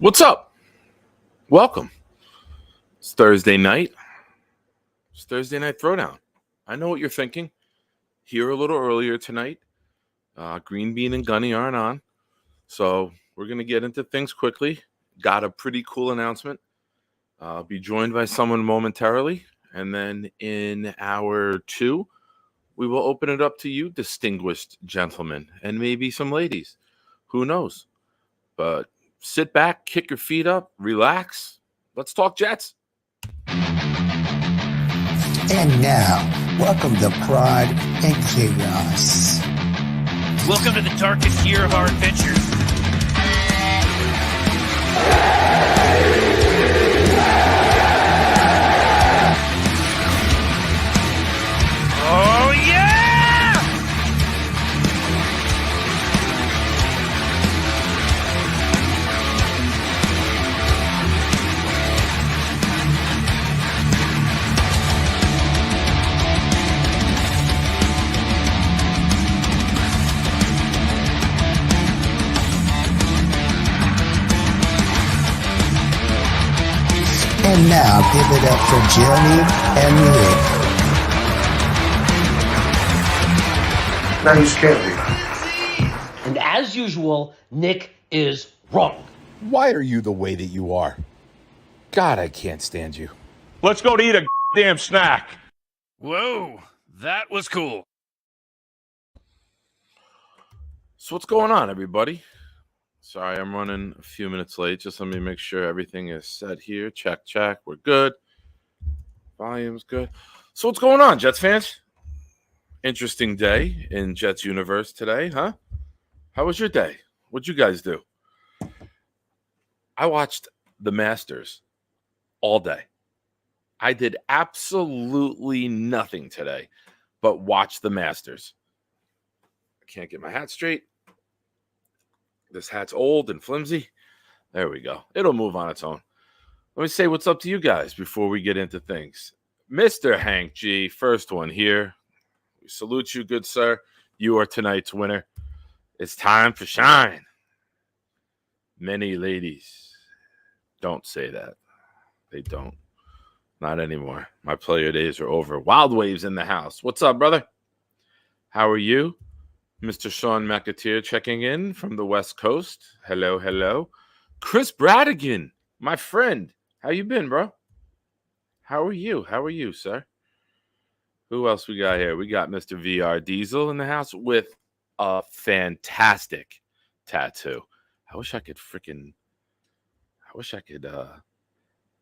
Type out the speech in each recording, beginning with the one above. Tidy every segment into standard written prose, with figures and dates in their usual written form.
What's up? Welcome. It's Thursday night. It's Thursday night throwdown. I know what you're thinking. Here a little earlier tonight. Green Bean and Gunny aren't on. So we're going to get into things quickly. Got a pretty cool announcement. I'll be joined by someone momentarily. And then in hour 2, we will open it up to you, distinguished gentlemen, and maybe some ladies. Who knows? But sit back, kick your feet up, relax. Let's talk Jets. And now, welcome to Pride and Chaos. Welcome to the darkest year of our adventures. Oh, yeah! And now, give it up for Jeremy and Nick. Now you scared me. And as usual, Nick is wrong. Why are you the way that you are? God, I can't stand you. Let's go to eat a damn snack. Whoa, that was cool. So what's going on, everybody? Sorry, I'm running a few minutes late. Just let me make sure everything is set here. Check. We're good. Volume's good. So what's going on, Jets fans? Interesting day in Jets universe today, huh? How was your day? What'd you guys do? I watched the Masters all day. I did absolutely nothing today but watch the Masters. I can't get my hat straight. This hat's old and flimsy. There we go. It'll move on its own. Let me say what's up to you guys before we get into things. Mr. Hank G, first one here. We salute you, good sir. You are tonight's winner. It's time for shine. Many ladies don't say that. They don't. Not anymore. My player days are over. Wild Waves in the house. What's up, brother? How are you? Mr. Sean McAteer checking in from the West Coast. Hello. Chris Bradigan, my friend. How you been, bro? How are you, sir? Who else we got here? We got Mr. VR Diesel in the house with a fantastic tattoo. I wish I could.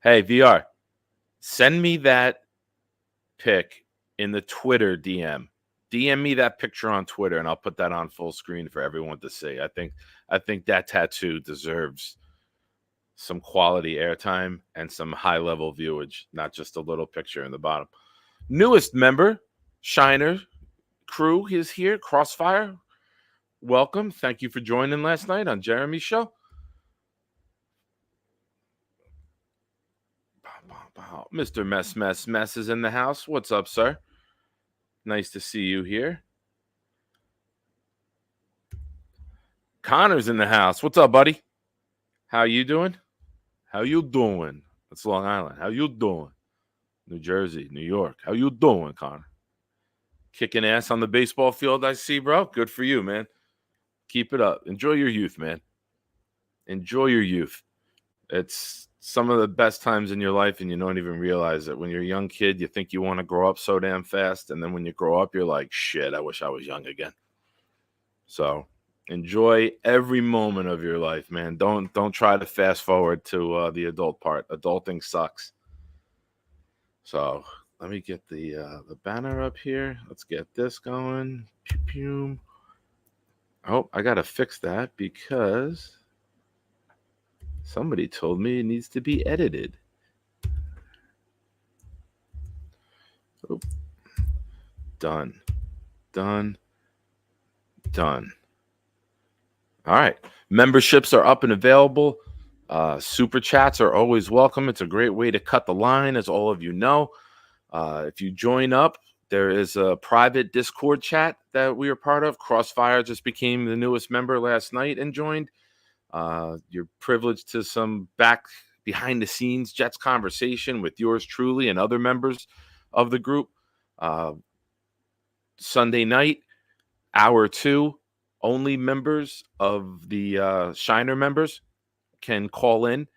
Hey, VR, send me that pic in the Twitter DM. DM me that picture on Twitter, and I'll put that on full screen for everyone to see. I think that tattoo deserves some quality airtime and some high-level viewage, not just a little picture in the bottom. Newest member, Shiner crew is here. Crossfire, welcome. Thank you for joining last night on Jeremy's show. Mr. Mess is in the house. What's up, sir? Nice to see you here. Connor's in the house. What's up, buddy? How you doing? That's Long Island. How you doing? New Jersey, New York. How you doing, Connor? Kicking ass on the baseball field, I see, bro. Good for you, man. Keep it up. Enjoy your youth, man. Enjoy your youth. It's some of the best times in your life, and you don't even realize it. When you're a young kid, you think you want to grow up so damn fast, and then when you grow up, you're like, shit, I wish I was young again. So enjoy every moment of your life, man. Don't try to fast forward to the adult part. Adulting sucks. So let me get the banner up here. Let's get this going. Pew, pew. Oh, I gotta fix that because somebody told me it needs to be edited. Oh. Done. All right. Memberships are up and available. Super chats are always welcome. It's a great way to cut the line, as all of you know. If you join up, there is a private Discord chat that we are part of. Crossfire just became the newest member last night and joined. You're privileged to some behind the scenes Jets conversation with yours truly and other members of the group. Sunday night, hour 2, only members of the Shiner members can call in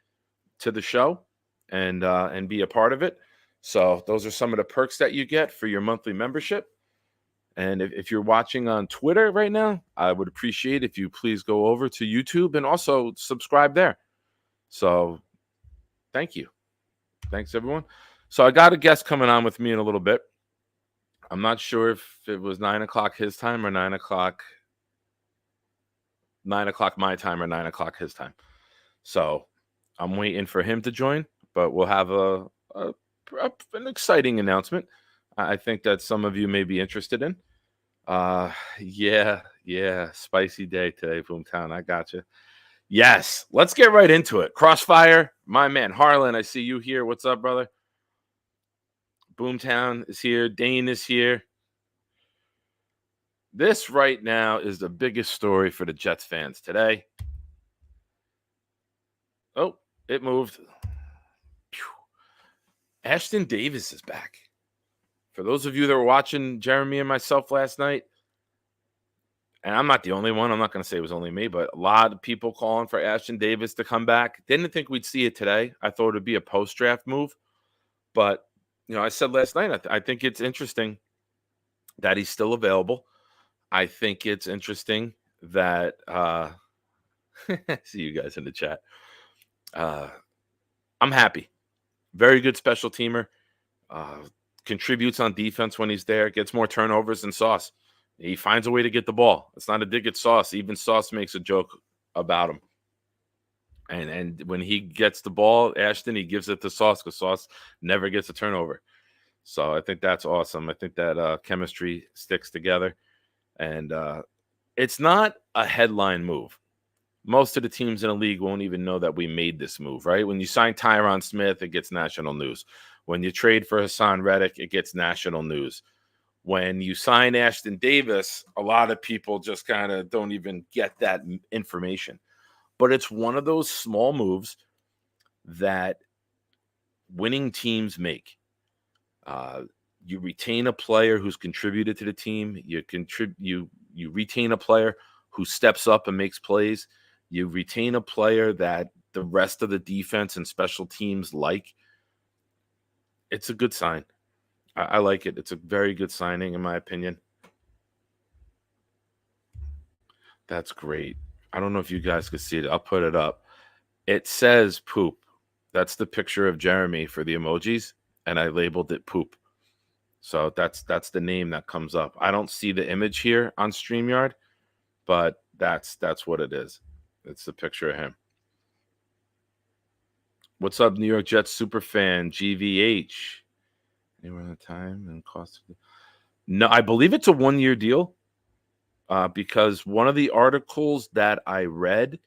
to the show and be a part of it. So those are some of the perks that you get for your monthly membership. And if you're watching on Twitter right now, I would appreciate if you please go over to YouTube and also subscribe there. So thank you. Thanks, everyone. So I got a guest coming on with me in a little bit. I'm not sure if it was 9 o'clock his time or 9 o'clock my time or 9 o'clock his time. So I'm waiting for him to join, but we'll have an exciting announcement. I think that some of you may be interested in. Yeah, spicy day today, Boomtown. I got you. Yes, let's get right into it. Crossfire, my man Harlan, I see you here. What's up, brother? Boomtown is here. Dane is here. This right now is the biggest story for the Jets fans today. Oh, it moved. Phew. Ashton Davis is back. For those of you that were watching Jeremy and myself last night, and I'm not the only one. I'm not going to say it was only me, but a lot of people calling for Ashton Davis to come back. Didn't think we'd see it today. I thought it would be a post-draft move. But, I said last night, I think it's interesting that he's still available. I think it's interesting that see you guys in the chat. I'm happy. Very good special teamer. Contributes on defense when he's there. Gets more turnovers than Sauce. He finds a way to get the ball. It's not a dig at Sauce. Even Sauce makes a joke about him. And when he gets the ball, Ashton, he gives it to Sauce because Sauce never gets a turnover. So I think that's awesome. I think that chemistry sticks together. And it's not a headline move. Most of the teams in the league won't even know that we made this move, right? When you sign Tyron Smith, it gets national news. When you trade for Hassan Reddick, it gets national news. When you sign Ashton Davis, a lot of people just kind of don't even get that information. But it's one of those small moves that winning teams make. You retain a player who's contributed to the team. You retain a player who steps up and makes plays. You retain a player that the rest of the defense and special teams like. It's a good sign. I like it. It's a very good signing, in my opinion. That's great. I don't know if you guys could see it. I'll put it up. It says poop. That's the picture of Jeremy for the emojis, and I labeled it poop. So that's the name that comes up. I don't see the image here on StreamYard, but that's what it is. It's the picture of him. What's up, New York Jets superfan GVH? Anywhere in the time and cost? No, I believe it's a 1-year deal. Because one of the articles that I read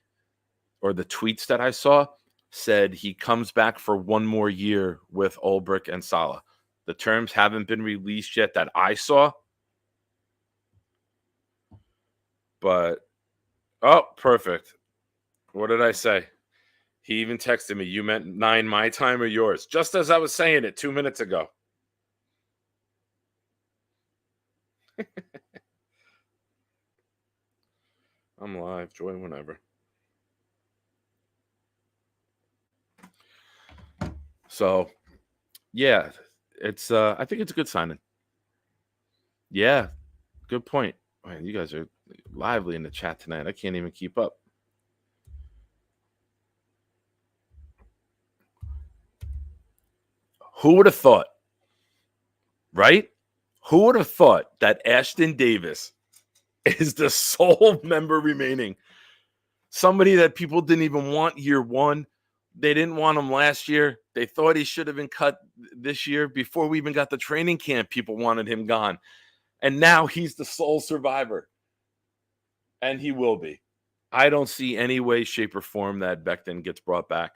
or the tweets that I saw said he comes back for 1 more year with Ulbrich and Saleh. The terms haven't been released yet that I saw. But, perfect. What did I say? He even texted me, you meant 9 my time or yours? Just as I was saying it 2 minutes ago. I'm live. Join whenever. So, yeah, it's. I think it's a good signing. Yeah, good point. Man, you guys are lively in the chat tonight. I can't even keep up. Who would have thought? Right? Who would have thought that Ashton Davis is the sole member remaining? Somebody that people didn't even want year 1. They didn't want him last year. They thought he should have been cut this year. Before we even got the training camp, people wanted him gone. And now he's the sole survivor. And he will be. I don't see any way, shape, or form that Becton gets brought back.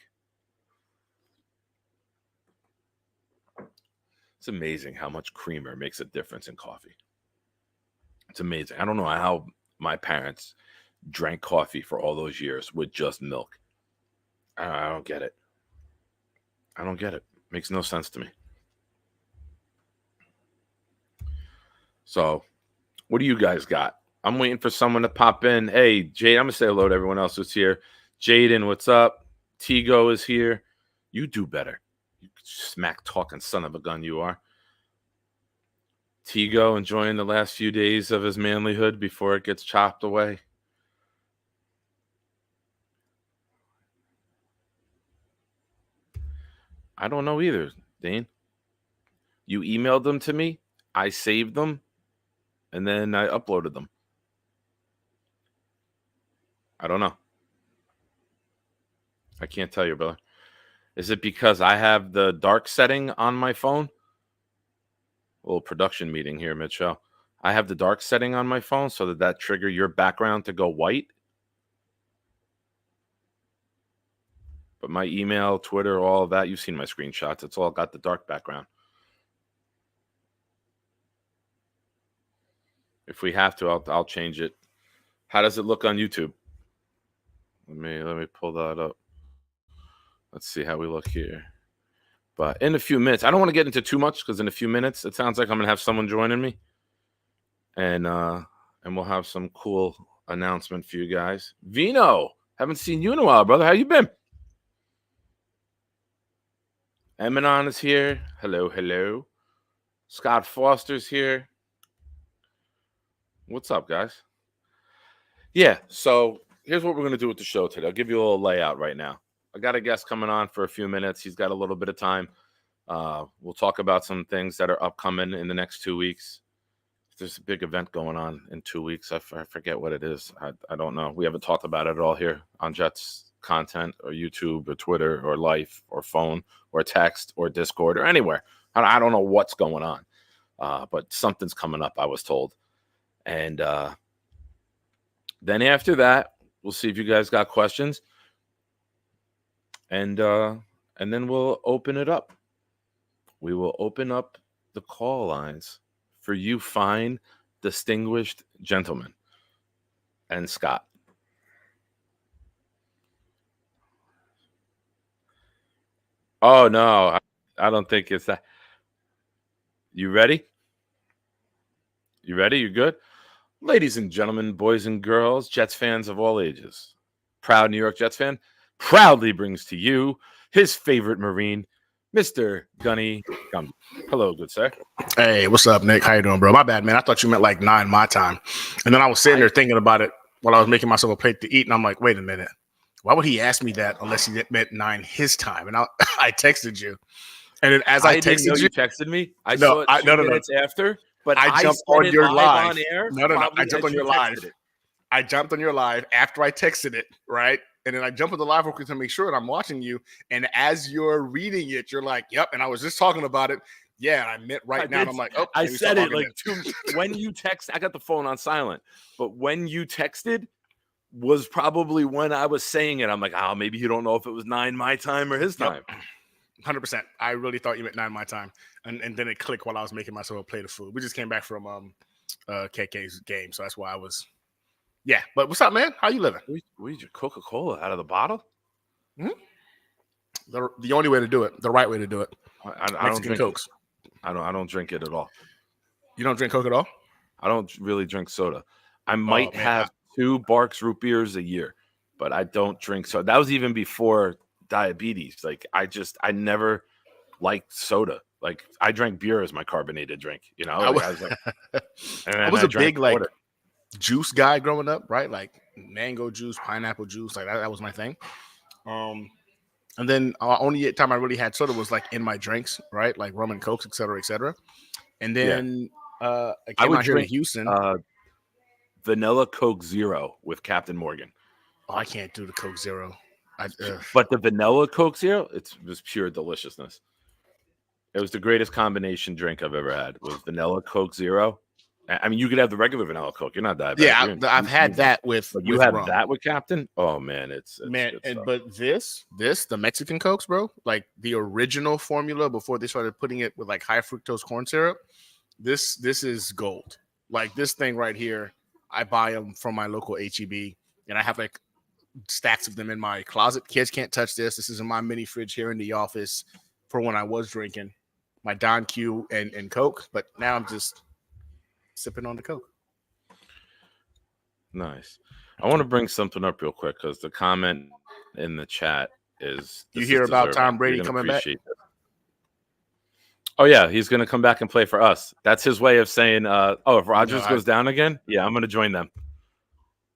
It's amazing how much creamer makes a difference in coffee. It's amazing. I don't know how my parents drank coffee for all those years with just milk. I don't get it. I don't get it. Makes no sense to me. So, what do you guys got? I'm waiting for someone to pop in. Hey, Jade, I'm going to say hello to everyone else who's here. Jaden, what's up? Tigo is here. You do better. You smack talking son of a gun you are. Tigo enjoying the last few days of his manlyhood before it gets chopped away. I don't know either, Dane. You emailed them to me. I saved them. And then I uploaded them. I don't know. I can't tell you, brother. Is it because I have the dark setting on my phone? A little production meeting here, mid-show. I have the dark setting on my phone so that trigger your background to go white. But my email, Twitter, all of that, you've seen my screenshots. It's all got the dark background. If we have to, I'll change it. How does it look on YouTube? Let me pull that up. Let's see how we look here. But in a few minutes, I don't want to get into too much because in a few minutes, it sounds like I'm gonna have someone joining me, and we'll have some cool announcement for you guys. Vino, haven't seen you in a while, brother. How you been? Eminon is here. Hello, hello. Scott Foster's here. What's up, guys? Yeah, so here's what we're going to do with the show today. I'll give you a little layout right now. I got a guest coming on for a few minutes. He's got a little bit of time. We'll talk about some things that are upcoming in the next 2 weeks. There's a big event going on in 2 weeks. I forget what it is. I don't know. We haven't talked about it at all here on Jets content or YouTube or Twitter or Life or phone or text or Discord or anywhere. I don't know what's going on, but something's coming up, I was told. And then after that, we'll see if you guys got questions. And then we'll open it up. We will open up the call lines for you fine, distinguished gentlemen. And Scott. Oh, no. I don't think it's that. You ready? You ready? You good? Ladies and gentlemen, boys and girls, Jets fans of all ages, proud New York Jets fan, proudly brings to you his favorite Marine, Mr. Gunny. Hello, good sir. Hey, what's up, Nick? How you doing, bro? My bad, man. I thought you meant like 9 my time. And then I was sitting there thinking about it while I was making myself a plate to eat, and I'm like, wait a minute. Why would he ask me that unless he meant 9 his time? And I texted you. And then as I texted you texted me. I saw it 2 minutes after. But I jumped on your live. On air, no. I jumped on your live. I jumped on your live after I texted it, right? And then I jumped on the live to make sure that I'm watching you. And as you're reading it, you're like, yep. And I was just talking about it. Yeah, and I meant now. And I'm like, oh, I said it like when you text. I got the phone on silent, but when you texted was probably when I was saying it. I'm like, oh, maybe you don't know if it was 9 my time or his time. 100%. I really thought you meant 9 my time. And then it clicked while I was making myself a plate of food. We just came back from KK's game, so that's why I was. Yeah, but what's up, man? How you living? We your Coca-Cola out of the bottle. Mm-hmm. The only way to do it, the right way to do it. I don't drink Cokes. I don't drink it at all. You don't drink Coke at all? I don't really drink soda. I might have 2 Barks root beers a year, but I don't drink soda. That was even before diabetes. Like I never liked soda. Like I drank beer as my carbonated drink, you know. I was a big like juice guy growing up, right? Like mango juice, pineapple juice, like that was my thing. And then only time I really had soda was like in my drinks, right? Like rum and cokes, et cetera. And then I came out here in Houston. Vanilla Coke Zero with Captain Morgan. Oh, I can't do the Coke Zero. But the vanilla Coke Zero, it was pure deliciousness. It was the greatest combination drink I've ever had. Was vanilla Coke Zero. I mean, you could have the regular vanilla Coke. You're not diabetic. Yeah, I've had that with. But you had that with Captain. Oh man, it's man. But this the Mexican Cokes, bro, like the original formula before they started putting it with like high fructose corn syrup. This is gold. Like this thing right here, I buy them from my local HEB. and I have like stacks of them in my closet. Kids can't touch this. This is in my mini fridge here in the office for when I was drinking my Don Q and Coke, but now I'm just sipping on the Coke. Nice. I want to bring something up real quick because the comment in the chat is you hear about Tom Brady coming back? This. Oh yeah, he's going to come back and play for us. That's his way of saying, if Rodgers goes down again, yeah, I'm going to join them.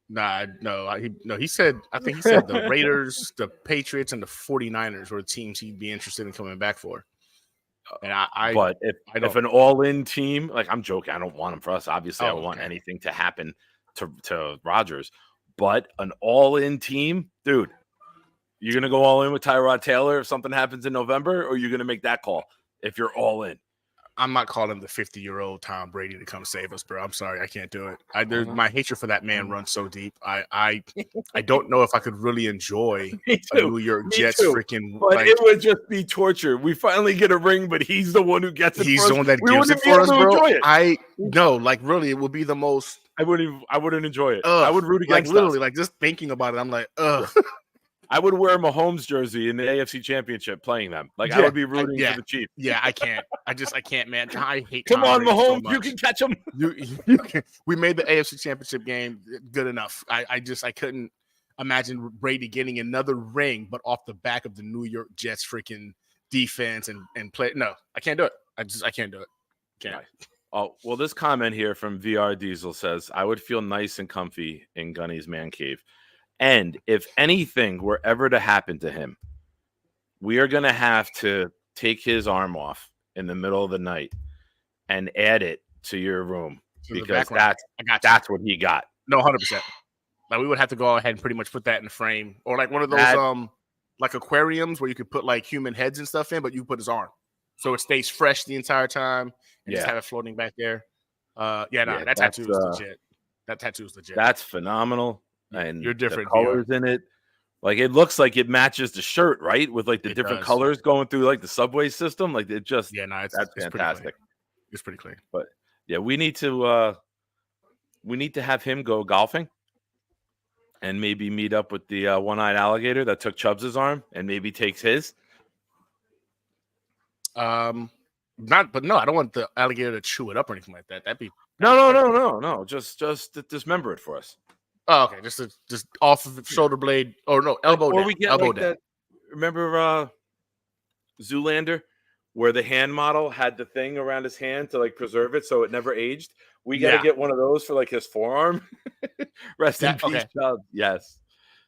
He said, I think he said the Raiders, the Patriots, and the 49ers were the teams he'd be interested in coming back for. And but if an all-in team, like I'm joking, I don't want him for us. Obviously, I don't want anything to happen to Rodgers, but an all-in team, dude, you're going to go all in with Tyrod Taylor if something happens in November, or you're going to make that call if you're all in? I'm not calling the 50-year-old Tom Brady to come save us, bro. I'm sorry, I can't do it. My hatred for that man runs so deep. I don't know if I could really enjoy a New York Jets freaking. But it would just be torture. We finally get a ring, but he's the one who gets it. He's the one that gives it for us, bro. Really, it would be the most. I wouldn't enjoy it. I would root against. Like literally, like just thinking about it, I'm like, ugh. I would wear Mahomes jersey in the AFC Championship playing them. Like I would be rooting for the Chiefs. Yeah, I can't. I can't, man. I hate. Come on, Mahomes, you can catch them. You can. We made the AFC Championship game good enough. I couldn't imagine Brady getting another ring, but off the back of the New York Jets freaking defense and play. No, I can't do it. I can't do it. Can't. Oh, well, this comment here from VR Diesel says, I would feel nice and comfy in Gunny's man cave. And if anything were ever to happen to him, we are going to have to take his arm off in the middle of the night and add it to your room because that's what he got. No, 100%. Like we would have to go ahead and pretty much put that in the frame or like one of those like aquariums where you could put like human heads and stuff in, but you put his arm so it stays fresh the entire time and just have it floating back there. That tattoo is legit. That tattoo is legit. That's phenomenal. And you're different. The colors in it, like it looks like it matches the shirt, right? With like the different colors going through like the subway system. Like it just that's fantastic. It's pretty clean. But yeah, we need to have him go golfing and maybe meet up with the one-eyed alligator that took Chubbs' arm and maybe takes his. I don't want the alligator to chew it up or anything like that. That'd be no. Just dismember it for us. Oh, okay. Just off of the shoulder blade, or no, elbow down. Or we get like that. Remember Zoolander, where the hand model had the thing around his hand to like preserve it so it never aged. We got to get one of those for like his forearm. Rest in peace, Chubb. Yes,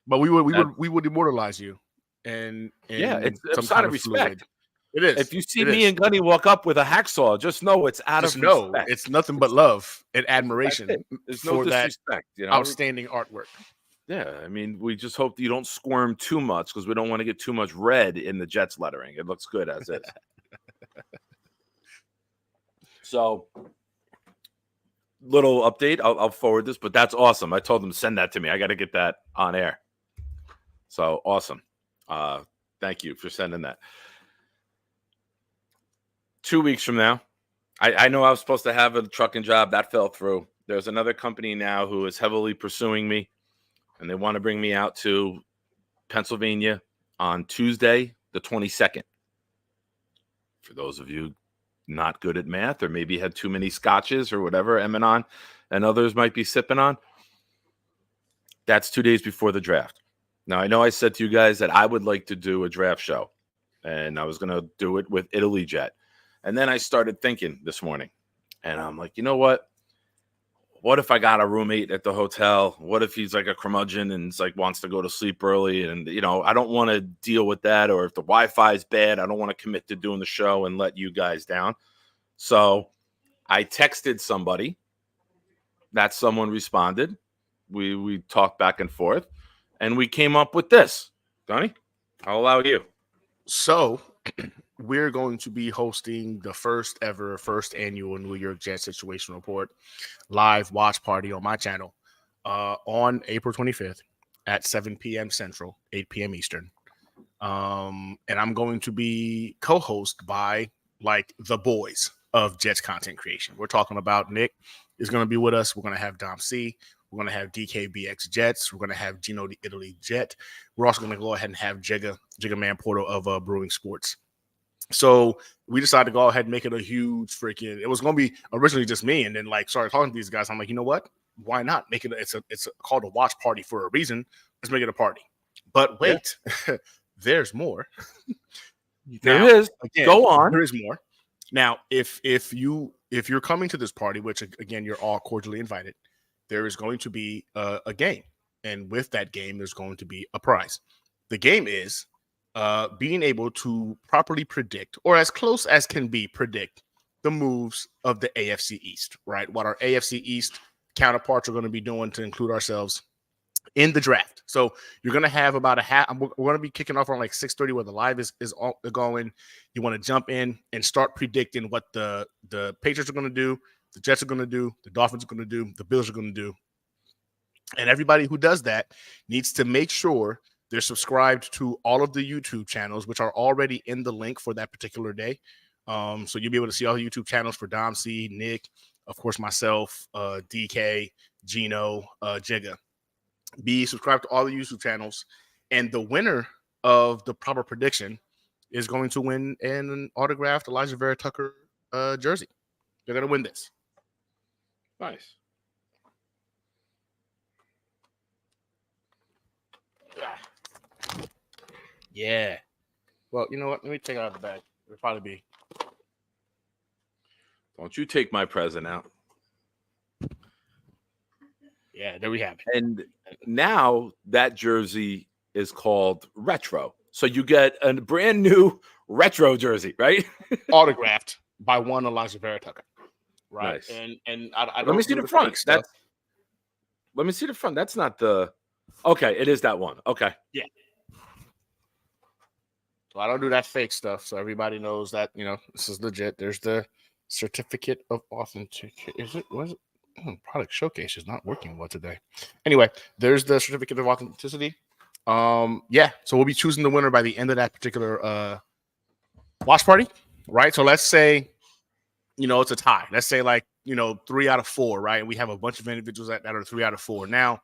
but we would immortalize you, and it's some sign of respect. Fluid. It is. If you see me and Gunny walk up with a hacksaw, just know it's out of respect. It's nothing but love and admiration. There's no disrespect. Outstanding artwork. Yeah, I mean, we just hope you don't squirm too much because we don't want to get too much red in the Jets lettering. It looks good as is. So, little update. I'll forward this, but that's awesome. I told them to send that to me. I got to get that on air. So awesome. Thank you for sending that. 2 weeks from now, I know I was supposed to have a trucking job. That fell through. There's another company now who is heavily pursuing me, and they want to bring me out to Pennsylvania on Tuesday, the 22nd. For those of you not good at math or maybe had too many scotches or whatever Emanon and others might be sipping on, that's 2 days before the draft. Now, I know I said to you guys that I would like to do a draft show, and I was going to do it with Italy Jet. And then I started thinking this morning, and I'm like, you know what? What if I got a roommate at the hotel? What if he's like a curmudgeon and it's like wants to go to sleep early? And, I don't want to deal with that. Or if the Wi-Fi is bad, I don't want to commit to doing the show and let you guys down. So I texted somebody. That someone responded. We talked back and forth, and we came up with this. Gunny, I'll allow you. So we're going to be hosting the first annual New York Jets Situation Report live watch party on my channel on April 25th at 7 p.m. Central, 8 p.m. Eastern. And I'm going to be co-hosted by like the boys of Jets content creation. We're talking about Nick is going to be with us. We're going to have Dom C. We're going to have DKBX Jets. We're going to have Gino the Italy Jet. We're also going to go ahead and have Jigga Man Porter of Brewing Sports. So we decided to go ahead and make it a huge freaking. It was going to be originally just me, and then like started talking to these guys. I'm like, you know what? Why not make it? It's called a watch party for a reason. Let's make it a party. But wait, there's more. There is. Again, Go on. There is more. Now, if you're coming to this party, which again you're all cordially invited, there is going to be a game, and with that game, there's going to be a prize. The game is being able to properly predict, or as close as can be, predict the moves of the AFC East. Right, what our AFC East counterparts are going to be doing to include ourselves in the draft. So you're going to have about a half. We're going to be kicking off on like 6:30 where the live is going. You want to jump in and start predicting what the Patriots are going to do, the Jets are going to do, the Dolphins are going to do, the Bills are going to do. And everybody who does that needs to make sure they're subscribed to all of the YouTube channels, which are already in the link for that particular day. So you'll be able to see all the YouTube channels for Dom C, Nick, of course, myself, DK, Gino, Jigga. Be subscribed to all the YouTube channels, and the winner of the proper prediction is going to win an autographed Elijah Vera Tucker jersey. They're going to win this. Nice. Yeah. Well, you know what? Let me take it out of the bag. It'll probably be. Don't you take my present out. Yeah, there we have it. And now that jersey is called retro. So you get a brand new retro jersey, right? Autographed by one Elijah Vera Tucker. Right. Nice. And I let me see the front. Let me see the front. That's not the. Okay, it is that one. Okay. Yeah. So I don't do that fake stuff. So everybody knows that, this is legit. There's the certificate of authenticity. Is it? Was it? Product showcase is not working well today. Anyway, there's the certificate of authenticity. Yeah. So we'll be choosing the winner by the end of that particular watch party. Right. So let's say, it's a tie. Let's say 3 out of 4, right? And we have a bunch of individuals that are 3 out of 4. Now,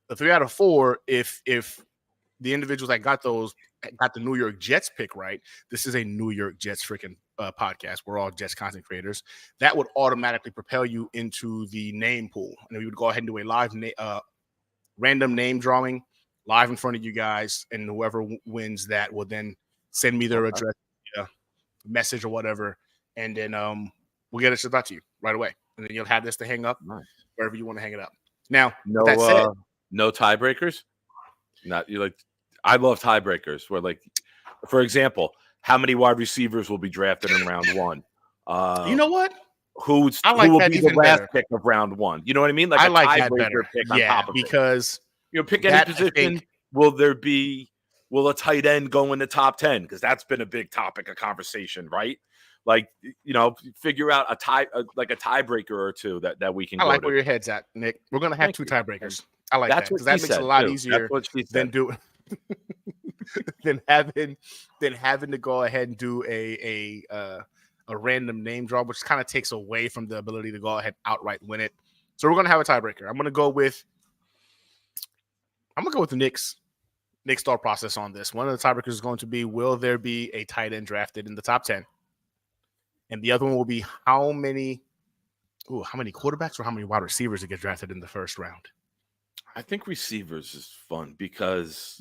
the 3 out of 4, if the individuals that got the New York Jets pick right, this is a New York Jets freaking podcast. We're all Jets content creators. That would automatically propel you into the name pool. And we would go ahead and do a live random name drawing live in front of you guys. And whoever wins that will then send me their address, message or whatever. And then we'll get it shipped out to you right away. And then you'll have this to hang up wherever you want to hang it up. Now, that said, no tiebreakers. I love tiebreakers where, for example, how many wide receivers will be drafted in round 1? You know what? Who will be the last pick of round 1? You know what I mean? I a like that tiebreaker better. pick on top of because pick any position. Will a tight end go in the top 10? Because that's been a big topic of conversation, right? Figure out a tiebreaker or two that we can. I like where your head's at, Nick. We're gonna have 2 tiebreakers. I like that because that makes it a lot easier than having to go ahead and do a random name draw, which kind of takes away from the ability to go ahead and outright win it. So we're gonna have a tiebreaker. I'm gonna go with the Nick's thought process on this. One of the tiebreakers is going to be: will there be a tight end drafted in the top 10? And the other one will be how many quarterbacks or how many wide receivers that get drafted in the first round. I think receivers is fun because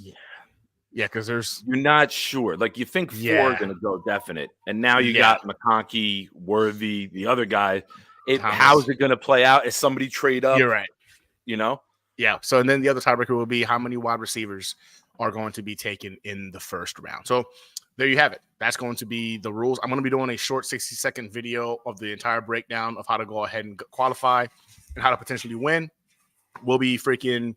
because you're not sure. You think 4 are going to go definite, and now you got McConkey, Worthy, the other guy. How is it going to play out? Is somebody trade up? You're right. Yeah. So and then the other tiebreaker will be how many wide receivers are going to be taken in the first round. So there you have it. That's going to be the rules. I'm going to be doing a short 60-second video of the entire breakdown of how to go ahead and qualify and how to potentially win. We'll be freaking,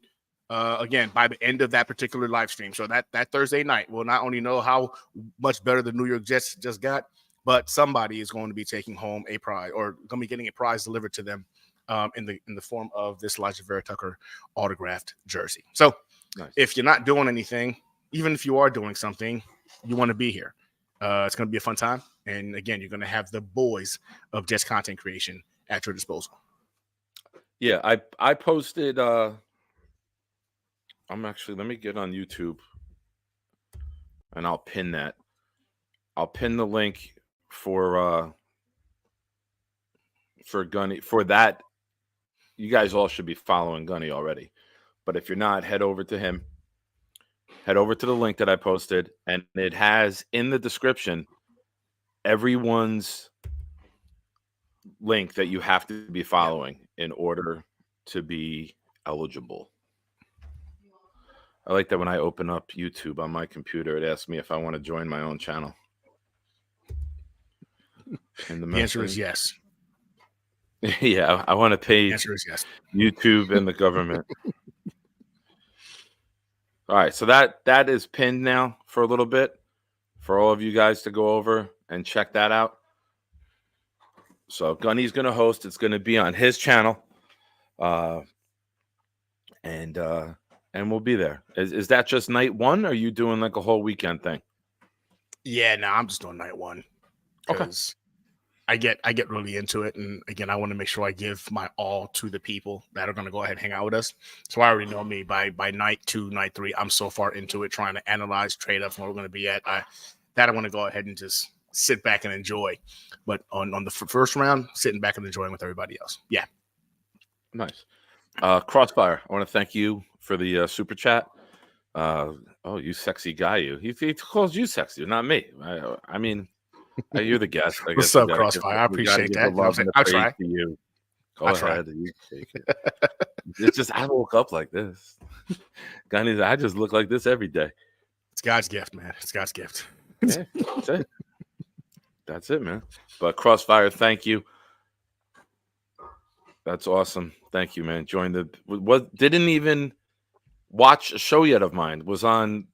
again, by the end of that particular live stream. So that Thursday night, we'll not only know how much better the New York Jets just got, but somebody is going to be taking home a prize or going to be getting a prize delivered to them in the form of this Elijah Vera Tucker autographed jersey. So if you're not doing anything, even if you are doing something, you want to be here. It's going to be a fun time. And again, you're going to have the boys of Jets content creation at your disposal. Yeah, I posted. I'm actually. Let me get on YouTube, and I'll pin that. I'll pin the link for Gunny for that. You guys all should be following Gunny already, but if you're not, head over to him. Head over to the link that I posted, and it has in the description everyone's link that you have to be following in order to be eligible. I like that when I open up YouTube on my computer, it asks me if I want to join my own channel. And The answer is yes. Yeah, I want to pay The answer is yes. YouTube and the government. All right, so that is pinned now for a little bit for all of you guys to go over and check that out. So Gunny's going to host. It's going to be on his channel, and we'll be there. Is that just night one? Or are you doing like a whole weekend thing? Yeah, no, I'm just doing night one. Because I get really into it, and again, I want to make sure I give my all to the people that are going to go ahead and hang out with us. So I already know me. By night 2, night 3, I'm so far into it, trying to analyze, trade up, where we're going to be at. I want to go ahead and just sit back and enjoy. But on the first round, sitting back and enjoying with everybody else. Yeah, nice. Crossfire, I want to thank you for the super chat. Oh, you sexy guy, you. He calls you sexy, not me. I mean. You're the guest. I What's up, Crossfire? I appreciate that. I'll try. To you. Go ahead. You take it. It's just I woke up like this. Gunny, I just look like this every day. It's God's gift, man. It's God's gift. Yeah, that's it. That's it, man. But Crossfire, thank you. That's awesome. Thank you, man. Joined didn't even watch a show yet of mine. Was on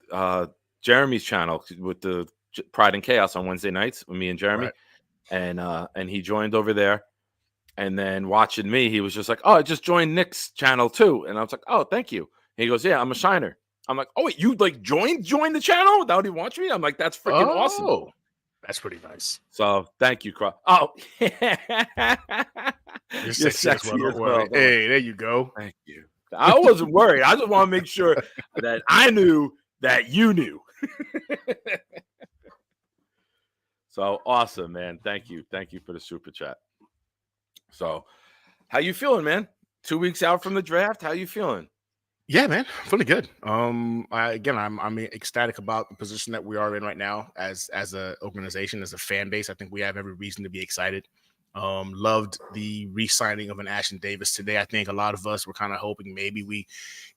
Jeremy's channel with the Pride and Chaos on Wednesday nights with me and Jeremy, right. And he joined over there, and then watching me, he was just like, "Oh, I just joined Nick's channel too," and I was like, "Oh, thank you." And he goes, "Yeah, I'm a shiner." I'm like, "Oh, wait, you like joined the channel without even watching me?" I'm like, "That's freaking awesome." That's pretty nice. So thank you, Oh, you're sexy as well. Hey, there you go. Thank you. I wasn't worried. I just want to make sure that I knew that you knew. So awesome, man. Thank you for the super chat. So how you feeling, man? 2 weeks out from the draft, how you feeling? Yeah, man, feeling good. I'm ecstatic about the position that we are in right now as a organization, as a fan base. I think we have every reason to be excited. Loved the re-signing of an Ashton Davis today. I think a lot of us were kind of hoping maybe we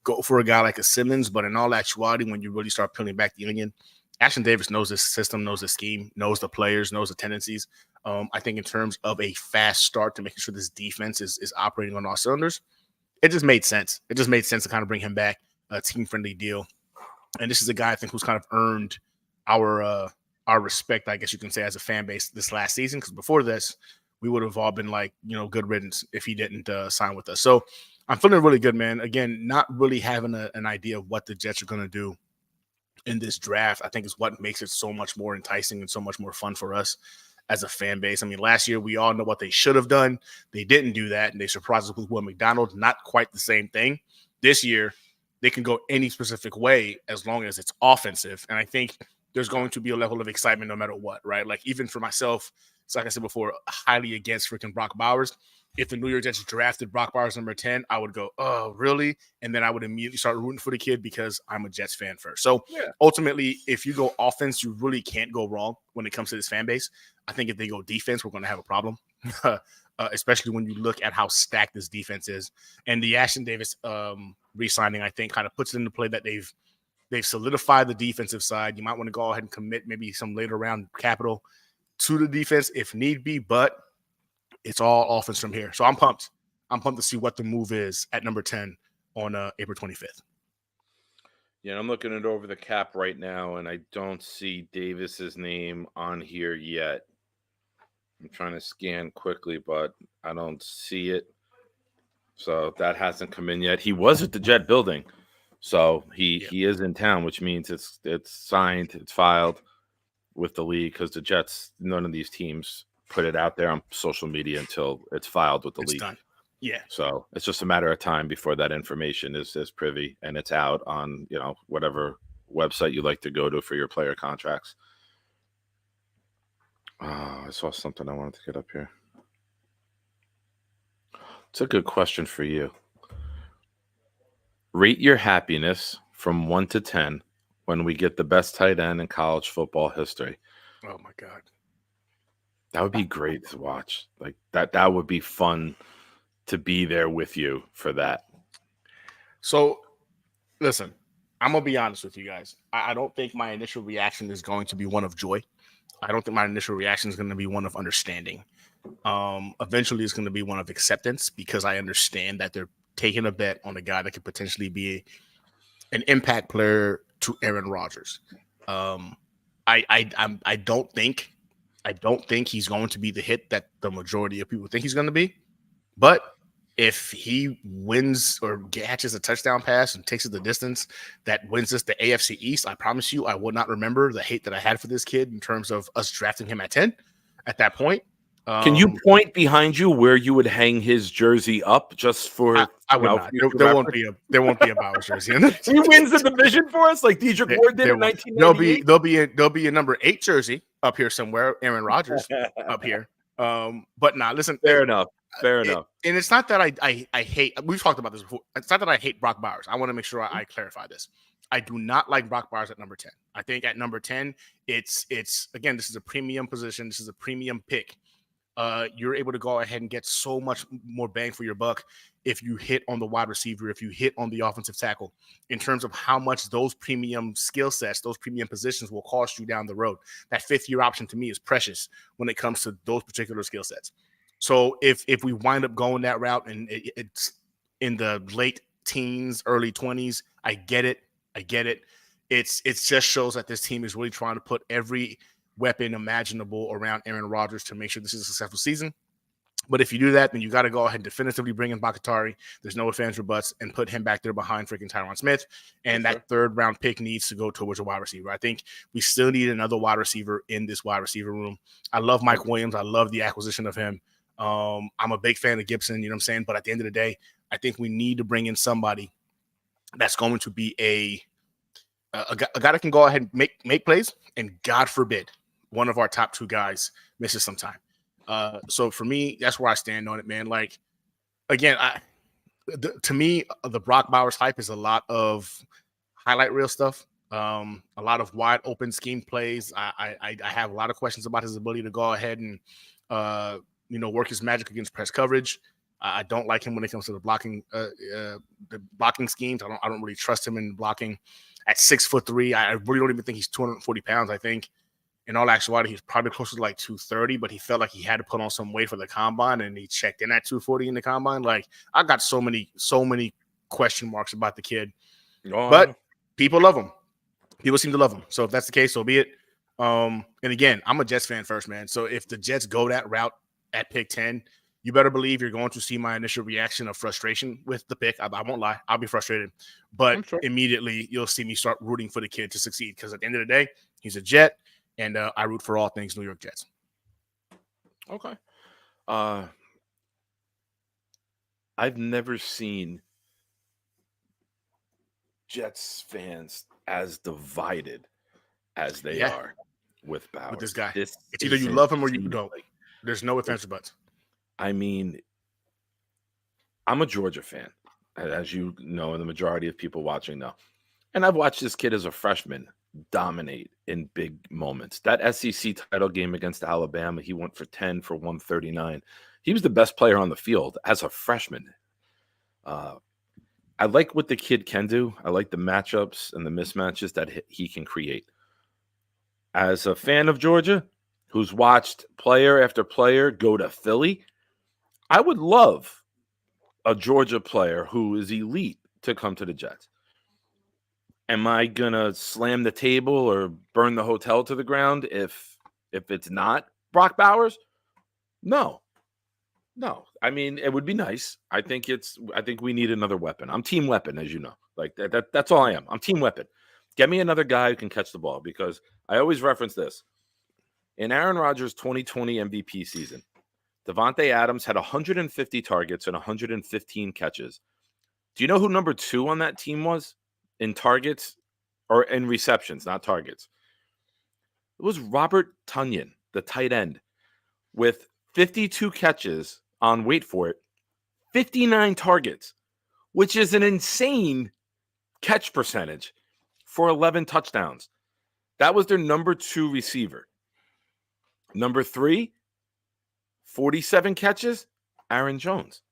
go for a guy like a Simmons, but in all actuality, when you really start peeling back the onion, Ashton Davis knows this system, knows the scheme, knows the players, knows the tendencies. I think in terms of a fast start to making sure this defense is operating on all cylinders, it just made sense. It just made sense to kind of bring him back, a team-friendly deal. And this is a guy I think who's kind of earned our respect, I guess you can say, as a fan base this last season. Because before this, we would have all been like, good riddance if he didn't sign with us. So I'm feeling really good, man. Again, not really having an idea of what the Jets are going to do in this draft, I think is what makes it so much more enticing and so much more fun for us as a fan base. I mean, last year we all know what they should have done. They didn't do that, and they surprised us with Will McDonald. Not quite the same thing. This year, they can go any specific way as long as it's offensive. And I think there's going to be a level of excitement no matter what, right? Like even for myself, it's like I said before, highly against freaking Brock Bowers. If the New York Jets drafted Brock Bowers number 10, I would go, oh, really? And then I would immediately start rooting for the kid because I'm a Jets fan first. So ultimately, if you go offense, you really can't go wrong when it comes to this fan base. I think if they go defense, we're going to have a problem, especially when you look at how stacked this defense is. And the Ashton Davis re-signing, I think, kind of puts it into play that they've solidified the defensive side. You might want to go ahead and commit maybe some later round capital to the defense if need be, but it's all offense from here. So I'm pumped. I'm pumped to see what the move is at number 10 on April 25th. Yeah, I'm looking it over the cap right now, and I don't see Davis's name on here yet. I'm trying to scan quickly, but I don't see it. So that hasn't come in yet. He was at the Jet building, so he is in town, which means it's signed, it's filed with the league because the Jets, none of these teams put it out there on social media until it's filed with the league. Done. Yeah. So it's just a matter of time before that information is privy and it's out on, whatever website you like to go to for your player contracts. Oh, I saw something I wanted to get up here. It's a good question for you. Rate your happiness from 1 to 10 when we get the best tight end in college football history. Oh my God. That would be great to watch. Like that would be fun to be there with you for that. So, listen, I'm going to be honest with you guys. I don't think my initial reaction is going to be one of joy. I don't think my initial reaction is going to be one of understanding. Eventually, it's going to be one of acceptance because I understand that they're taking a bet on a guy that could potentially be an impact player to Aaron Rodgers. I don't think he's going to be the hit that the majority of people think he's going to be. But if he wins or catches a touchdown pass and takes it the distance that wins us the AFC East, I promise you I will not remember the hate that I had for this kid in terms of us drafting him at 10 at that point. Can you point behind you where you would hang his jersey up just for? I would not. There won't be a Bowers jersey. He wins the division for us, like Dedrick Ward did in 1998. There'll be a number 8 jersey up here somewhere. Aaron Rodgers up here. But nah, listen. Fair enough. And it's not that I hate. We've talked about this before. It's not that I hate Brock Bowers. I want to make sure I clarify this. I do not like Brock Bowers at number 10. I think at number 10, it's again, this is a premium position. This is a premium pick. You're able to go ahead and get so much more bang for your buck if you hit on the wide receiver, if you hit on the offensive tackle, in terms of how much those premium skill sets, those premium positions will cost you down the road. That 5th-year option to me is precious when it comes to those particular skill sets. So if we wind up going that route and it's in the late teens, early 20s, I get it. It just shows that this team is really trying to put every weapon imaginable around Aaron Rodgers to make sure this is a successful season. But if you do that, then you got to go ahead and definitively bring in Bakatari. There's no ifs, ands, or buts, and put him back there behind freaking Tyron Smith. And that 3rd-round pick needs to go towards a wide receiver. I think we still need another wide receiver in this wide receiver room. I love Mike Williams. I love the acquisition of him. I'm a big fan of Gibson, you know what I'm saying? But at the end of the day, I think we need to bring in somebody that's going to be a guy that can go ahead and make plays, and God forbid one of our top 2 guys misses some time. So for me, that's where I stand on it, man. Like, again, to me, the Brock Bowers hype is a lot of highlight reel stuff, a lot of wide open scheme plays. I have a lot of questions about his ability to go ahead and work his magic against press coverage. I don't like him when it comes to the blocking schemes. I don't really trust him in blocking. At 6'3", I really don't even think he's 240 pounds. I think in all actuality, he's probably closer to like 230, but he felt like he had to put on some weight for the combine, and he checked in at 240 in the combine. Like, I got so many question marks about the kid, but people love him. People seem to love him. So if that's the case, so be it. And again, I'm a Jets fan first, man. So if the Jets go that route at pick 10, you better believe you're going to see my initial reaction of frustration with the pick. I won't lie. I'll be frustrated. But immediately you'll see me start rooting for the kid to succeed, because at the end of the day, he's a Jet, and I root for all things New York Jets. Okay. I've never seen Jets fans as divided as they are with Bowers. With this guy. It's either you love him or you don't. There's no ifs, ands, or buts. I mean, I'm a Georgia fan, as you know, and the majority of people watching know. And I've watched this kid as a freshman dominate in big moments. That SEC title game against Alabama, he went for 10 for 139. He was the best player on the field as a freshman. I like what the kid can do. I like the matchups and the mismatches that he can create. As a fan of Georgia, who's watched player after player go to Philly, I would love a Georgia player who is elite to come to the Jets. Am I going to slam the table or burn the hotel to the ground if it's not Brock Bowers? No. I mean, it would be nice. I think we need another weapon. I'm team weapon, as you know. Like that's all I am. I'm team weapon. Get me another guy who can catch the ball, because I always reference this. In Aaron Rodgers' 2020 MVP season, Devontae Adams had 150 targets and 115 catches. Do you know who number 2 on that team was in targets or in receptions, not targets? It was Robert Tonyan, the tight end, with 52 catches on, wait for it, 59 targets, which is an insane catch percentage for 11 touchdowns. That was their number 2 receiver. Number 3, 47 catches, Aaron Jones.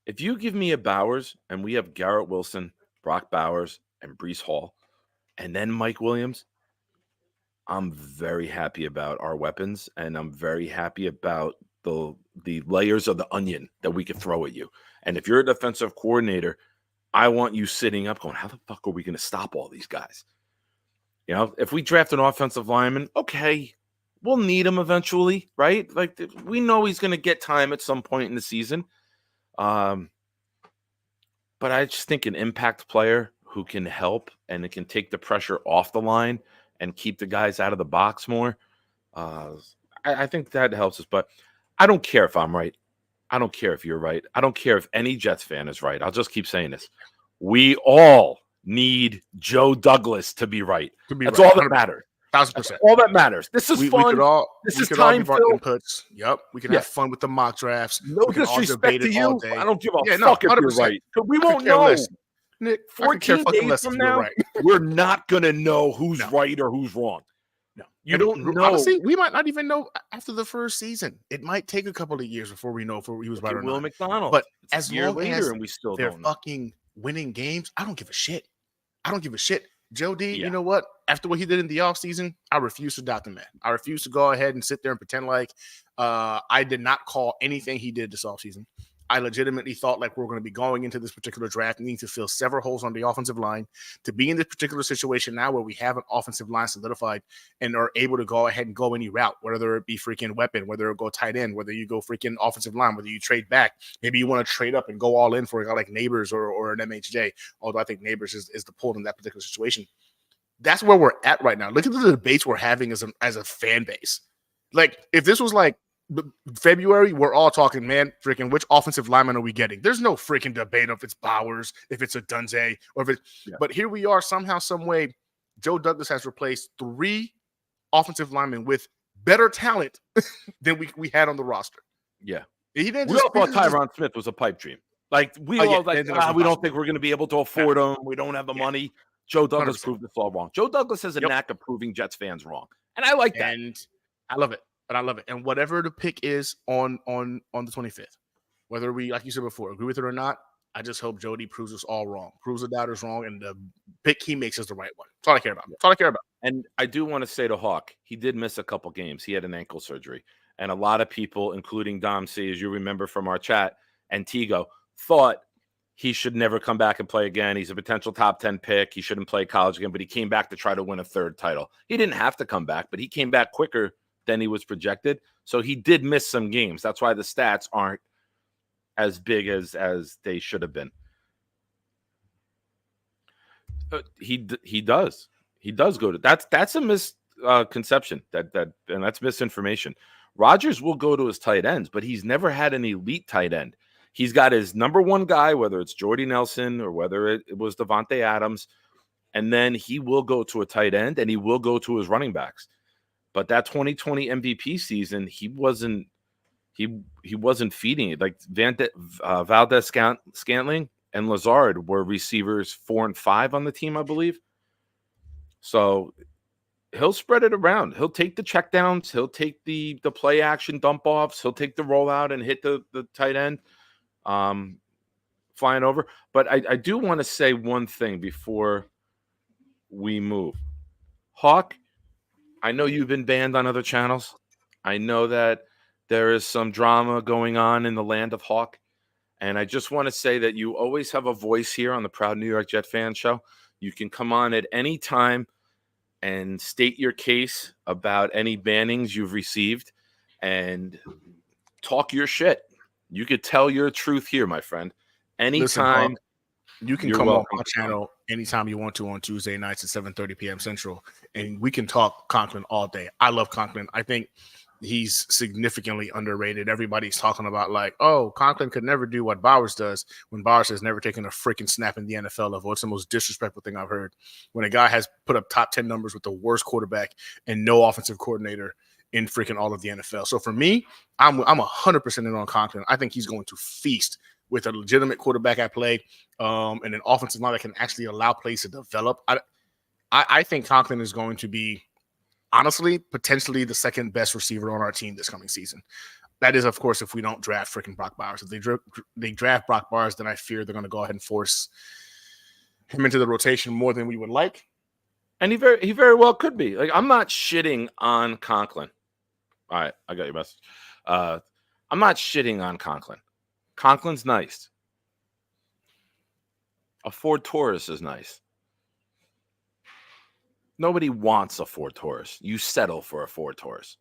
If you give me a Bowers, and we have Garrett Wilson, Brock Bowers, and Breece Hall, and then Mike Williams, I'm very happy about our weapons, and I'm very happy about the layers of the onion that we could throw at you. And if you're a defensive coordinator, I want you sitting up going, how the fuck are we going to stop all these guys? You know, if we draft an offensive lineman, okay, we'll need him eventually, right? Like, we know he's going to get time at some point in the season. But I just think an impact player who can help and it can take the pressure off the line and keep the guys out of the box more. I think that helps us, but I don't care if I'm right. I don't care if you're right. I don't care if any Jets fan is right. I'll just keep saying this. We all need Joe Douglas to be right. That's all that matters. 1,000%. All that matters. This is fun. This is time filled. Inputs. Yep. We can have fun with the mock drafts. No disrespect to you. I don't give a fuck if you're right. We won't know. Nick, 14 days from now, we're not going to know who's right or who's wrong. No, you don't know. Honestly, we might not even know after the first season. It might take a couple of years before we know if he was right or not. Will McDonald. But as long later, as and we still they're don't know. fucking winning games, I don't give a shit. Joe D, you know what? After what he did in the offseason, I refuse to doubt the man. I refuse to go ahead and sit there and pretend like I did not call anything he did this offseason. I legitimately thought like we're going to be going into this particular draft needing to fill several holes on the offensive line. To be in this particular situation now where we have an offensive line solidified and are able to go ahead and go any route, whether it be freaking weapon, whether it go tight end, whether you go freaking offensive line, whether you trade back, maybe you want to trade up and go all in for a guy like Neighbors or an MHJ, although I think Neighbors is the pull in that particular situation. That's where we're at right now. Look at the debates we're having as a fan base. Like, if this was like February, we're all talking, man, freaking which offensive lineman are we getting? There's no freaking debate if it's Bowers, if it's a Dunze, or if it's but here we are, somehow, some way, Joe Douglas has replaced 3 offensive linemen with better talent than we had on the roster. Yeah. He didn't we all thought Tyron Smith was a pipe dream. Like, we all we don't think we're going to be able to afford him. We don't have the money. Joe Douglas 100%. Proved us all wrong. Joe Douglas has a knack of proving Jets fans wrong. And I like that. And I love it. And I love it. And whatever the pick is on the 25th, whether we, like you said before, agree with it or not, I just hope Jody proves us all wrong, proves the doubters wrong, and the pick he makes is the right one. That's all I care about. That's all I care about. And I do want to say to Hawk, he did miss a couple games. He had an ankle surgery. And a lot of people, including Dom C, as you remember from our chat, and Tigo, thought he should never come back and play again. He's a potential top 10 pick. He shouldn't play college again, but he came back to try to win a 3rd title. He didn't have to come back, but he came back quicker than he was projected. So he did miss some games. That's why the stats aren't as big as they should have been. He does go to that's a misconception and that's misinformation. Rodgers will go to his tight ends, but he's never had an elite tight end. He's got his number 1 guy, whether it's Jordy Nelson or whether it was Devontae Adams, and then he will go to a tight end and he will go to his running backs. But that 2020 MVP season, he wasn't feeding it. Like Valdez Scantling and Lazard were receivers 4 and 5 on the team, I believe. So he'll spread it around. He'll take the checkdowns. He'll take the play action dump offs. He'll take the rollout and hit the tight end flying over. But I do want to say one thing before we move. Hawk, I know you've been banned on other channels. I know that there is some drama going on in the land of Hawk. And I just want to say that you always have a voice here on the Proud New York Jet Fan Show. You can come on at any time and state your case about any bannings you've received and talk your shit. You could tell your truth here, my friend. Anytime. Listen, you can come on our channel anytime you want to on Tuesday nights at 7:30 p.m. Central, and we can talk Conklin all day. I love Conklin. I think he's significantly underrated. Everybody's talking about like, oh, Conklin could never do what Bowers does when Bowers has never taken a freaking snap in the NFL level. It's the most disrespectful thing I've heard. When a guy has put up top 10 numbers with the worst quarterback and no offensive coordinator in freaking all of the NFL. So for me, I'm 100% in on Conklin. I think he's going to feast with a legitimate quarterback at play, and an offensive line that can actually allow plays to develop. I think Conklin is going to be, honestly, potentially the second best receiver on our team this coming season. That is, of course, if we don't draft freaking Brock Bowers. If they draft Brock Bowers, then I fear they're going to go ahead and force him into the rotation more than we would like. And he very well could be. Like, I'm not shitting on Conklin. All right, I got your message. I'm not shitting on Conklin. Conklin's nice. A Ford Taurus is nice. Nobody wants a Ford Taurus. You settle for a Ford Taurus.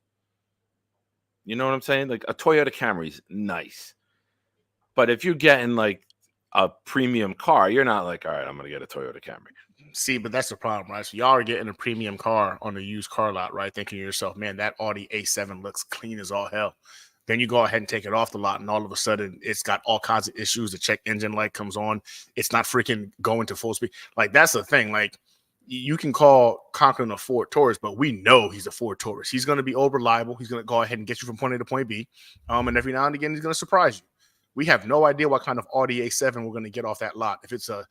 You know what I'm saying? Like, a Toyota Camry's nice. But if you're getting like a premium car, you're not like, all right, I'm going to get a Toyota Camry. See, but that's the problem, right? So y'all are getting a premium car on a used car lot, right? Thinking to yourself, man, that Audi A7 looks clean as all hell. Then you go ahead and take it off the lot, and all of a sudden it's got all kinds of issues. The check engine light comes on. It's not freaking going to full speed. Like, that's the thing. Like, you can call Conklin a Ford Taurus, but we know he's a Ford Taurus. He's going to be reliable. He's going to go ahead and get you from point A to point B. And every now and again, he's going to surprise you. We have no idea what kind of Audi A7 we're going to get off that lot. If it's a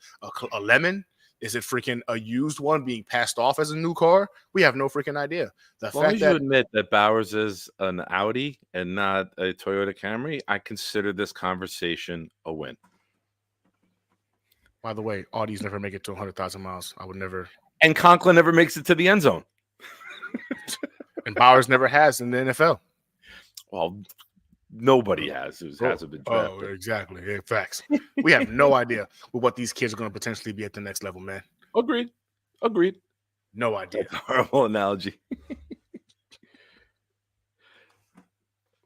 lemon, is it freaking a used one being passed off as a new car? We have no freaking idea. As long as you admit that Bowers is an Audi and not a Toyota Camry, I consider this conversation a win. By the way, Audis never make it to 100,000 miles. I would never. And Conklin never makes it to the end zone. And Bowers never has in the NFL. Well, nobody has who hasn't been drafted. Oh, exactly. Yeah, facts. We have no idea what these kids are going to potentially be at the next level, man. Agreed. No idea. That's a horrible analogy.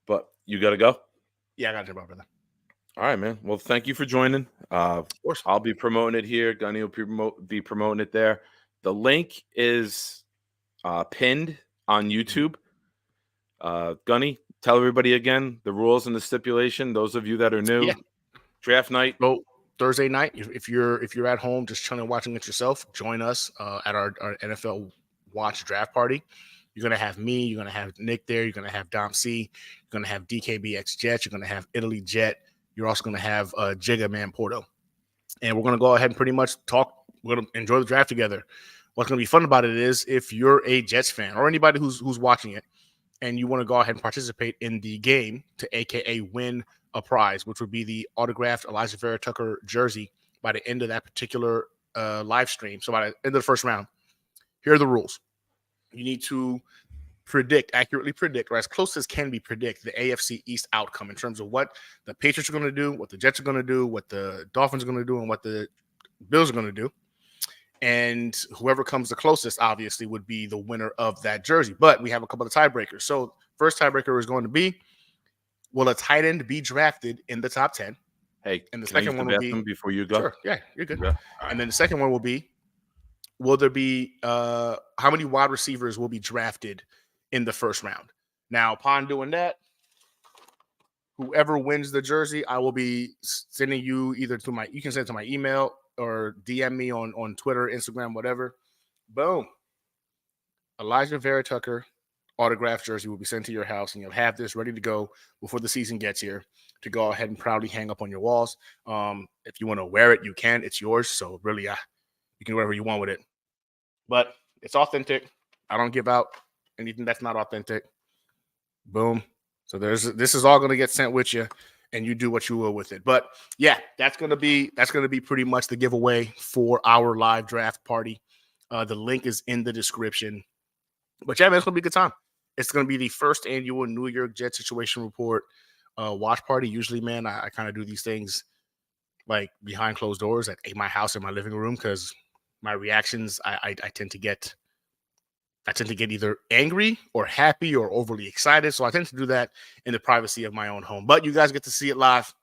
But you got to go? Yeah, I got to jump out, brother. All right, man. Well, thank you for joining. Of course. I'll be promoting it here. Gunny will be promoting it there. The link is pinned on YouTube. Gunny, tell everybody again the rules and the stipulation. Those of you that are new, draft night. So Thursday night, if you're at home just chilling watching it yourself, join us at our NFL Watch draft party. You're gonna have me. You're gonna have Nick there. You're gonna have Dom C. You're gonna have DKBX Jet. You're gonna have Italy Jet. You're also gonna have Jigga Man Porto, and we're gonna go ahead and pretty much talk. We're gonna enjoy the draft together. What's gonna be fun about it is if you're a Jets fan or anybody who's watching it, and you want to go ahead and participate in the game to AKA win a prize, which would be the autographed Elijah Vera Tucker jersey by the end of that particular live stream. So by the end of the first round, here are the rules. You need to accurately predict, or as close as can be predict, the AFC East outcome in terms of what the Patriots are going to do, what the Jets are going to do, what the Dolphins are going to do, and what the Bills are going to do. And whoever comes the closest, obviously, would be the winner of that jersey. But we have a couple of tiebreakers. So first tiebreaker is going to be, will a tight end be drafted in the top 10? Hey, and the second one will be before you go. Sure, yeah, you're good. Yeah. And then the second one will be, will there be how many wide receivers will be drafted in the first round? Now, upon doing that, whoever wins the jersey, I will be sending you either to you can send it to my email or DM me on Twitter, Instagram, whatever. Boom. Elijah Vera Tucker autographed jersey will be sent to your house, and you'll have this ready to go before the season gets here to go ahead and proudly hang up on your walls. If you want to wear it, you can. It's yours. So really, you can do whatever you want with it. But it's authentic. I don't give out anything that's not authentic. Boom. So this is all going to get sent with you, and you do what you will with it. But yeah, that's gonna be pretty much the giveaway for our live draft party. The link is in the description. But yeah, man, it's gonna be a good time. It's gonna be the first annual New York Jets Situation Report watch party. Usually, man, I kind of do these things like behind closed doors at my house in my living room because my reactions I tend to get either angry or happy or overly excited. So I tend to do that in the privacy of my own home. But you guys get to see it live.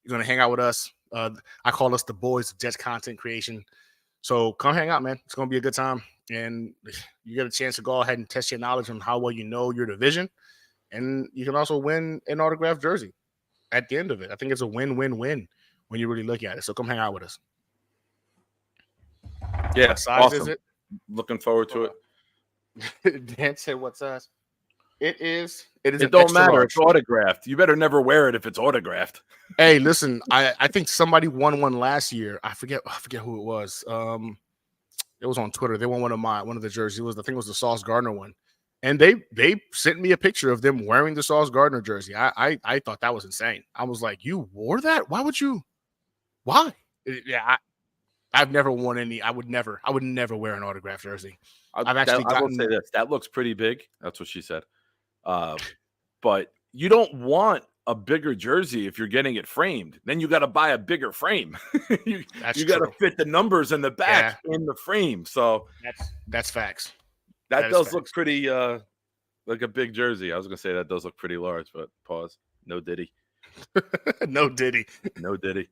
You're going to hang out with us. I call us the boys of Jets content creation. So come hang out, man. It's going to be a good time. And you get a chance to go ahead and test your knowledge on how well you know your division. and you can also win an autographed jersey at the end of it. I think it's a win-win-win when you really look at it. So come hang out with us. Yeah, What size is awesome. it? Looking forward to it. Dan said, "What size?" It is. It is. It an don't extra matter. large. It's autographed. You better never wear it if it's autographed. Hey, listen. I think somebody won one last year. I forget who it was. It was on Twitter. They won one of the jerseys. I think it was the Sauce Gardner one, and they sent me a picture of them wearing the Sauce Gardner jersey. I thought that was insane. I was like, you wore that? Why would you? Why? I've never worn any. I would never wear an autographed jersey. I will say this. That looks pretty big. That's what she said. But you don't want a bigger jersey if you're getting it framed. Then you got to buy a bigger frame. you got to fit the numbers in the back in the frame. So that's facts. That does look pretty like a big jersey. I was gonna say that does look pretty large, but pause. No Diddy. No Diddy. No Diddy.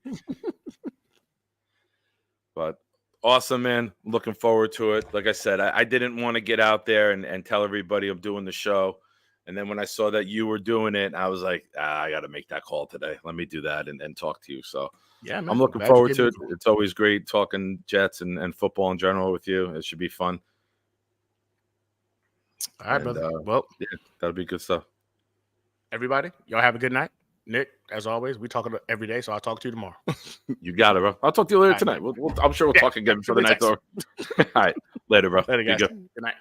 But awesome, man. Looking forward to it. Like I said, I didn't want to get out there and tell everybody I'm doing the show. And then when I saw that you were doing it, I was like, I got to make that call today. Let me do that and talk to you. So yeah, man, I'm looking forward to it. It's always great talking Jets and football in general with you. It should be fun. All right, brother. Well, yeah, that'll be good stuff. Everybody, y'all have a good night. Nick, as always, we talk every day, so I'll talk to you tomorrow. You got it, bro. I'll talk to you later tonight. I'm sure we'll talk again before the night's over. All right. Later, bro. Later, guys. Good night.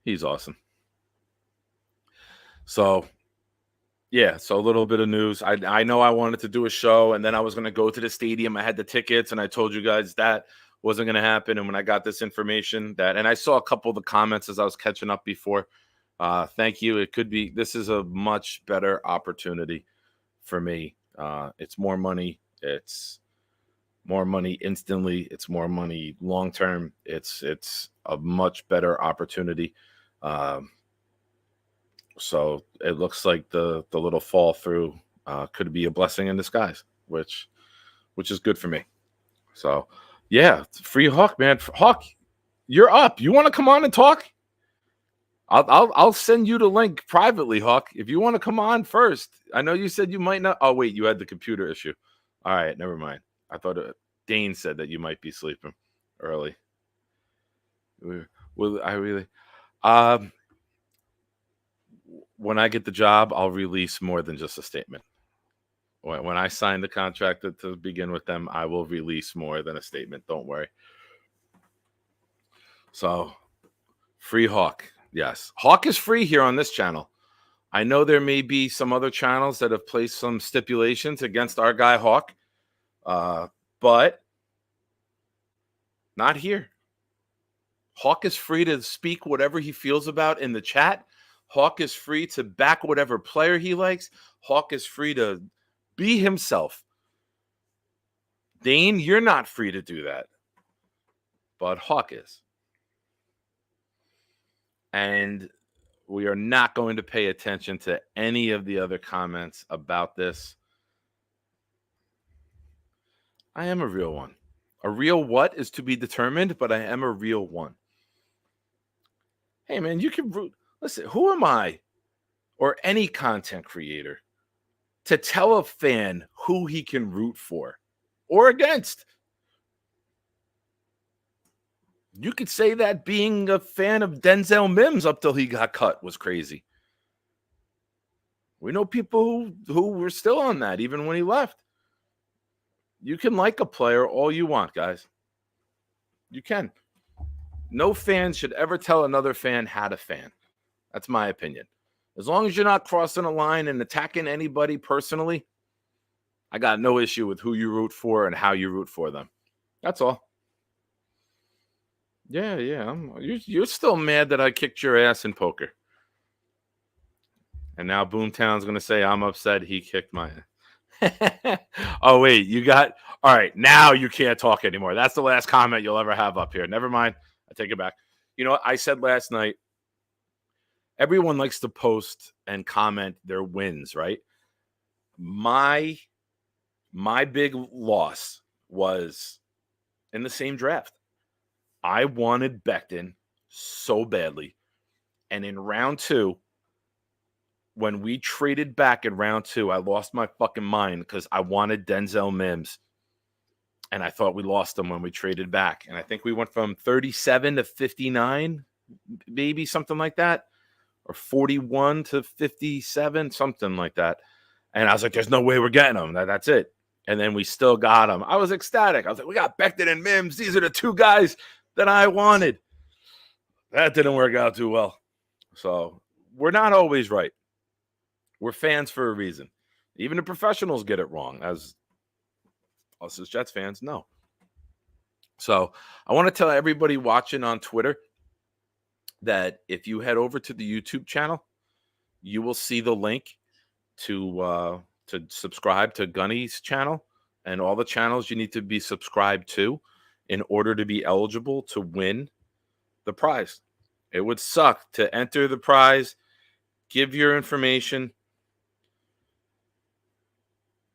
He's awesome. So, yeah. So a little bit of news. I know I wanted to do a show, and then I was going to go to the stadium. I had the tickets, and I told you guys that wasn't going to happen. And when I got this information, and I saw a couple of the comments as I was catching up before. Thank you. This is a much better opportunity for me. It's more money. It's more money instantly. It's more money long-term. It's a much better opportunity. So it looks like the little fall through could be a blessing in disguise, which is good for me. So yeah, free Hawk, man. Hawk, you're up. You want to come on and talk? I'll send you the link privately, Hawk. If you want to come on first. I know you said you might not. Oh, wait, you had the computer issue. All right, never mind. I thought Dane said that you might be sleeping early. Well, I really when I get the job, I'll release more than just a statement. When I sign the contract to begin with them, I will release more than a statement. Don't worry. So, free Hawk. Yes. Hawk is free here on this channel. I know there may be some other channels that have placed some stipulations against our guy Hawk, but not here. Hawk is free to speak whatever he feels about in the chat. Hawk is free to back whatever player he likes. Hawk is free to be himself. Dane, you're not free to do that, but Hawk is. And we are not going to pay attention to any of the other comments about this. I am a real one. A real what is to be determined, but I am a real one. Hey, man, you can root. Listen, who am I or any content creator to tell a fan who he can root for or against? You could say that being a fan of Denzel Mims up till he got cut was crazy. We know people who were still on that even when he left. You can like a player all you want, guys. You can. No fan should ever tell another fan how to fan. That's my opinion. As long as you're not crossing a line and attacking anybody personally, I got no issue with who you root for and how you root for them. That's all. Yeah. You're still mad that I kicked your ass in poker. And now Boomtown's going to say I'm upset he kicked my ass. Oh, wait. All right. Now you can't talk anymore. That's the last comment you'll ever have up here. Never mind. I take it back. You know what I said last night? Everyone likes to post and comment their wins, right? My big loss was in the same draft. I wanted Becton so badly. And in round 2, when we traded back in round 2, I lost my fucking mind because I wanted Denzel Mims. And I thought we lost him when we traded back. And I think we went from 37 to 59, maybe something like that. Or 41 to 57, something like that. And I was like, there's no way we're getting him. That's it. And then we still got him. I was ecstatic. I was like, we got Becton and Mims. These are the 2 guys that I wanted. That didn't work out too well. So we're not always right. We're fans for a reason. Even the professionals get it wrong, as us as Jets fans know. So I want to tell everybody watching on Twitter that if you head over to the YouTube channel, you will see the link to subscribe to Gunny's channel and all the channels you need to be subscribed to in order to be eligible to win the prize. It would suck to enter the prize, give your information,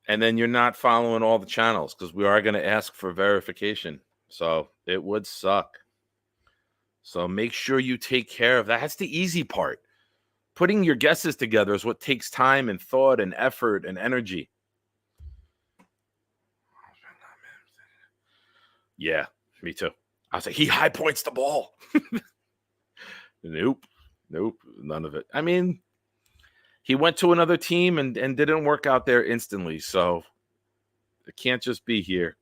and then you're not following all the channels because we are going to ask for verification. So it would suck. So make sure you take care of that. That's the easy part. Putting your guesses together is what takes time and thought and effort and energy. Yeah, me too. I was like, he high points the ball. Nope, none of it. I mean, he went to another team and didn't work out there instantly. So it can't just be here.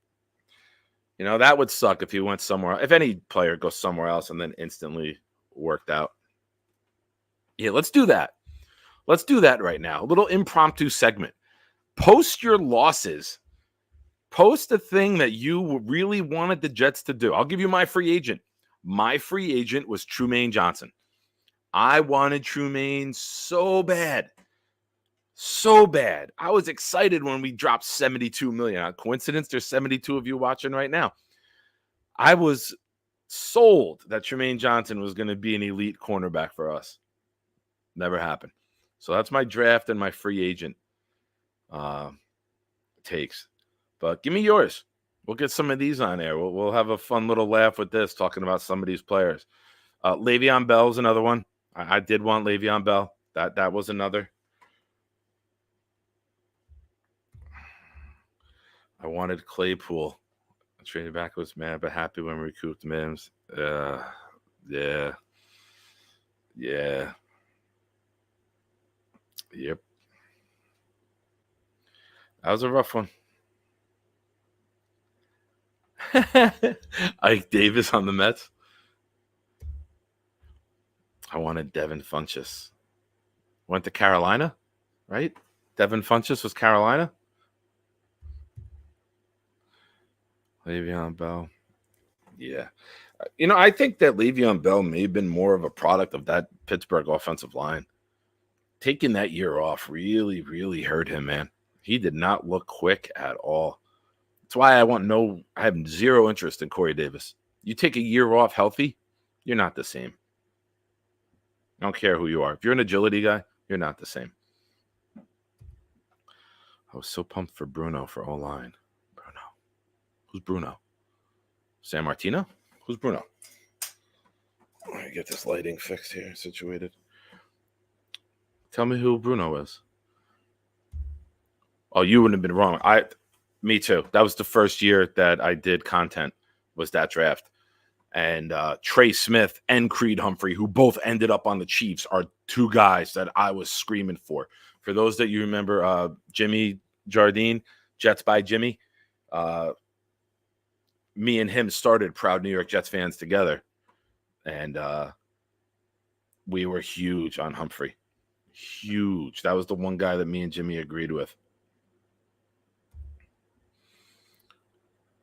You know, that would suck if he went somewhere. If any player goes somewhere else and then instantly worked out. Yeah, let's do that. Let's do that right now. A little impromptu segment. Post your losses. Post a thing that you really wanted the Jets to do. I'll give you my free agent. My free agent was Trumaine Johnson. I wanted Trumaine so bad. So bad. I was excited when we dropped $72 million. Coincidence? There's 72 of you watching right now. I was sold that Trumaine Johnson was going to be an elite cornerback for us. Never happened. So that's my draft and my free agent takes. But give me yours. We'll get some of these on air. We'll have a fun little laugh with this, talking about some of these players. Le'Veon Bell's another one. I did want Le'Veon Bell. That was another. I wanted Claypool. I traded back, was mad but happy when we recouped Mims. Yeah. Yep. That was a rough one. Ike Davis on the Mets. I wanted Devin Funchess. Went to Carolina, right? Devin Funchess was Carolina. Le'Veon Bell. Yeah. You know, I think that Le'Veon Bell may have been more of a product of that Pittsburgh offensive line. Taking that year off really, really hurt him, man. He did not look quick at all. That's why I have zero interest in Corey Davis. You take a year off healthy, you're not the same. I don't care who you are. If you're an agility guy, you're not the same. I was so pumped for Bruno for O-line. Bruno. Who's Bruno? San Martino? Who's Bruno? Let me get this lighting fixed here, situated. Tell me who Bruno is. Oh, you wouldn't have been wrong. Me too. That was the first year that I did content, was that draft. And Trey Smith and Creed Humphrey, who both ended up on the Chiefs, are 2 guys that I was screaming for. For those that you remember, Jimmy Jardine, Jets by Jimmy, me and him started Proud New York Jets fans together. And we were huge on Humphrey. Huge. That was the one guy that me and Jimmy agreed with.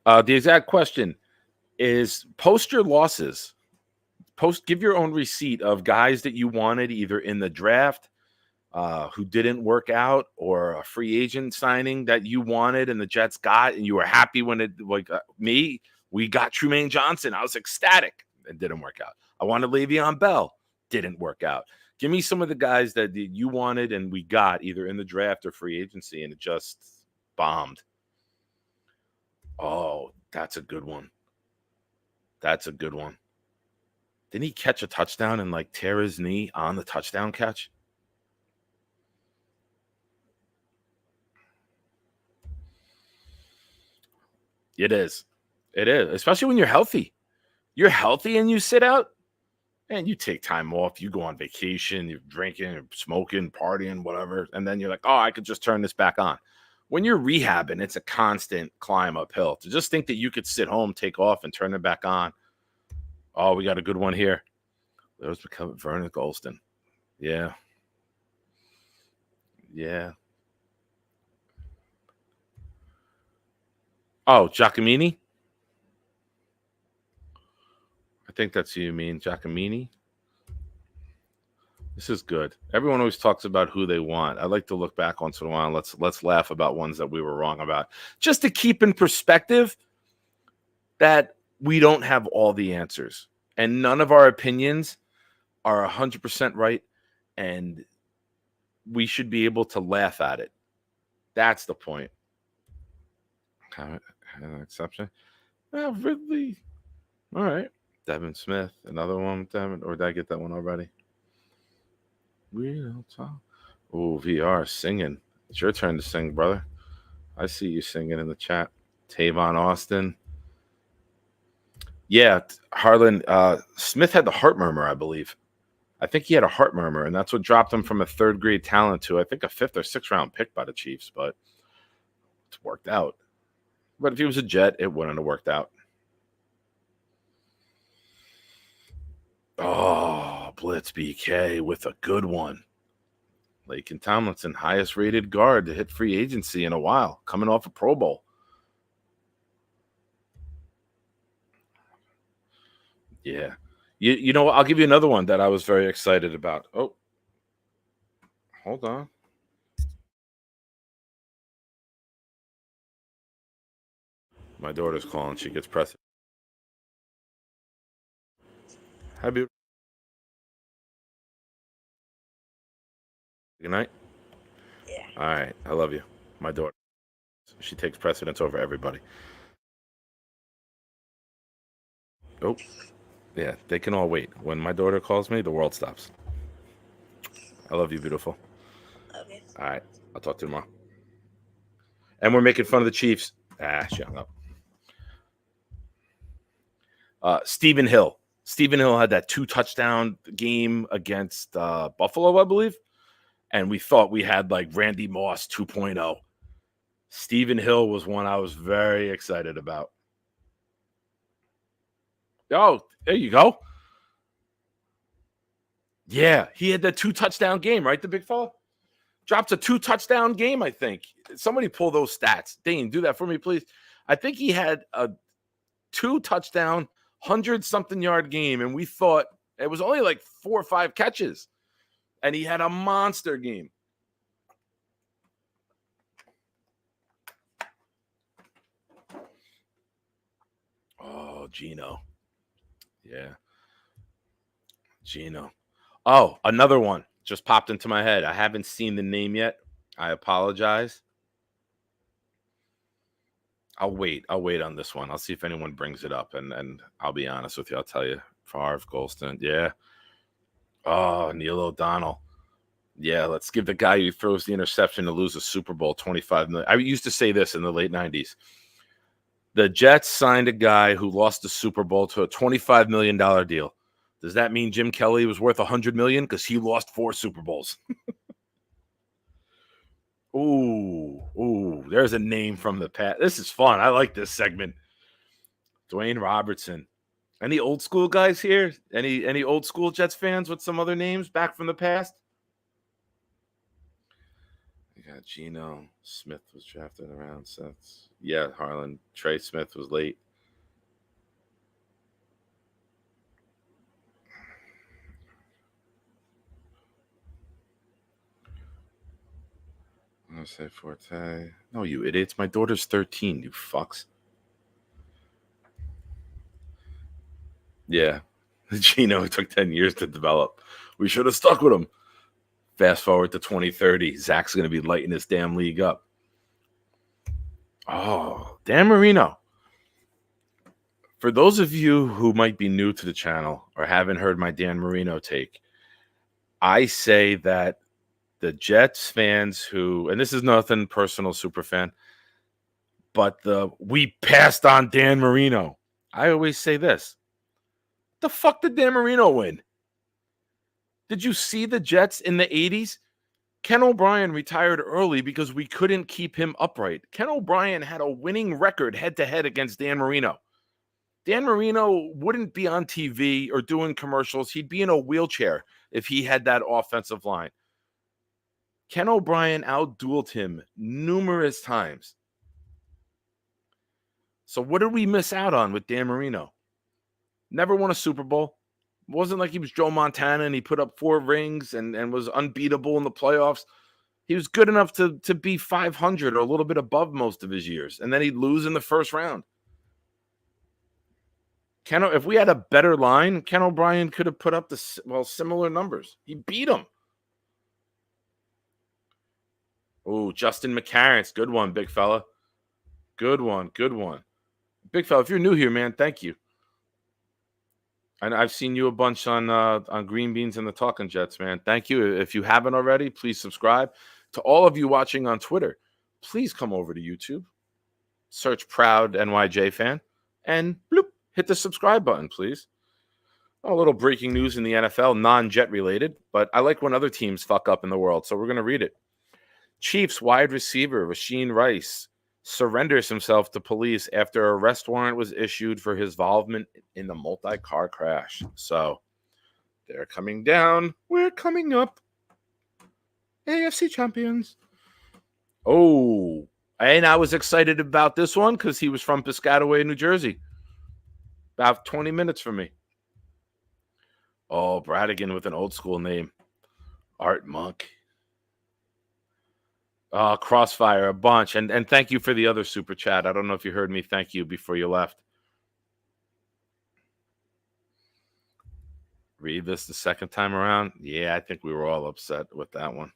The exact question is, post your losses. Give your own receipt of guys that you wanted either in the draft who didn't work out, or a free agent signing that you wanted and the Jets got, and you were happy when it, we got Trumaine Johnson. I was ecstatic. It didn't work out. I wanted Le'Veon Bell. Didn't work out. Give me some of the guys that you wanted and we got either in the draft or free agency, and it just bombed. Oh, that's a good one. That's a good one. Didn't he catch a touchdown and like tear his knee on the touchdown catch? It is. It is, especially when you're healthy. You're healthy and you sit out and you take time off. You go on vacation, you're drinking, you're smoking, partying, whatever. And then you're like, oh, I could just turn this back on. When you're rehabbing, it's a constant climb uphill. To just think that you could sit home, take off, and turn it back on. Oh, we got a good one here. There's Vernon Golston. Yeah. Yeah. Oh, Giacomini? I think that's who you mean, Giacomini. This is good. Everyone always talks about who they want. I like to look back once in a while. Let's laugh about ones that we were wrong about. Just to keep in perspective that we don't have all the answers. And none of our opinions are 100% right. And we should be able to laugh at it. That's the point. An exception. Ridley. All right. Devin Smith. Another one with Devin. Or did I get that one already? We don't talk. Oh, VR singing. It's your turn to sing, brother. I see you singing in the chat. Tavon Austin. Yeah, Harlan Smith had the heart murmur, I believe. I think he had a heart murmur, and that's what dropped him from a third grade talent to, I think, a 5th or 6th round pick by the Chiefs, but it's worked out. But if he was a Jet, it wouldn't have worked out. Oh, Blitz BK with a good one. Laken Tomlinson, highest rated guard to hit free agency in a while, coming off a Pro Bowl. Yeah. You know what? I'll give you another one that I was very excited about. Oh, hold on. My daughter's calling. She gets pressed. Hi, beautiful. Good night. Yeah. All right. I love you. My daughter. She takes precedence over everybody. Oh, yeah. They can all wait. When my daughter calls me, the world stops. I love you, beautiful. Love you. All right. I'll talk to you tomorrow. And we're making fun of the Chiefs. She hung up. Stephen Hill. Stephen Hill had that 2-touchdown game against Buffalo, I believe. And we thought we had like Randy Moss 2.0. Stephen Hill was one I was very excited about. Oh, there you go. Yeah, he had that 2-touchdown game, right? The big fella drops a 2-touchdown game, I think. Somebody pull those stats. Dane, do that for me, please. I think he had a 2-touchdown, 100-something yard game, and we thought it was only like 4 or 5 catches. And he had a monster game. Oh, Gino. Yeah. Gino. Oh, another one just popped into my head. I haven't seen the name yet. I apologize. I'll wait on this one. I'll see if anyone brings it up, and I'll be honest with you. I'll tell you. Favre, Golston. Yeah. Oh, Neil O'Donnell. Yeah, let's give the guy who throws the interception to lose a Super Bowl $25 million. I used to say this in the late 90s. The Jets signed a guy who lost the Super Bowl to a $25 million deal. Does that mean Jim Kelly was worth $100 million because he lost 4 Super Bowls? Ooh, there's a name from the past. This is fun. I like this segment. Dwayne Robertson. Any old school guys here? Any old school Jets fans with some other names back from the past? We got Geno Smith was drafted around Seth. Yeah, Harlan. Trey Smith was late. I'm gonna say Forte. No, you idiots. My daughter's 13, you fucks. Yeah. Geno took 10 years to develop. We should have stuck with him. Fast forward to 2030. Zach's going to be lighting this damn league up. Oh, Dan Marino. For those of you who might be new to the channel or haven't heard my Dan Marino take, I say that the Jets fans who, and this is nothing personal, super fan, but we passed on Dan Marino. I always say this. The fuck did Dan Marino win? Did you see the Jets in the 80s? Ken O'Brien retired early because we couldn't keep him upright. Ken O'Brien had a winning record head-to-head against Dan Marino. Dan Marino wouldn't be on TV or doing commercials. He'd be in a wheelchair if he had that offensive line. Ken O'Brien outdueled him numerous times. So what did we miss out on with Dan Marino? Never won a Super Bowl. It wasn't like he was Joe Montana and he put up 4 rings and was unbeatable in the playoffs. He was good enough to be 500 or a little bit above most of his years. And then he'd lose in the first round. If we had a better line, Ken O'Brien could have put up similar numbers. He beat him. Oh, Justin McCarron's good one, big fella. Good one. Big fella, if you're new here, man, thank you. And I've seen you a bunch on Green Beans and the Talking Jets, man. Thank you. If you haven't already, please subscribe. To all of you watching on Twitter, please come over to YouTube, search Proud NYJ Fan, and bloop, hit the subscribe button, please. A little breaking news in the NFL, non-Jet related, but I like when other teams fuck up in the world, so we're going to read it. Chiefs wide receiver Rasheed Rice surrenders himself to police after an arrest warrant was issued for his involvement in the multi-car crash. So they're coming down. We're coming up. AFC champions. Oh, and I was excited about this one because he was from Piscataway, New Jersey. About 20 minutes from me. Oh, Bradigan with an old school name. Art Monk. Crossfire, a bunch. And thank you for the other super chat. I don't know if you heard me thank you before you left. Read this the second time around. Yeah, I think we were all upset with that one.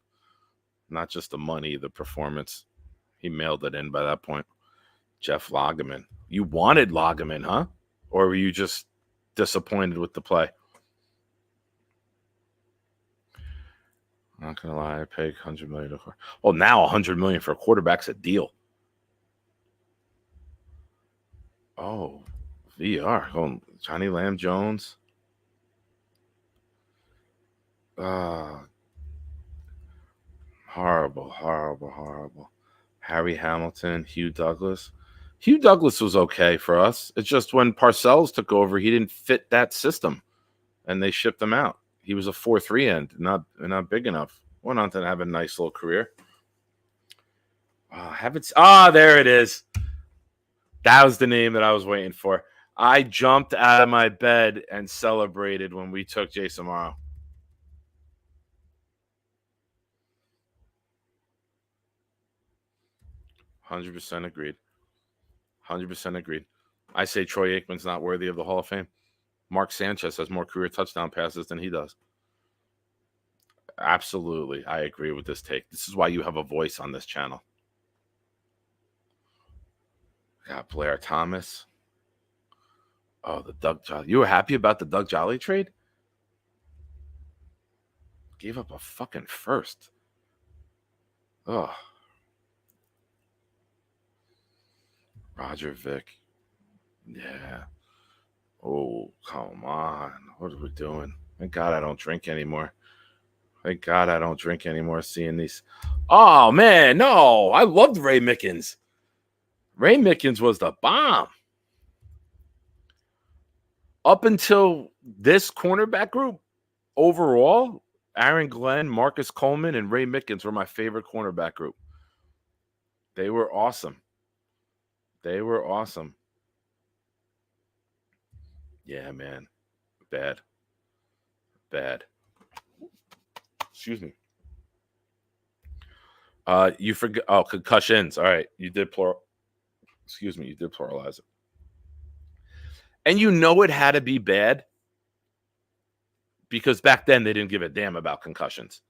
Not just the money, the performance. He mailed it in by that point. Jeff Lageman. You wanted Lageman, huh? Or were you just disappointed with the play? Not gonna lie, I paid $100 million. Well, now $100 million for a quarterback's a deal. Oh, VR. Oh, Johnny Lamb Jones. Horrible. Harry Hamilton, Hugh Douglas. Hugh Douglas was okay for us. It's just when Parcells took over, he didn't fit that system, and they shipped him out. He was a 4-3 end, not big enough. Went on to have a nice little career. There it is. That was the name that I was waiting for. I jumped out of my bed and celebrated when we took Jason Morrow. $100% agreed. 100% agreed. I say Troy Aikman's not worthy of the Hall of Fame. Mark Sanchez has more career touchdown passes than he does. Absolutely. I agree with this take. This is why you have a voice on this channel. Got Blair Thomas. Oh, the Doug Jolly. You were happy about the Doug Jolly trade? Gave up a fucking first. Oh. Roger Vick. Yeah. Oh, come on. What are we doing? Thank God I don't drink anymore. Seeing these. Oh, man. No. I loved Ray Mickens. Ray Mickens was the bomb. Up until this cornerback group, overall, Aaron Glenn, Marcus Coleman, and Ray Mickens were my favorite cornerback group. They were awesome. Yeah, man. Bad. Excuse me. You forget. Oh, concussions. All right. You did pluralize it. And you know it had to be bad because back then they didn't give a damn about concussions.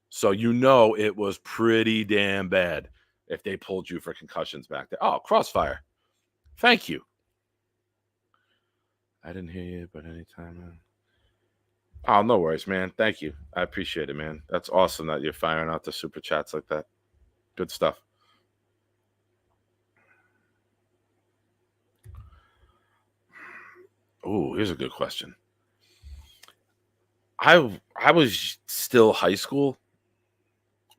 So you know it was pretty damn bad if they pulled you for concussions back there. Oh, Crossfire. Thank you. I didn't hear you, but anytime. Oh, no worries, man. Thank you. I appreciate it, man. That's awesome that you're firing out the super chats like that. Good stuff. Oh, here's a good question. I was still high school,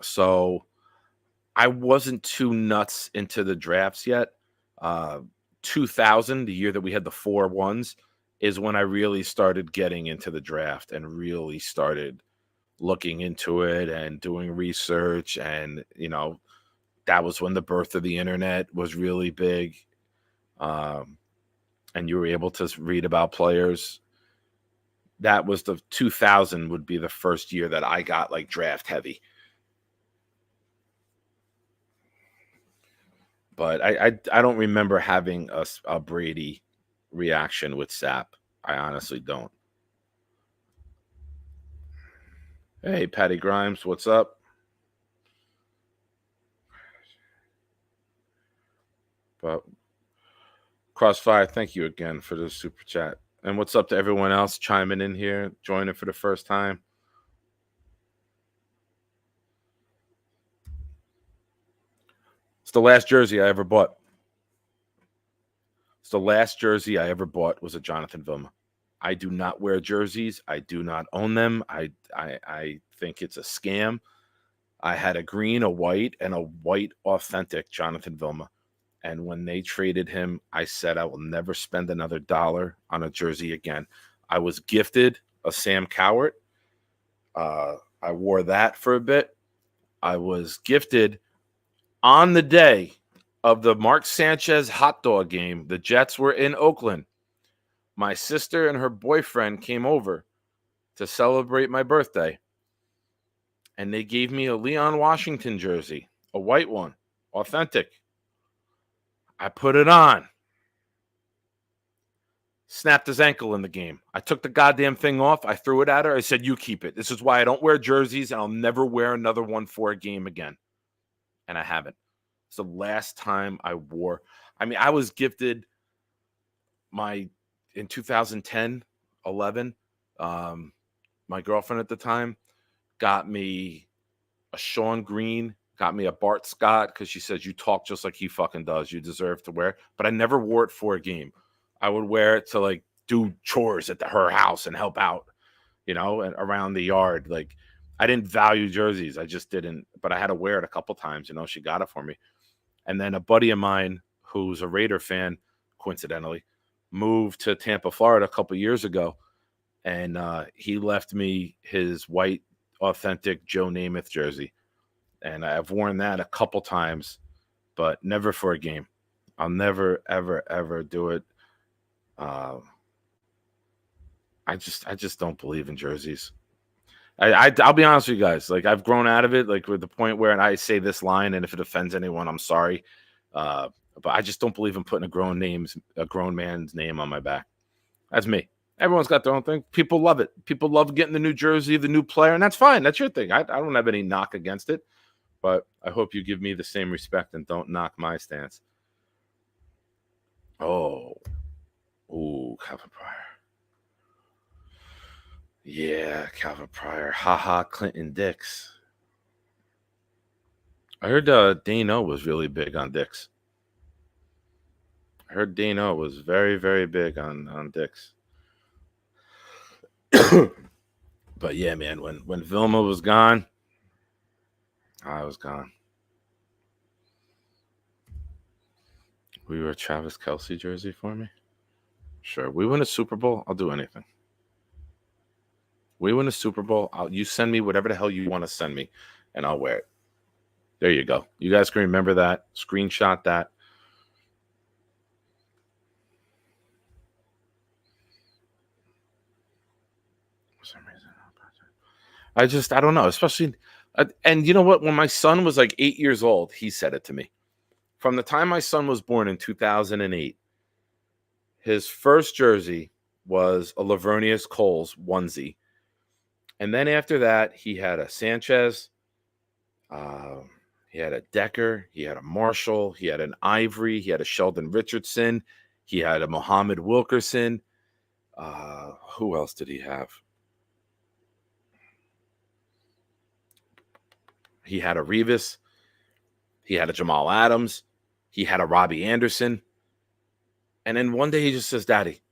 so I wasn't too nuts into the drafts yet. 2000, the year that we had the 4-1s, is when I really started getting into the draft and really started looking into it and doing research. And, that was when the birth of the internet was really big. And you were able to read about players. That was the 2000 would be the first year that I got like draft heavy. But I don't remember having a Brady reaction with Sap. I honestly don't. Hey, Patty Grimes, what's up? But Crossfire, thank you again for the super chat. And what's up to everyone else chiming in here, joining for the first time? It's the last jersey I ever bought. The last jersey I ever bought was a Jonathan Vilma. I do not wear jerseys. I do not own them. I think it's a scam. I had a green, a white, and a white authentic Jonathan Vilma. And when they traded him, I said I will never spend another dollar on a jersey again. I was gifted a Sam Cowart. I wore that for a bit. I was gifted on the day of the Mark Sanchez hot dog game. The Jets were in Oakland. My sister and her boyfriend came over to celebrate my birthday, and they gave me a Leon Washington jersey, a white one, authentic. I put it on. Snapped his ankle in the game. I took the goddamn thing off. I threw it at her. I said, you keep it. This is why I don't wear jerseys, and I'll never wear another one for a game again. And I haven't. It's the last time I wore. I mean, I was gifted in 2010, 11, my girlfriend at the time got me a Sean Green, got me a Bart Scott, because she says, you talk just like he fucking does. You deserve to wear it. But I never wore it for a game. I would wear it to like do chores at her house and help out, and around the yard. Like, I didn't value jerseys. I just didn't. But I had to wear it a couple times. She got it for me. And then a buddy of mine who's a Raider fan, coincidentally, moved to Tampa, Florida a couple years ago. And he left me his white, authentic Joe Namath jersey. And I've worn that a couple times, but never for a game. I'll never, ever, ever do it. I just don't believe in jerseys. I'll be honest with you guys. Like, I've grown out of it, like, with the point where, and I say this line, and if it offends anyone, I'm sorry. But I just don't believe in putting a grown man's name on my back. That's me. Everyone's got their own thing. People love it. People love getting the new jersey, the new player, and that's fine. That's your thing. I don't have any knock against it. But I hope you give me the same respect and don't knock my stance. Ooh, Calvin Pryor. Yeah, Calvin Pryor. Clinton Dix. I heard Dano was really big on Dix. I heard Dano was very, very big on Dix. But yeah, man, when Vilma was gone, I was gone. Will you wear a Travis Kelce jersey for me? Sure. We win a Super Bowl, I'll do anything. We win a Super Bowl, you send me whatever the hell you want to send me, and I'll wear it. There you go. You guys can remember that. Screenshot that. For some reason, I don't know. Especially, and you know what? When my son was like 8 years old, he said it to me. From the time my son was born in 2008, his first jersey was a Lavernius Coles onesie. And then after that, he had a Sanchez, he had a Decker, he had a Marshall, he had an Ivory, he had a Sheldon Richardson, he had a Muhammad Wilkerson, Who else did he have? He had a Revis. He had a Jamal Adams. He had a Robbie Anderson. And then one day he just says, Daddy,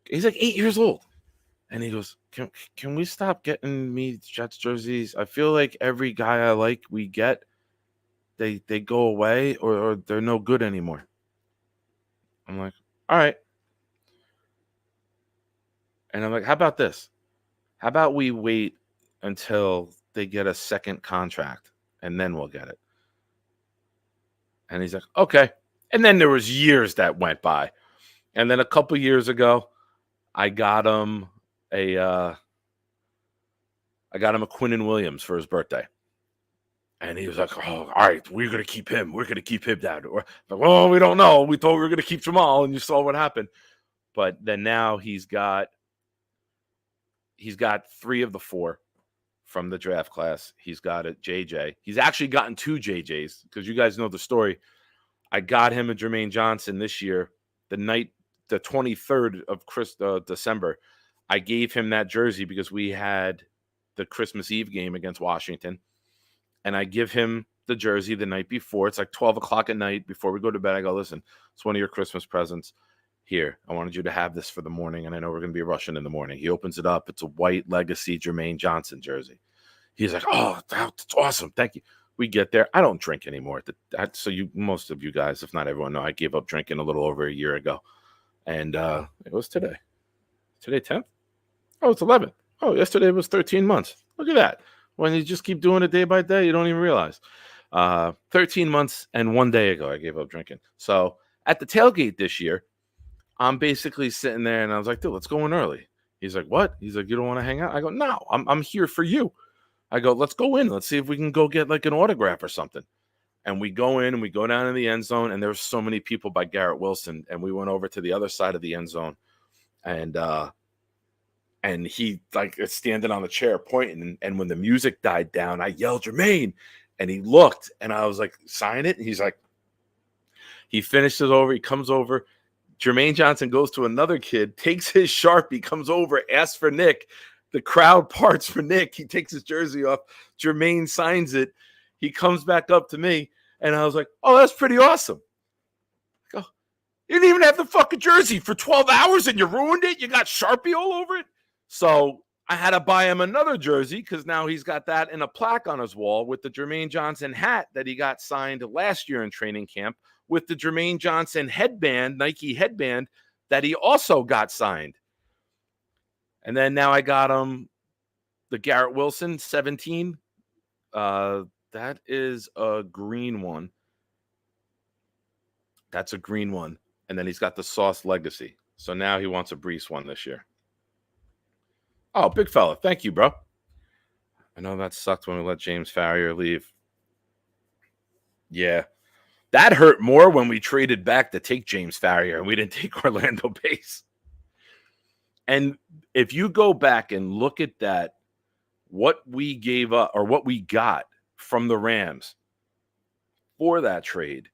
he's like 8 years old. And he goes, can we stop getting me Jets jerseys? I feel like every guy I like we get, they go away or they're no good anymore. I'm like, all right. And I'm like, how about this? How about we wait until they get a second contract and then we'll get it? And he's like, okay. And then there was years that went by. And then a couple years ago, I got him a Quinnen Williams for his birthday. And he was like, oh, all right, we're going to keep him. We're going to keep him down. Like, well, we don't know. We thought we were going to keep Jamal, and you saw what happened. But then now he's got 3 of the 4 from the draft class. He's got a JJ. He's actually gotten 2 JJs because you guys know the story. I got him a Jermaine Johnson this year, the 23rd of December. I gave him that jersey because we had the Christmas Eve game against Washington. And I give him the jersey the night before. It's like 12 o'clock at night before we go to bed. I go, listen, it's one of your Christmas presents. Here, I wanted you to have this for the morning, and I know we're going to be rushing in the morning. He opens it up. It's a white Legacy Jermaine Johnson jersey. He's like, oh, that's awesome. Thank you. We get there. I don't drink anymore. So most of you guys, if not everyone, know I gave up drinking a little over a year ago. And it was today. Today 10th? Oh, it's 11th. Oh, yesterday was 13 months. Look at that. When you just keep doing it day by day, you don't even realize. 13 months and 1 day ago, I gave up drinking. So at the tailgate this year, I'm basically sitting there and I was like, dude, let's go in early. He's like, what? He's like, you don't want to hang out? I go, no, I'm here for you. I go, let's go in. Let's see if we can go get like an autograph or something. And we go in and we go down in the end zone. And there's so many people by Garrett Wilson. And we went over to the other side of the end zone. And he like is standing on the chair pointing. And when the music died down, I yelled, Jermaine. And he looked and I was like, sign it. And he's like, he finishes over. He comes over. Jermaine Johnson goes to another kid, takes his Sharpie, comes over, asks for Nick. The crowd parts for Nick. He takes his jersey off. Jermaine signs it. He comes back up to me, and I was like, oh, that's pretty awesome. I go, you didn't even have the fucking jersey for 12 hours, and you ruined it? You got Sharpie all over it? So I had to buy him another jersey because now he's got that in a plaque on his wall with the Jermaine Johnson hat that he got signed last year in training camp, with the Jermaine Johnson headband, Nike headband, that he also got signed. And then now I got him the Garrett Wilson 17. That is a green one. That's a green one. And then he's got the Sauce Legacy. So now he wants a Brees one this year. Oh, big fella. Thank you, bro. I know that sucked when we let James Farrier leave. Yeah. That hurt more when we traded back to take James Farrier and we didn't take Orlando Pace. And if you go back and look at that, what we gave up or what we got from the Rams for that trade,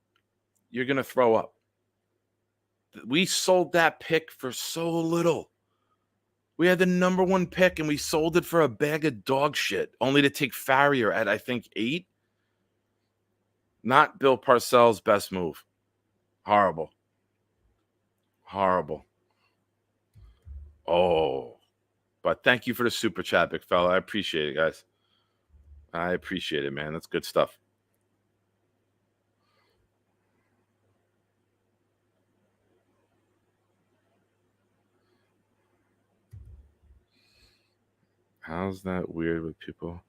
you're going to throw up. We sold that pick for so little. We had the number 1 pick and we sold it for a bag of dog shit, only to take Farrier at, I think, 8. Not Bill Parcells' best move. Horrible. Horrible. Oh. But thank you for the super chat, big fella. I appreciate it, guys. I appreciate it, man. That's good stuff. How's that weird with people?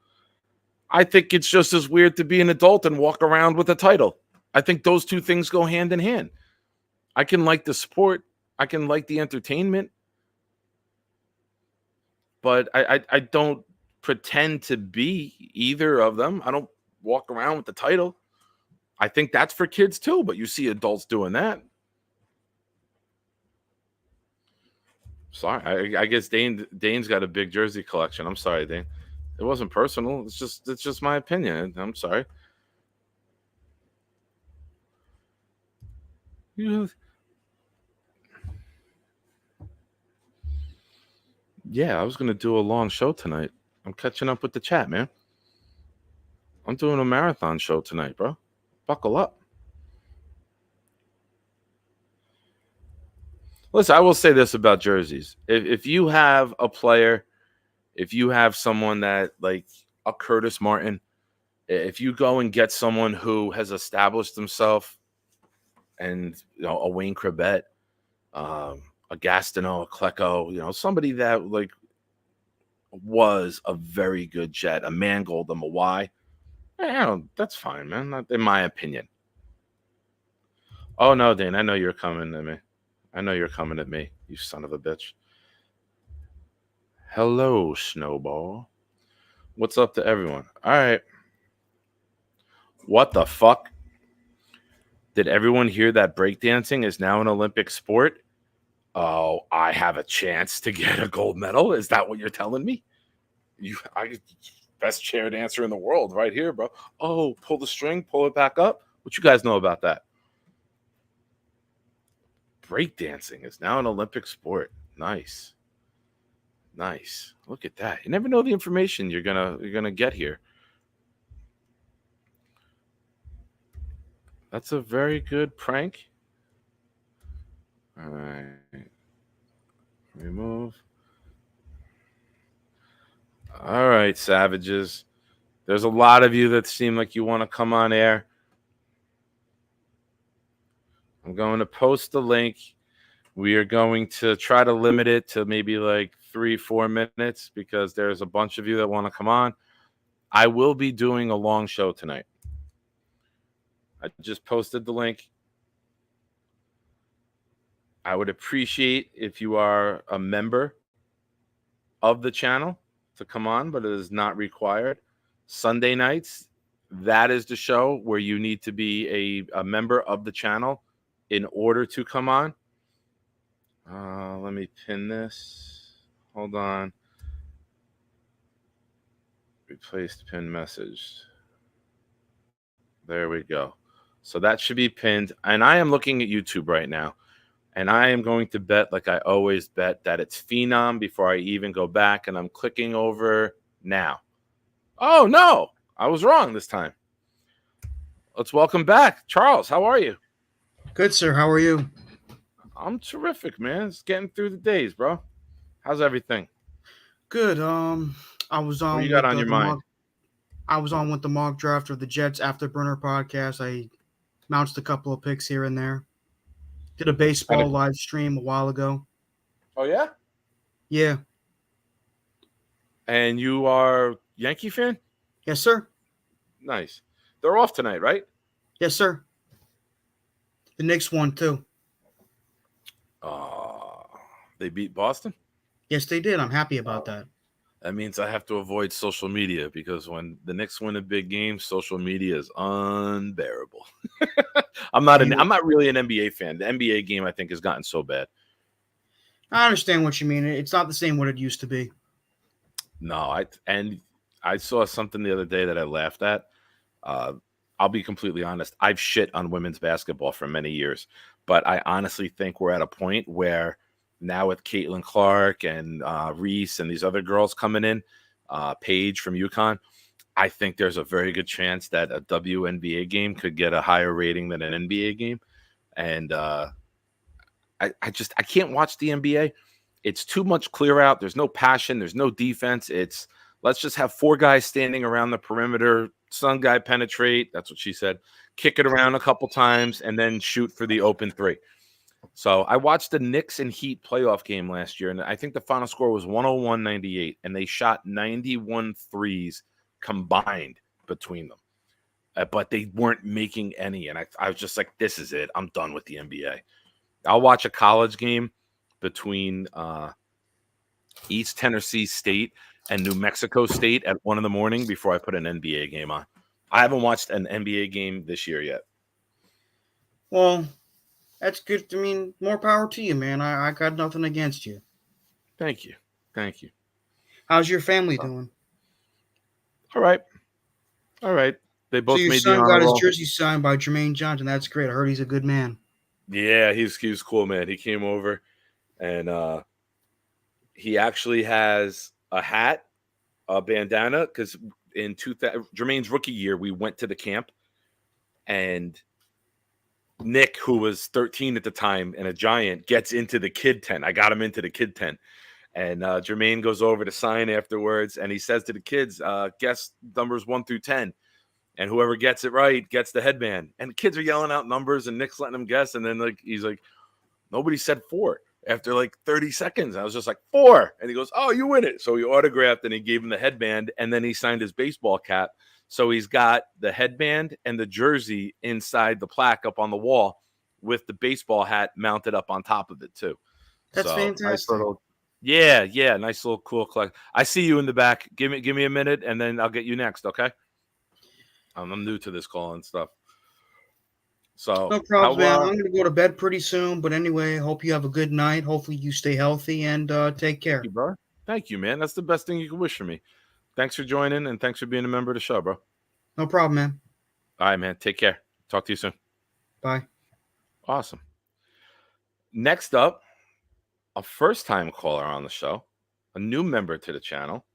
I think it's just as weird to be an adult and walk around with a title. I think those two things go hand in hand. I can like the sport. I can like the entertainment. But I don't pretend to be either of them. I don't walk around with the title. I think that's for kids too, but you see adults doing that. Sorry, I guess Dane's got a big jersey collection. I'm sorry, Dane. It wasn't personal. It's just my opinion. I'm sorry. Yeah, I was gonna do a long show tonight. I'm catching up with the chat, man. I'm doing a marathon show tonight, bro. Buckle up. Listen, I will say this about jerseys. If you have a player, if you have someone that like a Curtis Martin, if you go and get someone who has established himself and a Wayne Krebet, a Gastineau, a Klecko, somebody that like was a very good Jet, a Mangold, a Mawai, that's fine, man. Not in my opinion. Oh no, Dane, I know you're coming at me. I know you're coming at me, you son of a bitch. Hello, Snowball. What's up to everyone? All right. What the fuck? Did everyone hear that breakdancing is now an Olympic sport? Oh, I have a chance to get a gold medal. Is that what you're telling me? Best chair dancer in the world right here, bro. Oh, pull the string, pull it back up. What you guys know about that? Breakdancing is now an Olympic sport. Nice. Look at that. You never know the information you're gonna get here. That's a very good prank. All right. Remove. All right, savages. There's a lot of you that seem like you want to come on air. I'm going to post the link. We are going to try to limit it to maybe like 3-4 minutes because there's a bunch of you that want to come on. I will be doing a long show tonight. I just posted the link. I would appreciate if you are a member of the channel to come on, but it is not required. Sunday nights, that is the show where you need to be a member of the channel in order to come on. Let me pin this. Hold on. Replace pin message. There we go. So that should be pinned. And I am looking at YouTube right now. And I am going to bet, like I always bet, that it's Phenom before I even go back. And I'm clicking over now. Oh, no. I was wrong this time. Let's welcome back. Charles, how are you? Good, sir. How are you? I'm terrific, man. It's getting through the days, bro. How's everything? Good. I was on. What you got on your mind? I was on with the mock draft of the Jets Afterburner podcast. I announced a couple of picks here and there. Did a baseball live stream a while ago. Oh, yeah? Yeah. And you are Yankee fan? Yes, sir. Nice. They're off tonight, right? Yes, sir. The Knicks won, too. They beat Boston? Yes, they did. I'm happy about that. That means I have to avoid social media because when the Knicks win a big game, social media is unbearable. I'm not really an NBA fan. The NBA game, I think, has gotten so bad. I understand what you mean. It's not the same what it used to be. No, I saw something the other day that I laughed at. I'll be completely honest. I've shit on women's basketball for many years, but I honestly think we're at a point where now with Caitlin Clark and Reese and these other girls coming in, Paige from UConn, I think there's a very good chance that a WNBA game could get a higher rating than an NBA game. And I can't watch the NBA. It's too much clear out. There's no passion. There's no defense. It's let's just have 4 guys standing around the perimeter. Some guy penetrate. That's what she said. Kick it around a couple times and then shoot for the open 3. So I watched the Knicks and Heat playoff game last year, and I think the final score was 101-98, and they shot 91 threes combined between them. But they weren't making any, and I was just like, this is it. I'm done with the NBA. I'll watch a college game between East Tennessee State and New Mexico State at 1 a.m. before I put an NBA game on. I haven't watched an NBA game this year yet. Well, that's good. I mean, more power to you, man. I got nothing against you. Thank you. How's your family doing? All right. They both so your made son the honor got his roll. jersey signed by Jermaine Johnson. That's great. I heard he's a good man. Yeah, he was cool, man. He came over and he actually has a hat, a bandana, because in Jermaine's rookie year, we went to the camp, and Nick, who was 13 at the time and a giant, gets into the kid tent. I got him into the kid tent. And Jermaine goes over to sign afterwards, and he says to the kids, guess numbers 1 through 10. And whoever gets it right gets the headband. And the kids are yelling out numbers, and Nick's letting them guess. And then he's like, nobody said 4 after like 30 seconds. I was just like, 4. And he goes, oh, you win it. So he autographed, and he gave him the headband, and then he signed his baseball cap. So he's got the headband and the jersey inside the plaque up on the wall with the baseball hat mounted up on top of it too. That's fantastic. Nice little, nice little cool collect. I see you in the back. Give me a minute, and then I'll get you next. Okay. I'm new to this call and stuff. So no problem, man. I'm gonna go to bed pretty soon. But anyway, hope you have a good night. Hopefully you stay healthy and take care. Thank you, bro. Thank you, man. That's the best thing you can wish for me. Thanks for joining, and thanks for being a member of the show, bro. No problem, man. All right, man. Take care. Talk to you soon. Bye. Awesome. Next up, a first-time caller on the show, a new member to the channel.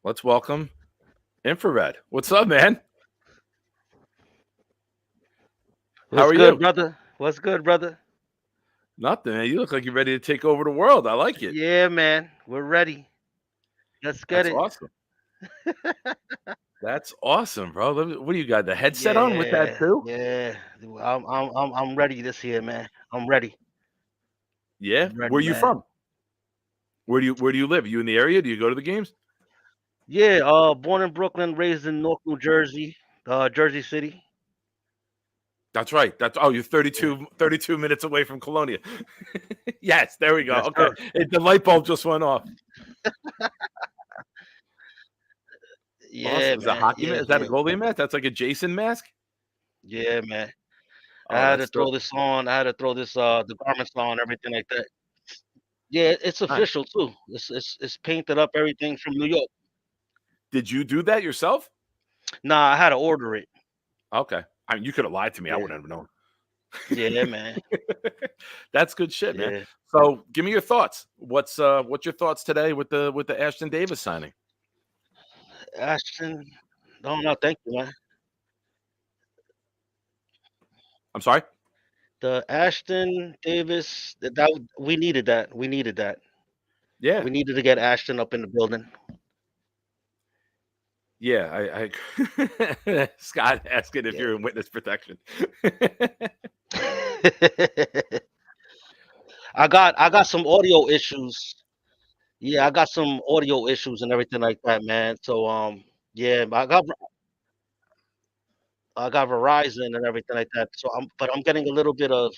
Let's welcome Infrared. What's up, man? How are you, brother? What's good, brother? Nothing, man. You look like you're ready to take over the world. I like it. Yeah, man. We're ready. Let's get it. Awesome. That's awesome, bro. What do you got? The headset on with that too? Yeah, I'm ready this year, man. I'm ready. Yeah. Ready, Where are you man. from? Where do you live? Are you in the area? Do you go to the games? Yeah. Born in Brooklyn, raised in North New Jersey, Jersey City. That's right. You're 32 minutes away from Colonia. Yes, there we go. Yes, okay. The light bulb just went off. Yeah, awesome. Is that hockey? Yeah, is that a goalie mask? That's like a Jason mask? Yeah, man. Oh, I had to throw this on. I had to throw this the garments on, everything like that. Yeah, it's official too. It's painted up, everything from New York. Did you do that yourself? Nah, I had to order it. Okay. I mean, you could have lied to me. I wouldn't have known. Yeah, man. That's good shit, man. So, give me your thoughts. What's your thoughts today with the Ashton Davis signing? Ashton, no, thank you, man. I'm sorry. The Ashton Davis, that we needed that. We needed that. Yeah, we needed to get Ashton up in the building. Yeah, I Scott asking if you're in witness protection. I got some audio issues. Yeah, I got some audio issues and everything like that, man. So yeah, I got Verizon and everything like that. So I'm getting a little bit of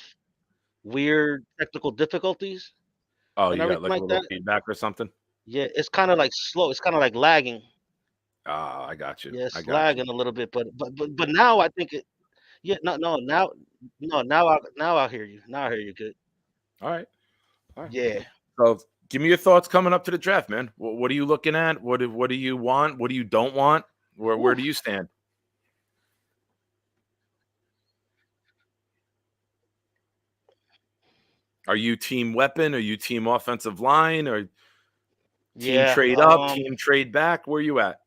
weird technical difficulties. Oh, you got like a little feedback or something? Yeah, it's kind of like slow. It's kind of like lagging. Oh, I got you. Yeah, it's lagging a little bit, but now I think it. Yeah, now I hear you. Now I hear you good. All right. Yeah. So give me your thoughts coming up to the draft, man. What are you looking at? What do you want? What do you don't want? Where do you stand? Are you team weapon? Are you team offensive line? Or team trade up? Team trade back? Where are you at?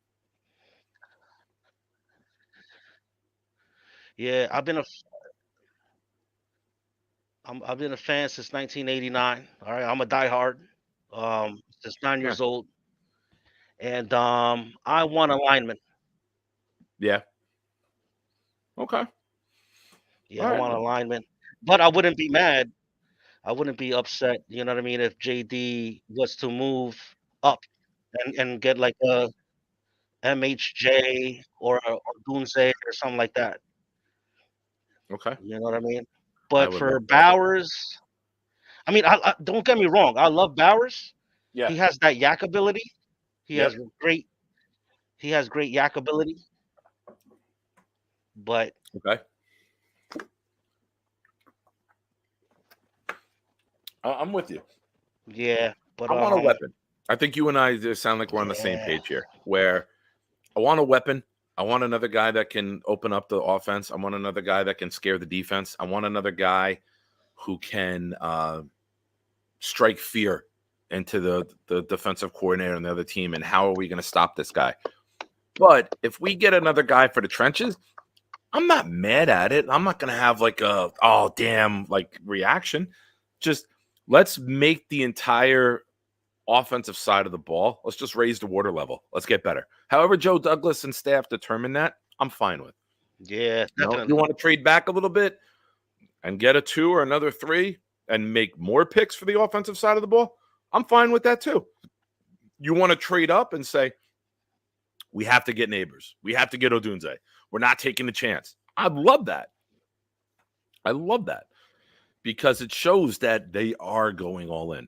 Yeah, I've been a fan since 1989. All right, I'm a diehard. Since 9 years old, and I want a lineman. Yeah. Okay. Yeah, I want a lineman, but I wouldn't be mad. I wouldn't be upset. You know what I mean? If JD was to move up and get like a MHJ or Dunze or something like that. Okay. You know what I mean? But for Bowers, I mean, I don't get me wrong. I love Bowers. Yeah. He has that yak ability. He has great yak ability. But okay. I'm with you. Yeah, but I want a weapon. I think you and I just sound like we're on the same page here. Where I want a weapon. I want another guy that can open up the offense. I want another guy that can scare the defense. I want another guy who can strike fear into the defensive coordinator on the other team, and how are we going to stop this guy? But if we get another guy for the trenches, I'm not mad at it. I'm not going to have like a, oh, damn, like reaction. Just let's make the entire offensive side of the ball. Let's just raise the water level. Let's get better. However Joe Douglas and staff determine that, I'm fine with. Yeah. You want to trade back a little bit and get a 2 or another 3 and make more picks for the offensive side of the ball, I'm fine with that too. You want to trade up and say, we have to get Neighbors. We have to get Odunze. We're not taking a chance. I love that. I love that because it shows that they are going all in.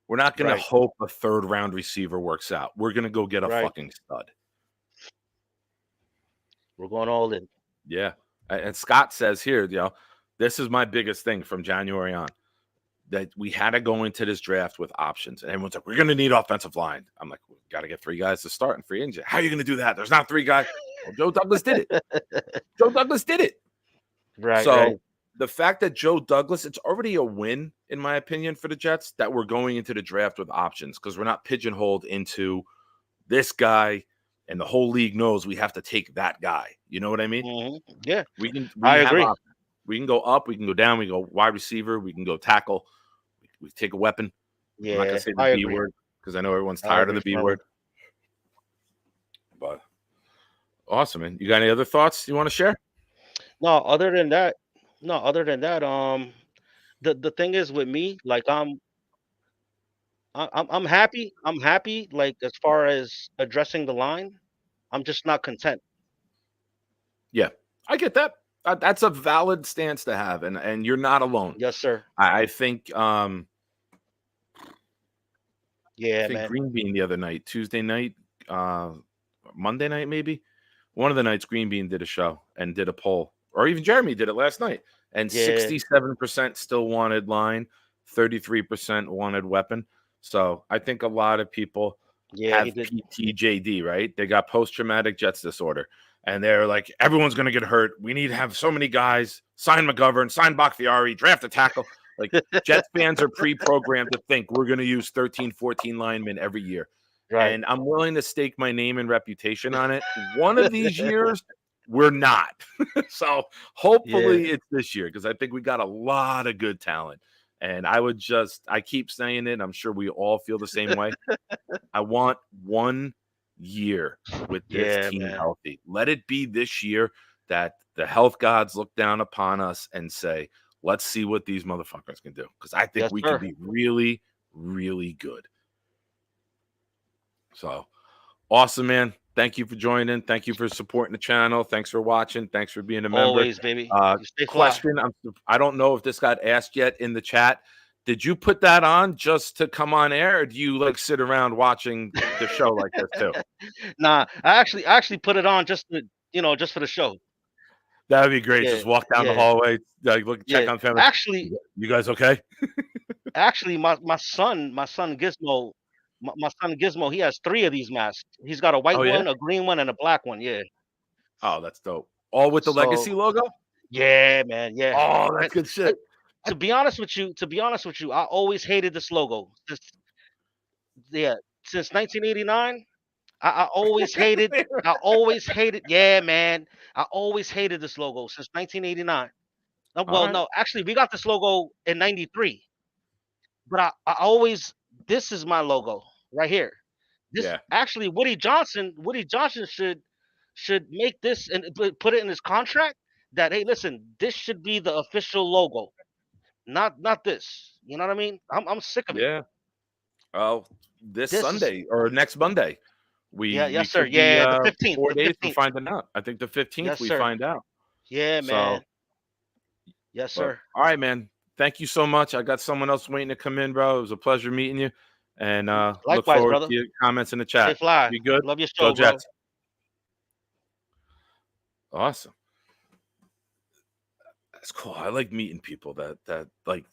We're not going to hope a 3rd-round receiver works out. We're going to go get a fucking stud. We're going all in. Yeah. And Scott says here, this is my biggest thing from January on, that we had to go into this draft with options. And everyone's like, we're going to need offensive line. I'm like, we got to get 3 guys to start in free agency. How are you going to do that? There's not 3 guys. Well, Joe Douglas did it. Joe Douglas did it. Right. So the fact that Joe Douglas, it's already a win, in my opinion, for the Jets, that we're going into the draft with options because we're not pigeonholed into this guy and the whole league knows we have to take that guy. You know what I mean? Mm-hmm. Yeah. I agree. We can go up, we can go down, we can go wide receiver, we can go tackle, we take a weapon. Yeah, I'm not gonna say the B word because I know everyone's tired of the B word. But awesome, man. You got any other thoughts you want to share? No, other than that, the thing is with me, like I'm happy. I'm happy, like as far as addressing the line. I'm just not content. Yeah, I get that. That's a valid stance to have, and you're not alone. Yes, sir. I think Yeah, I think man. Green Bean the other night, Tuesday night, Monday night maybe, one of the nights Green Bean did a show and did a poll, or even Jeremy did it last night, and 67% still wanted line, 33% wanted weapon. So I think a lot of people have PTJD, right? They got post-traumatic Jets disorder. And they're like, everyone's going to get hurt. We need to have so many guys. Sign McGovern, sign Bakhtiari, draft a tackle. Like, Jets fans are pre-programmed to think we're going to use 13, 14 linemen every year. Right. And I'm willing to stake my name and reputation on it. One of these years, we're not. So hopefully it's this year because I think we got a lot of good talent. And I keep saying it. I'm sure we all feel the same way. I want 1 year with this team healthy. Let it be this year that the health gods look down upon us and say, let's see what these motherfuckers can do. Because I think we can be really, really good. So awesome, man. Thank you for joining. Thank you for supporting the channel. Thanks for watching. Thanks for being a member. Always, baby. Question. I don't know if this got asked yet in the chat. Did you put that on just to come on air, or do you like sit around watching the show like this too? Nah, I actually put it on just for the show. That'd be great. Just walk down the hallway, like check on family. Actually, you guys okay? Actually, my son Gizmo, my son Gizmo, he has 3 of these masks. He's got a white one, a green one, and a black one. Yeah. Oh, that's dope. All with the Legacy logo? Yeah, man. Yeah. Oh, that's good shit. To be honest with you, I always hated this logo. Since 1989, I always hated. Yeah, man. I always hated this logo since 1989. No, actually, we got this logo in '93. But I always, this is my logo right here. Actually, Woody Johnson should make this and put it in his contract that, hey, listen, this should be the official logo. Not this. You know what I mean? I'm sick of it. Yeah. Oh, this Sunday or next Monday. Yes, sir. Yeah, the 15th. 4 days for finding out. I think the 15th we find out. Yeah, man. Yes, sir. All right, man. Thank you so much. I got someone else waiting to come in, bro. It was a pleasure meeting you. And Likewise, look forward brother. to your comments in the chat. Stay fly. Be good. Love your show, Go Jets. bro. Awesome. That's cool. I like meeting people that like,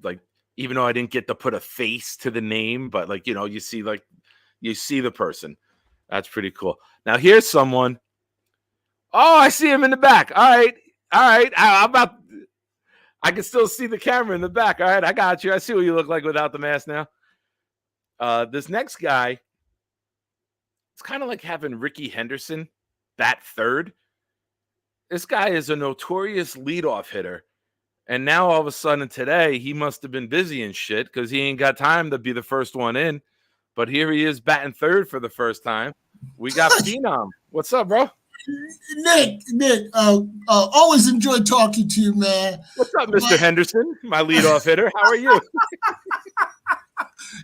like, even though I didn't get to put a face to the name, but like, you see the person. That's pretty cool. Now here's someone. Oh, I see him in the back. All right. I can still see the camera in the back. All right, I got you. I see what you look like without the mask now. This next guy, it's kind of like having Ricky Henderson bat third. This guy is a notorious leadoff hitter. And now all of a sudden today, he must have been busy and shit because he ain't got time to be the first one in. But here he is batting third for the first time. We got Phenom. What's up, bro? Nick, always enjoy talking to you, man. What's up, Mr. Henderson, my leadoff hitter? How are you?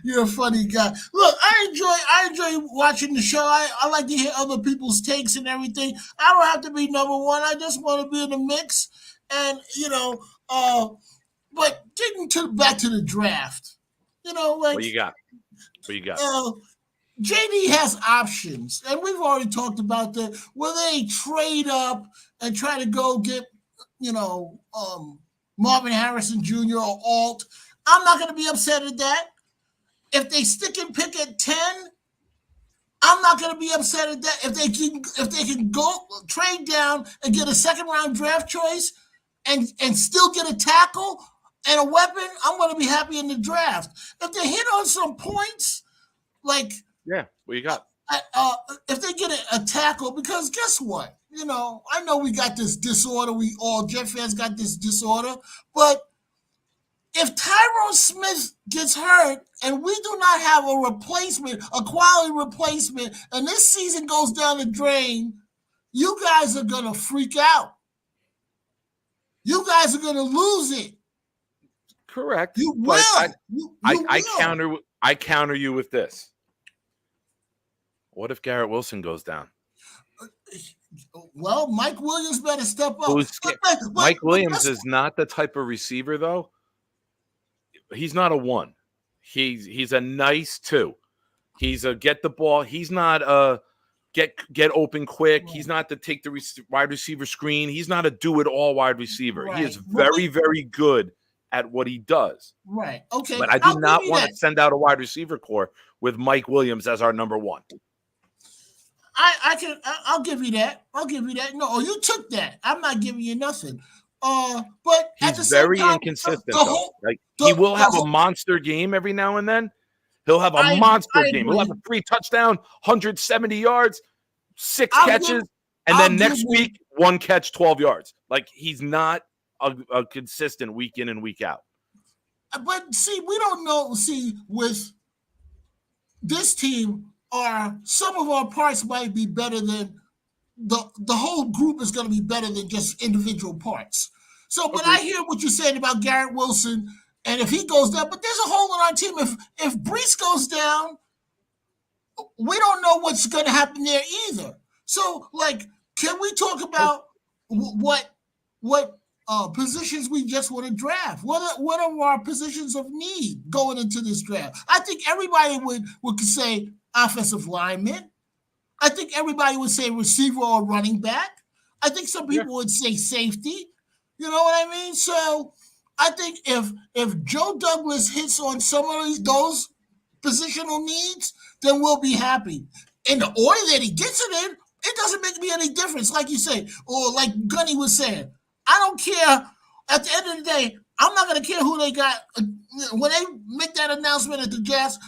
You're a funny guy. Look, I enjoy watching the show. I like to hear other people's takes and everything. I don't have to be number one. I just want to be in the mix. And, but getting back to the draft, What you got? JD has options, and we've already talked about that. Will they trade up and try to go get, Marvin Harrison Jr. or Alt? I'm not going to be upset at that. If they stick and pick at 10, I'm not going to be upset at that. If they can go trade down and get a second round draft choice and still get a tackle and a weapon, I'm going to be happy in the draft. If they hit on some points, like what you got? If they get a tackle, because guess what? I know we got this disorder. We all Jet fans got this disorder, but if Tyrone Smith gets hurt and we do not have a quality replacement, and this season goes down the drain, you guys are going to freak out. You guys are going to lose it. Correct. You will. I counter you with this. What if Garrett Wilson goes down? Well, Mike Williams better step up. Mike Williams is not the type of receiver, though. He's not a 1. He's a nice 2. He's a get the ball. He's not a get open quick. He's not to take the wide receiver screen. He's not a do-it-all wide receiver. Right. He is very, very good at what he does. Right. Okay. But I do not want to send out a wide receiver core with Mike Williams as our number 1. I'll give you that. No, you took that. I'm not giving you nothing. But he's very inconsistent. He will have a monster game every now and then. He'll have a monster game. He'll have a 3 touchdown, 170 yards, 6 catches, and then next week 1 catch, 12 yards. Like he's not a consistent week in and week out. But see, we don't know. See, with this team, some of our parts might be better than the whole group is going to be better than just individual parts. So, but I hear what you're saying about Garrett Wilson, and if he goes down, but there's a hole in our team. If Brees goes down, we don't know what's going to happen there either. So, can we talk about what positions we just want to draft? What are our positions of need going into this draft? I think everybody would say offensive lineman. I think everybody would say receiver or running back. I think some people would say safety. You know what I mean? So I think if Joe Douglas hits on some of those positional needs, then we'll be happy. In the order that he gets it in, it doesn't make me any difference, like you say, or like Gunny was saying. I don't care. At the end of the day, I'm not going to care who they got. When they make that announcement at the draft,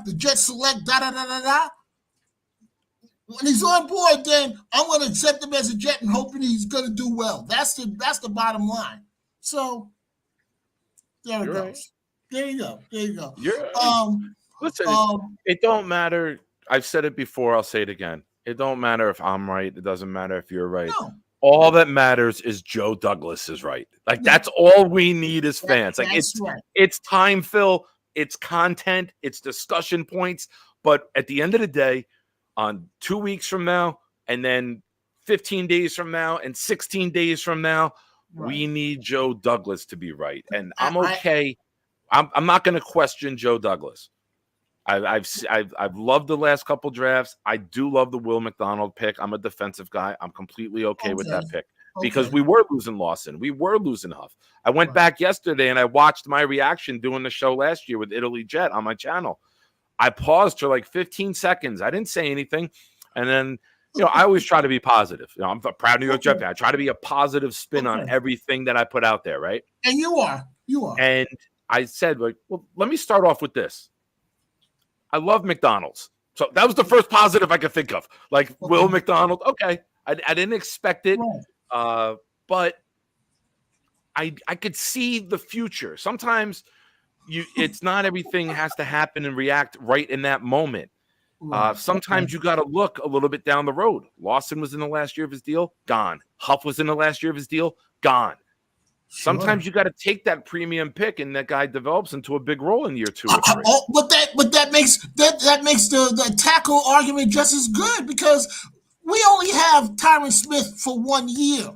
the Jets select, da-da-da-da-da, when he's on board, then I'm going to accept him as a Jet and hoping he's going to do well. That's the bottom line. So there it goes. Right. There you go. Listen, it don't matter. I've said it before. I'll say it again. It don't matter if I'm right. It doesn't matter if you're right. No. All that matters is Joe Douglas is right. That's all we need as fans. It's time fill, it's content, it's discussion points. But at the end of the day, on 2 weeks from now, and then 15 days from now, and 16 days from now, we need Joe Douglas to be right. And I'm okay. I'm not going to question Joe Douglas. I've loved the last couple drafts. I do love the Will McDonald pick. I'm a defensive guy. I'm completely okay with that pick because we were losing Lawson. We were losing Huff. I went back yesterday and I watched my reaction doing the show last year with Italy Jet on my channel. I paused for like 15 seconds. I didn't say anything. And then, I always try to be positive. I'm a proud New York Jet fan. I try to be a positive spin on everything that I put out there, right? And you are. And I said, well, let me start off with this. I love McDonald's. So that was the first positive I could think of. Like Will McDonald. Okay. I didn't expect it. But I could see the future. Sometimes it's not everything has to happen and react right in that moment. Sometimes you got to look a little bit down the road. Lawson was in the last year of his deal, gone. Huff was in the last year of his deal, gone. Sometimes you got to take that premium pick, and that guy develops into a big role in year 2 or 3. But that makes the tackle argument just as good, because we only have Tyron Smith for 1 year.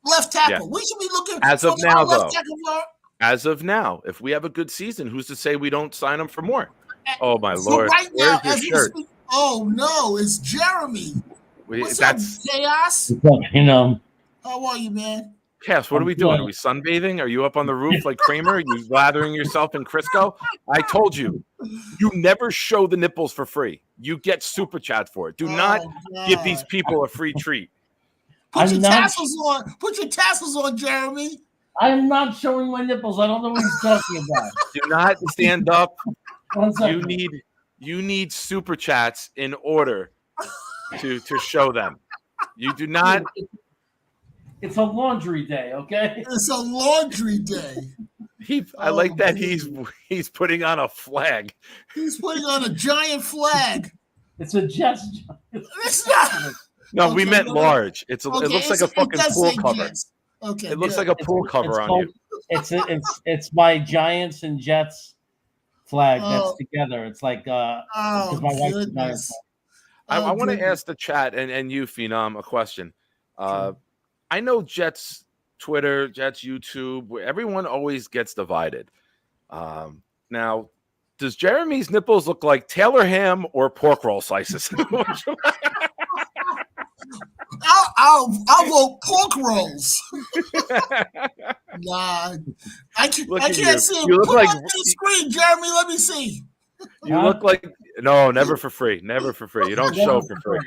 Left tackle. We should be looking as of now, though. Tackle. As of now, if we have a good season, who's to say we don't sign him for more? Oh my So Lord! right now, Where's your shirt? Oh no, it's Jeremy. What's up, Chaos? How are you, man? Cass, what are we doing? Are we sunbathing? Are you up on the roof like Kramer? Are you lathering yourself in Crisco? I told you, you never show the nipples for free. You get super chats for it. Do not give these people a free treat. Put your tassels on. Put your tassels on, Jeremy. I'm not showing my nipples. I don't know what he's talking about. Do not stand up. You need super chats in order to show them. You do not. It's a laundry day, okay? It's a laundry day. I like that he's putting on a flag. He's putting on a giant flag. It's a Jets. It's not. No, we meant large. It looks like a fucking pool cover. Okay, it looks like a pool cover on you. It's my Giants and Jets flag that's together. It's like because my wife's a Giants fan. I want to ask the chat and you, Phenom, a question. I know Jets Twitter, Jets YouTube, where everyone always gets divided. Now, does Jeremy's nipples look like Taylor ham or pork roll slices? I'll vote pork rolls. Nah, I can't see him. Put it on the screen, Jeremy. Let me see. You look like never for free. Never for free. You don't show for free.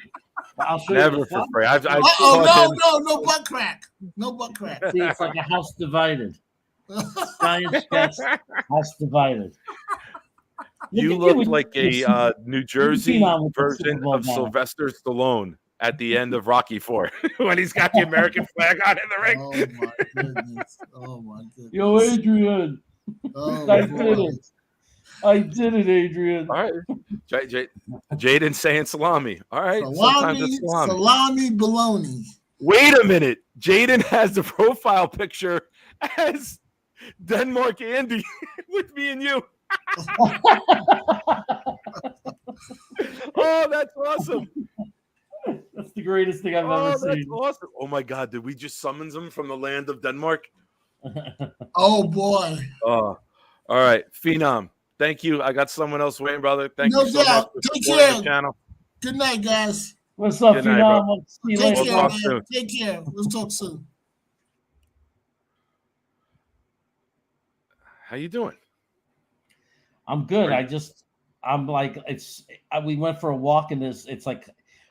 I'll show never you for free. No butt crack. No butt crack. See, it's like a house divided. Giants, Jets, house divided. You look like a New Jersey version of Sylvester Stallone at the end of Rocky IV when he's got the American flag on in the ring. Oh my goodness. Yo, Adrian. I did it, Adrian. All right. Jaden saying salami. All right. Sometimes it's salami. Salami bologna. Wait a minute. Jaden has the profile picture as Denmark Andy with me and you. Oh, that's awesome. That's the greatest thing I've ever seen. That's awesome. Oh my God. Did we just summon them from the land of Denmark? Oh boy. All right. Phenom. Thank you. I got someone else waiting, brother. Thank you so much for Take supporting care. the channel. Good night, guys. What's up, Phenom? Take care, man. Take care. We'll talk soon. How you doing? I'm good. I'm like, we went for a walk and it's like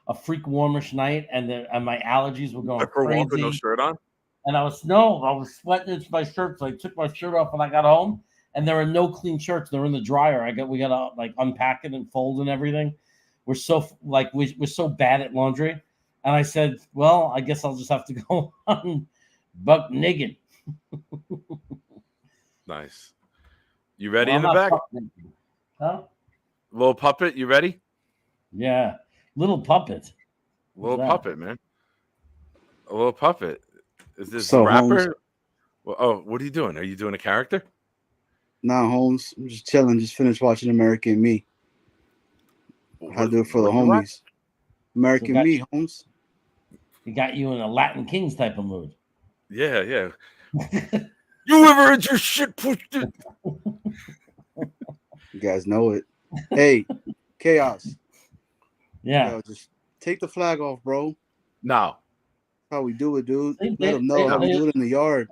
a freak warmish night, and my allergies were going crazy. Walk with no shirt on? And I was sweating into my shirt, so I took my shirt off when I got home. And there are no clean shirts. They're in the dryer. We gotta like unpack it and fold and everything. We're so we're so bad at laundry. And I said, well, I guess I'll just have to go on buck naked. Nice. You ready in the back? Huh? Little puppet, you ready? Yeah. Little puppet. Little puppet, man. A little puppet. Is this a rapper? Well, what are you doing? Are you doing a character? Nah, Holmes. I'm just chilling. Just finished watching American Me. I do it for the homies. American Me, Holmes. He got you in a Latin Kings type of mood. Yeah. You ever had your shit pushed in? You guys know it. Hey, Chaos. Yeah. Yo, just take the flag off, bro. No. How we do it, dude. Let them know how we do it in the yard.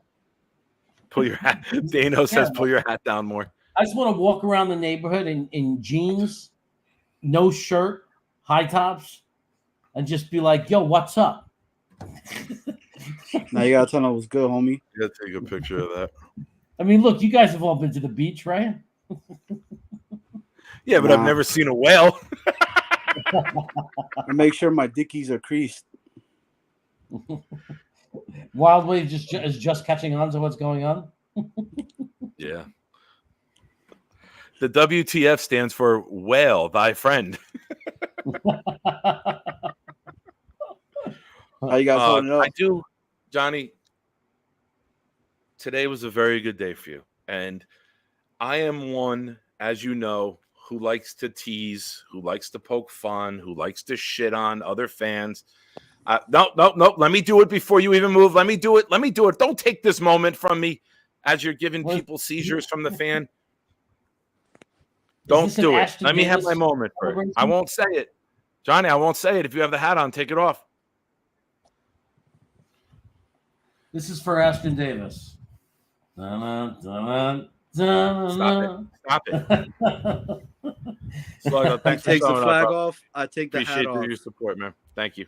Pull your hat. Dano says pull your hat down more. I just want to walk around the neighborhood in jeans, no shirt, high tops, and just be like, yo, what's up? Now you gotta tell them it was good, homie. You gotta take a picture of that. I mean, look, you guys have all been to the beach, right? Yeah, but I've never seen a whale. I make sure my dickies are creased. Wild Wave is just catching on to what's going on. Yeah. The WTF stands for whale, thy friend. How you guys holding up? I do, Johnny. Today was a very good day for you. And I am one, as you know, who likes to tease, who likes to poke fun, who likes to shit on other fans. No. Let me do it before you even move. Let me do it. Don't take this moment from me as you're giving people seizures from the fan. Don't do it. Let me have my moment first. I won't say it. Johnny, I won't say it. If you have the hat on, take it off. This is for Ashton Davis. Stop it. Sluggo, thanks He takes for the showing flag up, bro. off. I take the Appreciate hat off. your support, man. Thank you.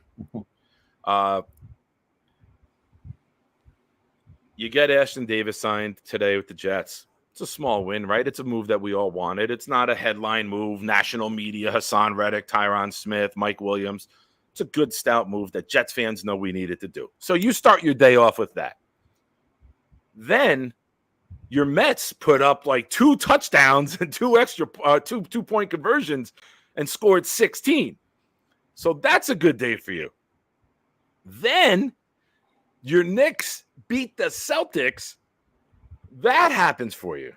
You get Ashton Davis signed today with the Jets. It's a small win, right? It's a move that we all wanted. It's not a headline move. National media, Hassan Reddick, Tyron Smith, Mike Williams. It's a good, stout move that Jets fans know we needed to do. So you start your day off with that. Then your Mets put up like 2 touchdowns and 2 extra two-point conversions and scored 16. So that's a good day for you. Then your Knicks beat the Celtics. That happens for you.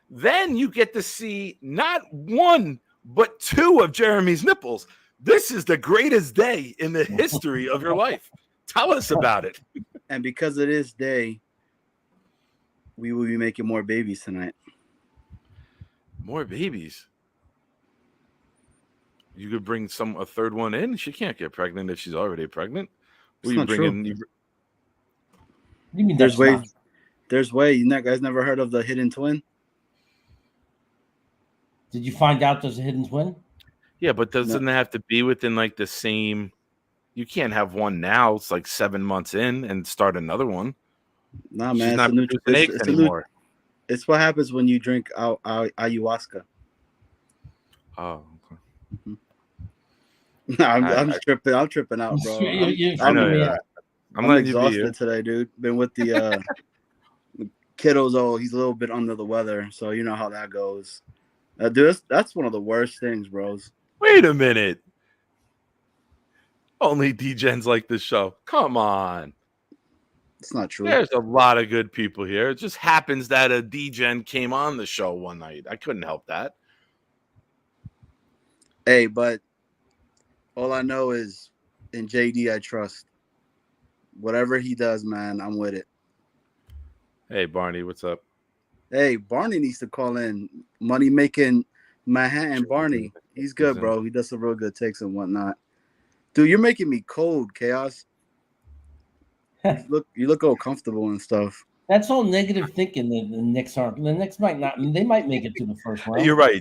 Then you get to see not 1, but 2 of Jeremy's nipples. This is the greatest day in the history of your life. Tell us about it. And because of this day, we will be making more babies tonight. More babies? You could bring a third one in. She can't get pregnant if she's already pregnant. It's not true. You mean there's way? There's way. You guys never heard of the hidden twin? Did you find out there's a hidden twin? Yeah, but doesn't it have to be within like the same? You can't have one now. It's like 7 months in and start another one. Nah, She's man. not producing eggs anymore. It's what happens when you drink ayahuasca. Oh, okay. Mm-hmm. I'm tripping. I'm tripping out, bro. I'm exhausted today, dude. Been with the kiddos. Oh, he's a little bit under the weather, so you know how that goes. Dude, that's one of the worst things, bros. Wait a minute. Only D-Gens like this show. Come on. It's not true. There's a lot of good people here. It just happens that a D-Gen came on the show one night. I couldn't help that. Hey, but all I know is in JD I trust. Whatever he does, man, I'm with it. Hey, Barney, what's up? Hey, Barney needs to call in. Money making Manhattan Barney. He's good, bro. He does some real good takes and whatnot. Dude, you're making me cold, Chaos. You look all comfortable and stuff. That's all negative thinking. The Knicks aren't. The Knicks might not. They might make it to the first round. You're right,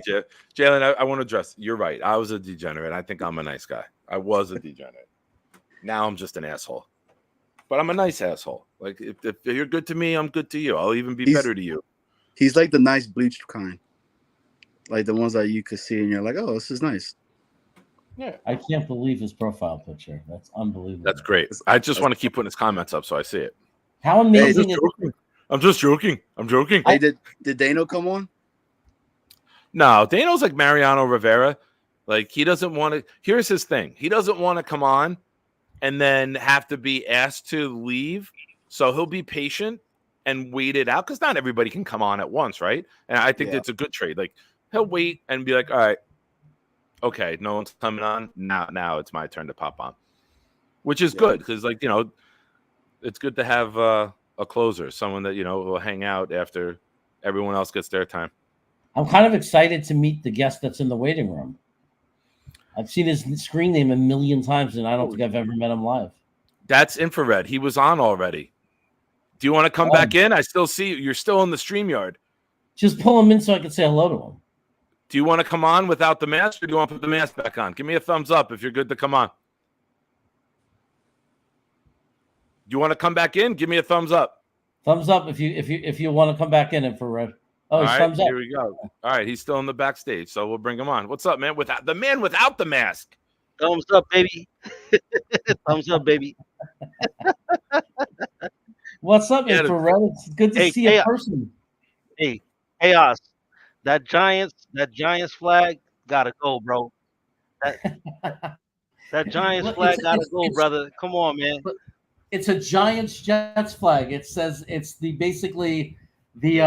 Jalen. I want to address. You're right. I was a degenerate. I think I'm a nice guy. I was a degenerate. Now I'm just an asshole. But I'm a nice asshole. Like if you're good to me, I'm good to you. I'll even be better to you. He's like the nice bleached kind, like the ones that you could see and you're like, oh, this is nice. Yeah, I can't believe his profile picture. That's unbelievable. That's great. I just want to keep putting his comments up so I see it. How amazing! I'm just joking. Hey, did Dano come on? No, Dano's like Mariano Rivera. Like he doesn't want to. Here's his thing. He doesn't want to come on and then have to be asked to leave. So he'll be patient and wait it out because not everybody can come on at once, right? And I think that's a good trade. Like he'll wait and be like, all right, okay, no one's coming on. Now it's my turn to pop on, which is good because, like, it's good to have a closer, someone that, will hang out after everyone else gets their time. I'm kind of excited to meet the guest that's in the waiting room. I've seen his screen name a million times, and I don't think I've ever met him live. That's Infrared. He was on already. Do you want to come back in? I still see you. You're still in the StreamYard. Just pull him in so I can say hello to him. Do you want to come on without the mask, or do you want to put the mask back on? Give me a thumbs up if you're good to come on. Do you want to come back in? Give me a thumbs up. Thumbs up if you want to come back in, Infrared. All he's right, thumbs up. here we go. All right, he's still in the backstage, so we'll bring him on. What's up, man? Without the mask. Thumbs up, baby. Thumbs up, baby. What's up, Yeah, Infrared? It's good to see a person. Hey, Chaos. That Giants flag gotta go, bro. That Giants flag gotta go, brother. Come on, man. It's a Giants Jets flag. It says it's basically the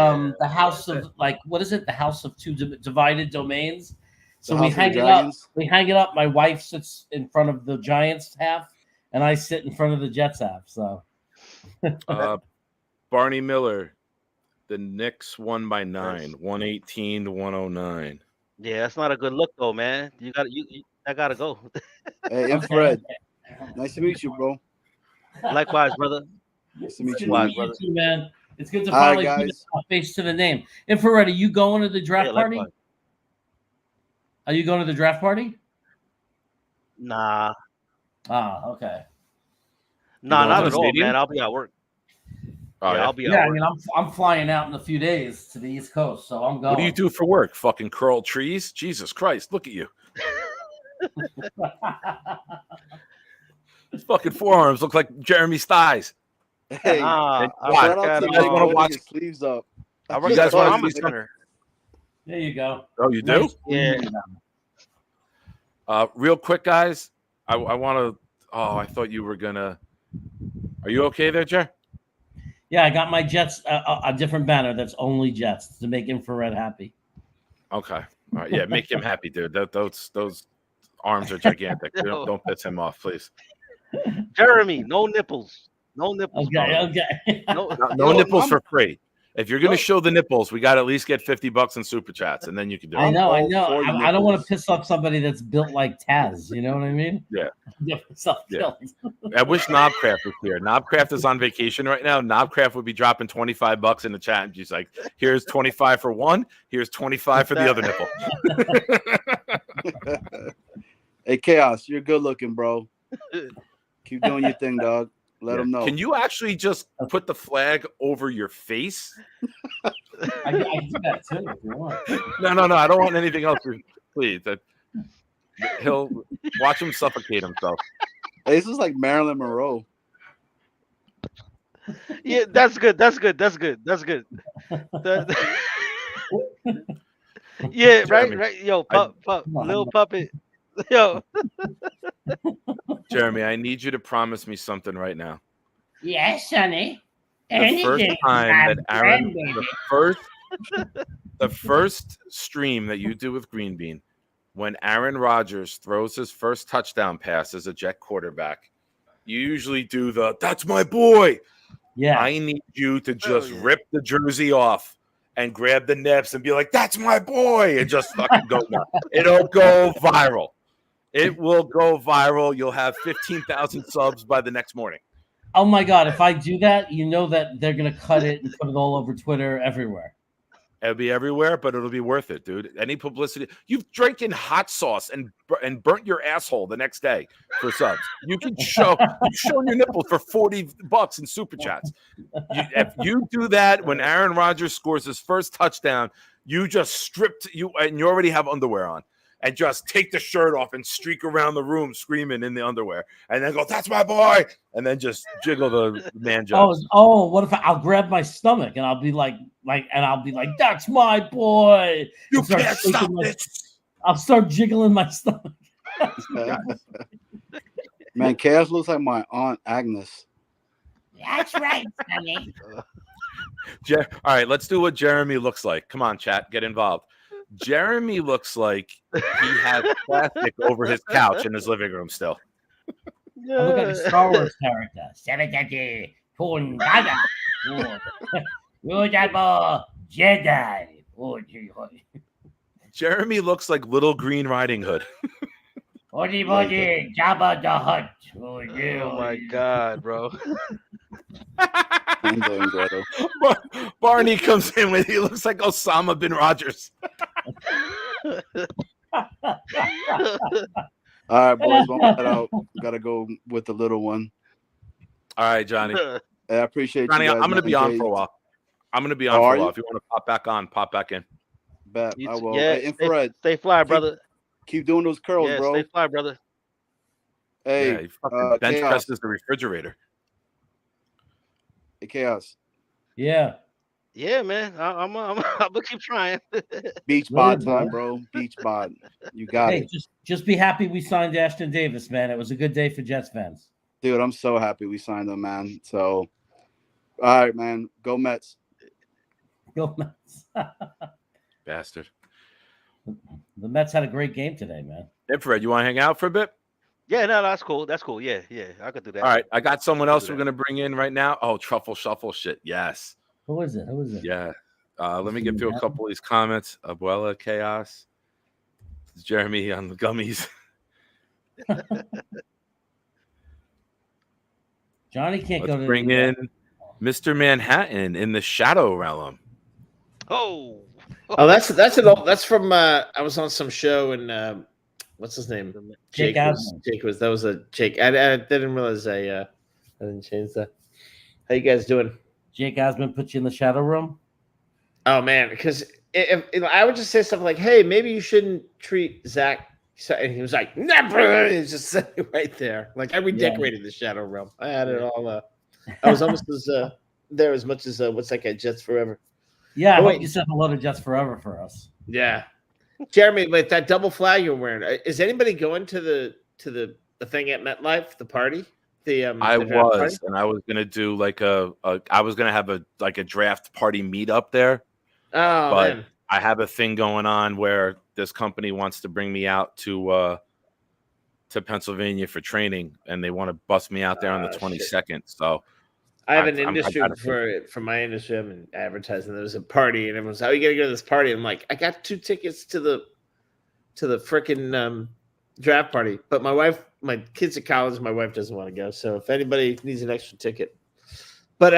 house of, like, what is it? The house of two divided domains. So we hang it up. We hang it up. My wife sits in front of the Giants half, and I sit in front of the Jets half. So, Barney Miller, the Knicks won by 9, 118-109. Yeah, that's not a good look, though, man. I gotta go. Hey, Fred. Nice to meet you, bro. Likewise, brother. Nice to meet you, brother. You, man. It's good to finally put a face to the name. Infrared, are you going to the draft party? Likewise. Are you going to the draft party? Nah. Ah, okay. Nah, not at all, man. I'll be at work. Oh, yeah, I'll be at work. I mean, I'm flying out in a few days to the East Coast, so I'm going. What do you do for work? Fucking curl trees? Jesus Christ, look at you. His fucking forearms look like Jeremy's thighs. Hey, I watch his sleeves up. I work at a trauma center. There you go. Oh, you do? Yeah. Real quick, guys. I want to. Oh, I thought you were gonna. Are you okay there, Jer? Yeah, I got my Jets, a different banner that's only Jets to make Infrared happy. Okay. All right. Yeah, make him happy, dude. Those arms are gigantic. Don't piss him off, please. Jeremy, no nipples. No nipples. Okay. No nipples for free. If you're gonna show the nipples, we got to at least get $50 in super chats, and then you can do it. I know. I don't want to piss off somebody that's built like Taz. You know what I mean? Yeah. Yeah. I wish Knobcraft was here. Knobcraft is on vacation right now. Knobcraft would be dropping $25 in the chat, and she's like, "Here's 25 for one. Here's 25 for the other nipple." Hey, Chaos, you're good looking, bro. Keep doing your thing, dog. Let them know. Can you actually just put the flag over your face? I can do that too if you want. No. I don't want anything else. Please. He'll watch him suffocate himself. Hey, this is like Marilyn Monroe. Yeah, that's good. Yeah, right. Yo, pup, little puppet. Yo. Jeremy, I need you to promise me something right now. Yes, sonny. The first time that Aaron, the first stream that you do with Green Bean, when Aaron Rodgers throws his first touchdown pass as a Jet quarterback, you usually do "That's my boy." Yeah. I need you to just rip the jersey off and grab the nips and be like, "That's my boy," and just fucking go nuts. It'll go viral. It will go viral. You'll have 15,000 subs by the next morning. Oh my God. If I do that, you know that they're going to cut it and put it all over Twitter everywhere. It'll be everywhere, but it'll be worth it, dude. Any publicity. You've drinking hot sauce and burnt your asshole the next day for subs. You can show your nipples for $40 in super chats. If you do that when Aaron Rodgers scores his first touchdown, you just stripped you and you already have underwear on. And just take the shirt off and streak around the room screaming in the underwear, and then go, "That's my boy," and then just jiggle the man jugs. Oh, what if I'll grab my stomach and I'll be like, "That's my boy." You can't stop this. I'll start jiggling my stomach. Man, Chaos looks like my Aunt Agnes. That's right, honey. All right, let's do what Jeremy looks like. Come on, chat, get involved. Jeremy looks like he has plastic over his couch in his living room still. I look like a Star Wars character. Jedi. Jeremy looks like Little Green Riding Hood. Jabba the Hutt. Oh my God, bro. Barney comes in with he looks like Osama bin Rogers. All right, boys, one head out. Gotta go with the little one. All right, Johnny. I appreciate Johnny, you guys. I'm gonna be on for a while. I'm gonna be on for a while. If you want to pop back on, pop back in. Bet I will. Yeah, Hey, Infrared. Stay fly, brother. Keep doing those curls, Yeah, bro. stay fly, brother. Hey, Yeah, he fucking bench Chaos. presses the refrigerator. Hey, Chaos. Yeah. Yeah, man. I'm gonna keep trying. Beach bod time, bro. Beach bod. You got Hey, it. just be happy we signed Ashton Davis, man. It was a good day for Jets fans. Dude, I'm so happy we signed him, man. So, all right, man. Go Mets. Go Mets. Bastard. The Mets had a great game today, man. Infrared, you want to hang out for a bit? Yeah, no, that's cool. That's cool. Yeah, I could do that. All right, I got someone else we're gonna bring in right now. Oh, truffle shuffle shit. Yes. Who is it? Yeah. Let me get through a couple of these comments. Abuela Chaos. It's Jeremy on the gummies. Johnny can't Let's go to bring in Mr. Manhattan in the Shadow Realm. Oh, that's from I was on some show and what's his name? Jake was that was a Jake. I didn't realize I didn't change that. How you guys doing? Jake Osmond put you in the shadow room? Oh man, because if I would just say something like, "Hey, maybe you shouldn't treat Zach," and he was like, "Never." He's just sitting right there. Like I redecorated the shadow realm. I had it all. I was almost as there as much as what's that guy Jets Forever. Yeah, I hope you said hello to Jets Forever for us. Yeah, Jeremy, with that double flag you're wearing, is anybody going to the thing at MetLife, the party? I was gonna do like I was gonna have a draft party meetup there. Oh, but man. I have a thing going on where this company wants to bring me out to Pennsylvania for training, and they want to bust me out there on the 22nd. So I have an industry for my industry. I'm in advertising. There was a party, and everyone's, "How are you gonna go to this party?" I'm like, "I got 2 tickets to the freaking draft party, but my kids at college, my wife doesn't want to go. So if anybody needs an extra ticket, but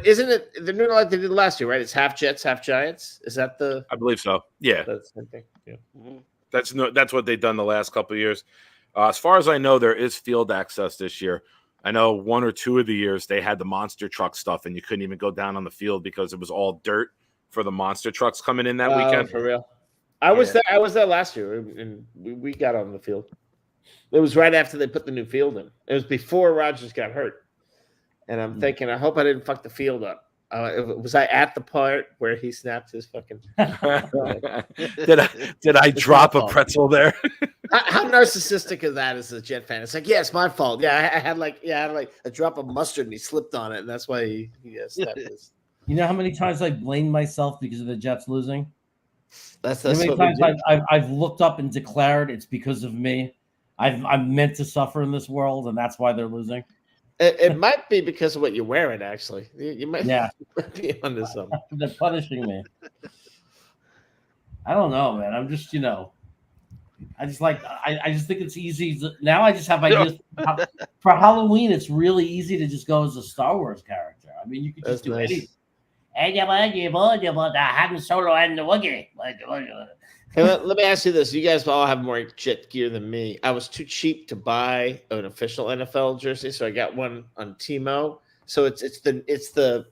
isn't it they're doing like they did last year, right? It's half Jets, half Giants. Is that the? I believe so. Yeah, that's the same thing. Yeah, that's what they've done the last couple of years. As far as I know, there is field access this year. I know 1 or 2 of the years they had the monster truck stuff, and you couldn't even go down on the field because it was all dirt for the monster trucks coming in that weekend. For real. I was there last year, and we got on the field. It was right after they put the new field in. It was before Rodgers got hurt, and I'm thinking, I hope I didn't fuck the field up. Was I at the part where he snapped his fucking? Did I drop a pretzel there? How narcissistic is that as a Jet fan? It's like, yeah, it's my fault. Yeah, I had like a drop of mustard and he slipped on it, and that's why he snapped his. You know how many times I blamed myself because of the Jets losing? That's how many times I've looked up and declared it's because of me. I'm meant to suffer in this world, and that's why they're losing. It might be because of what you're wearing, actually. You might be onto something. They're punishing me. I don't know, man. I'm just, I just think it's easy. Now I just have ideas. For Halloween, it's really easy to just go as a Star Wars character. I mean, you could just do anything. Han Solo and the Wookiee. Hey, let me ask you this: you guys all have more Jet gear than me. I was too cheap to buy an official NFL jersey, so I got one on Timo. So it's the the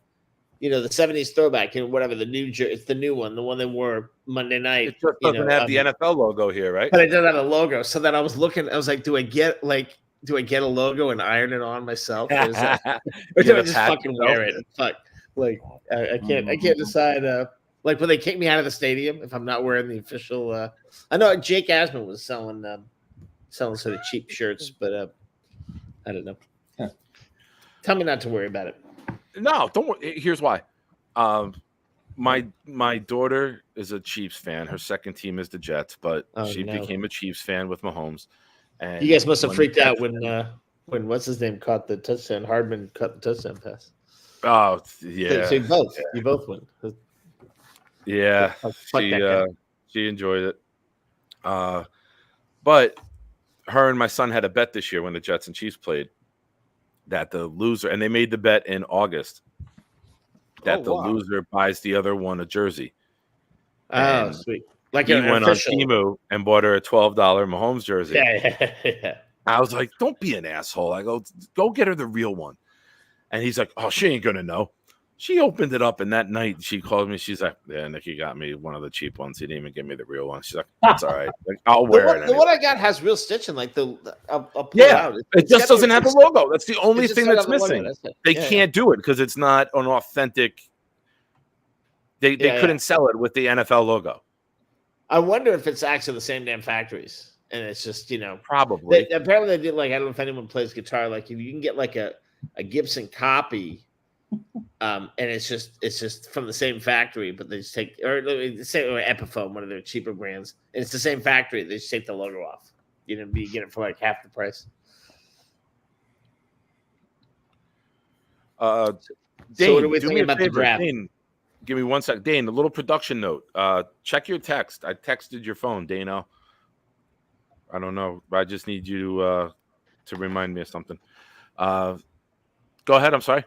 70s throwback and whatever it's the new one, the one they wore Monday night. It just doesn't have the NFL logo here, right? But it doesn't have a logo. So then I was looking. I was like, do I get a logo and iron it on myself, or do I just fucking wear it? Fuck. Like I can't decide. Like when they kick me out of the stadium, if I'm not wearing the official, I know Jake Asman was selling sort of cheap shirts, but I don't know. Tell me not to worry about it. No, don't worry. Here's why. My daughter is a Chiefs fan. Her second team is the Jets, but she became a Chiefs fan with Mahomes. And you guys must have freaked out when what's his name caught the touchdown. Hardman caught the touchdown pass. Oh yeah. So you both win. Yeah, she enjoyed it. But her and my son had a bet this year when the Jets and Chiefs played that the loser, and they made the bet in August, that loser buys the other one a jersey. Oh, sweet. Like he went on Temu and bought her a $12 Mahomes jersey. Yeah. I was like, don't be an asshole. I go get her the real one. And he's like, oh, she ain't going to know. She opened it up, and that night she called me. She's like, "Yeah, Nicky got me one of the cheap ones. He didn't even give me the real one." She's like, "That's all right. Like, I'll wear it." The one I got has real stitching. Like I'll pull it Yeah, out. it just doesn't have a logo. That's the only thing that's the logo, missing. that's it. They Yeah, can't do it because it's not an authentic. They couldn't sell it with the NFL logo. I wonder if it's actually the same damn factories, and it's just probably. Apparently they did like I don't know if anyone plays guitar. Like if you can get like a Gibson copy. And it's just from the same factory, but they just take or Epiphone, one of their cheaper brands, and it's the same factory. They just take the logo off. You get it for like half the price. Dane, so what are we do thinking me a about the favor, draft? Dane, give me 1 sec. Dane, a little production note. Check your text. I texted your phone, Dano. I don't know. I just need you to remind me of something. Go ahead. I'm sorry.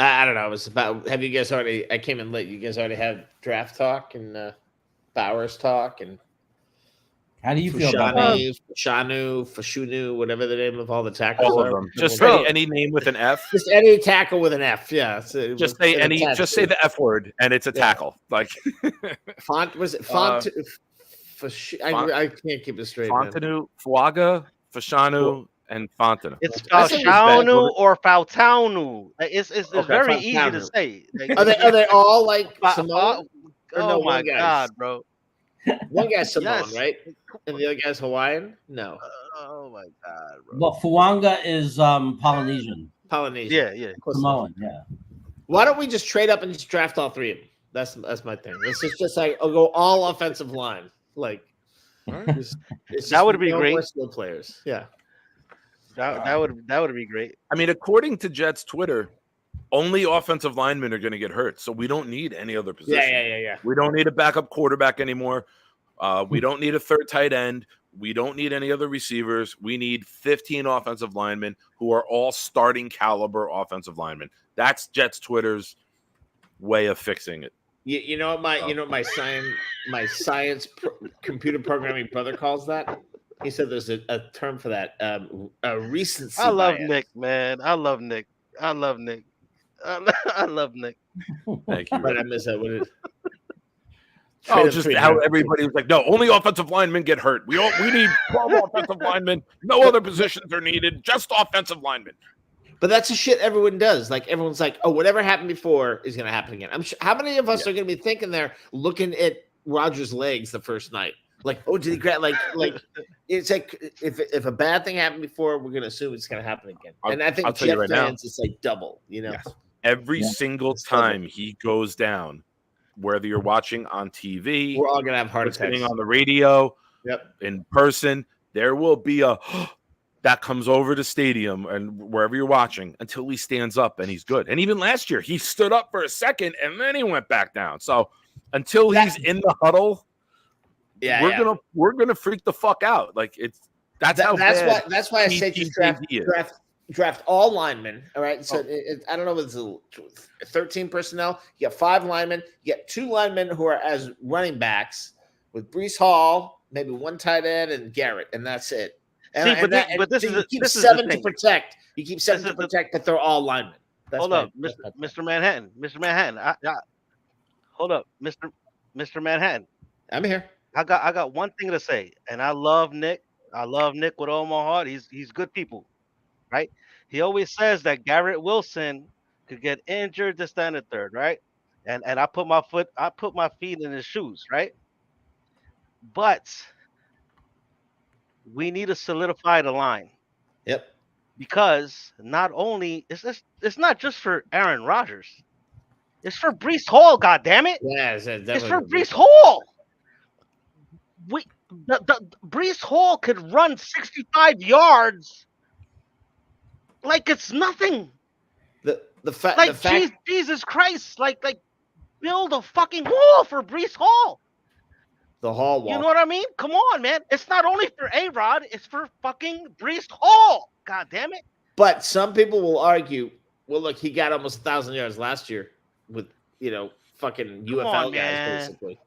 I don't know. It was about. Have you guys already? I came in late. You guys already had draft talk and Bowers talk and. How do you feel about that? Fashanu, whatever the name of all the tackles all are. of them. Just say any name with an F. Just any tackle with an F. Yeah. Just say any. Just say the F word, and it's a tackle. Like font was it font? I can't keep it straight. Fontanu, Fuaga, Fashanu, and Fontana. It's Fashanu or Fautaunu. It's very Fautanu. easy to say. Are they all like Samoan? Oh my god, bro! One guy's Samoan, Yes. right? And the other guy's Hawaiian? No. Oh my god, bro! Well, Fuanga is Polynesian. Polynesian. Yeah. Samoan, yeah. Why don't we just trade up and just draft all three of them? That's my thing. Let's just like I'll go all offensive line. Like that would be great. Skill players. Yeah. That would be great. I mean, according to Jets Twitter, only offensive linemen are going to get hurt, so we don't need any other position. Yeah. We don't need a backup quarterback anymore. We don't need a third tight end. We don't need any other receivers. We need 15 offensive linemen who are all starting caliber offensive linemen. That's Jets Twitter's way of fixing it. You know what my science computer programming brother calls that? He said there's a term for that. A recency. I love bias. Nick, man. I love Nick. I love Nick. Thank you. But I miss that. What is just how everybody was like, no, only offensive linemen get hurt. We need 12 offensive linemen. No other positions are needed. Just offensive linemen. But that's the shit everyone does. Like everyone's like, oh, whatever happened before is going to happen again. I'm sure. How many of us are going to be thinking there, looking at Rodgers' legs the first night? Like, oh, did he grab like it's like if a bad thing happened before, we're gonna assume it's gonna happen again. And I think Jet fans, it's like double, Yes. Every single time he goes down, whether you're watching on TV, we're all gonna have heart attacks. Listening on the radio, yep, in person, there will be a that comes over the stadium and wherever you're watching until he stands up and he's good. And even last year, he stood up for a second and then he went back down. So until he's in the huddle. We're gonna freak the fuck out. Like that's why I say just draft all linemen. All right. So I don't know if it's 13 personnel. You got 5 linemen. You got 2 linemen who are as running backs with Breece Hall, maybe 1 tight end, and Garrett, and that's it. And, See, but this you is keep this is 7 the to thing. protect. You keep 7 to protect, but they're all linemen. Hold up, Mr. Manhattan. Mr. Manhattan. Hold up, Mr. Manhattan. I'm here. I got one thing to say, and I love Nick. I love Nick with all my heart. He's good people, right? He always says that Garrett Wilson could get injured, this, that, and the third, right? And I put my feet in his shoes, right? But we need to solidify the line. Yep. Because not only it's not just for Aaron Rodgers, it's for Breece Hall. God damn it! Yeah, it's for Breece Hall. The Breece Hall could run 65 yards like it's nothing. The fact, Jesus Christ, like build a fucking wall for Breece Hall. The Hall wall. You know what I mean? Come on, man. It's not only for A-Rod, it's for fucking Breece Hall. God damn it. But some people will argue, well, look, he got almost 1,000 yards last year with fucking UFL guys, basically.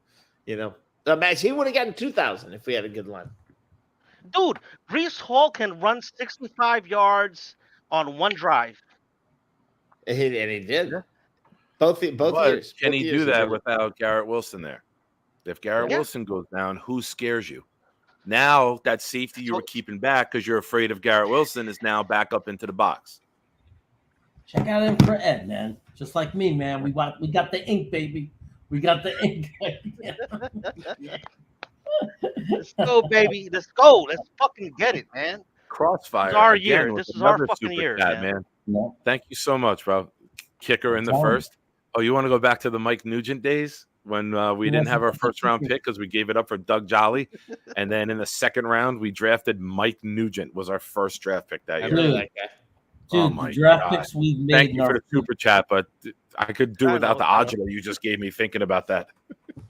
Max, he would have gotten 2,000 if we had a good line. Dude, Breece Hall can run 65 yards on one drive. And he did. Both But years. Can both he years do that are- without Garrett Wilson there? If Garrett Yeah. Wilson goes down, who scares you? Now that safety you were keeping back because you're afraid of Garrett Wilson is now back up into the box. Check out him for Ed, man. Just like me, man. We got the ink, baby. We got the ink. Let's go, baby. Let's go. Let's fucking get it, man. Crossfire. This is our again year. with This is our another fucking super year, chat, man. Yeah. Thank you so much, bro. Kicker in the Tell him. first. Oh, you want to go back to the Mike Nugent days when we didn't have our first round pick because we gave it up for Doug Jolly, and then in the second round we drafted Mike Nugent was our first draft pick that I year. really like that. Dude, Oh the my draft God. picks we've made. Thank in you for our- the super chat, but I could do I without know, the I know. agita you just gave me thinking about that.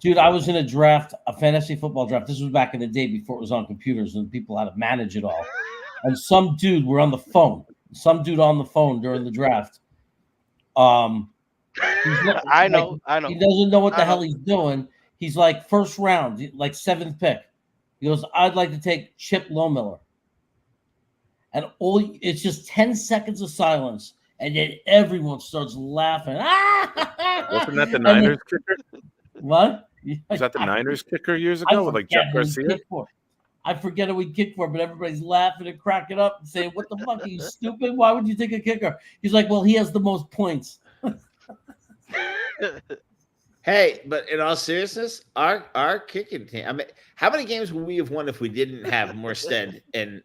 Dude, I was in a draft, a fantasy football draft. This was back in the day before it was on computers and people had to manage it all. And some dude were on the phone. Some dude on the phone during the draft. I know. He doesn't know what the I hell know. he's doing. He's like first round, like seventh pick. He goes, I'd like to take Chip Lowmiller. And it's just 10 seconds of silence. And then everyone starts laughing. Wasn't that the And then- Niners kicker? What? Was that the Niners kicker years I ago with like forget Jeff who he Garcia? kicked for. I forget who we kicked for, but everybody's laughing and cracking up and saying, "What the fuck? Are you stupid? Why would you take a kicker?" He's like, "Well, he has the most points." Hey, but in all seriousness, our kicking team. I mean, how many games would we have won if we didn't have Morstead and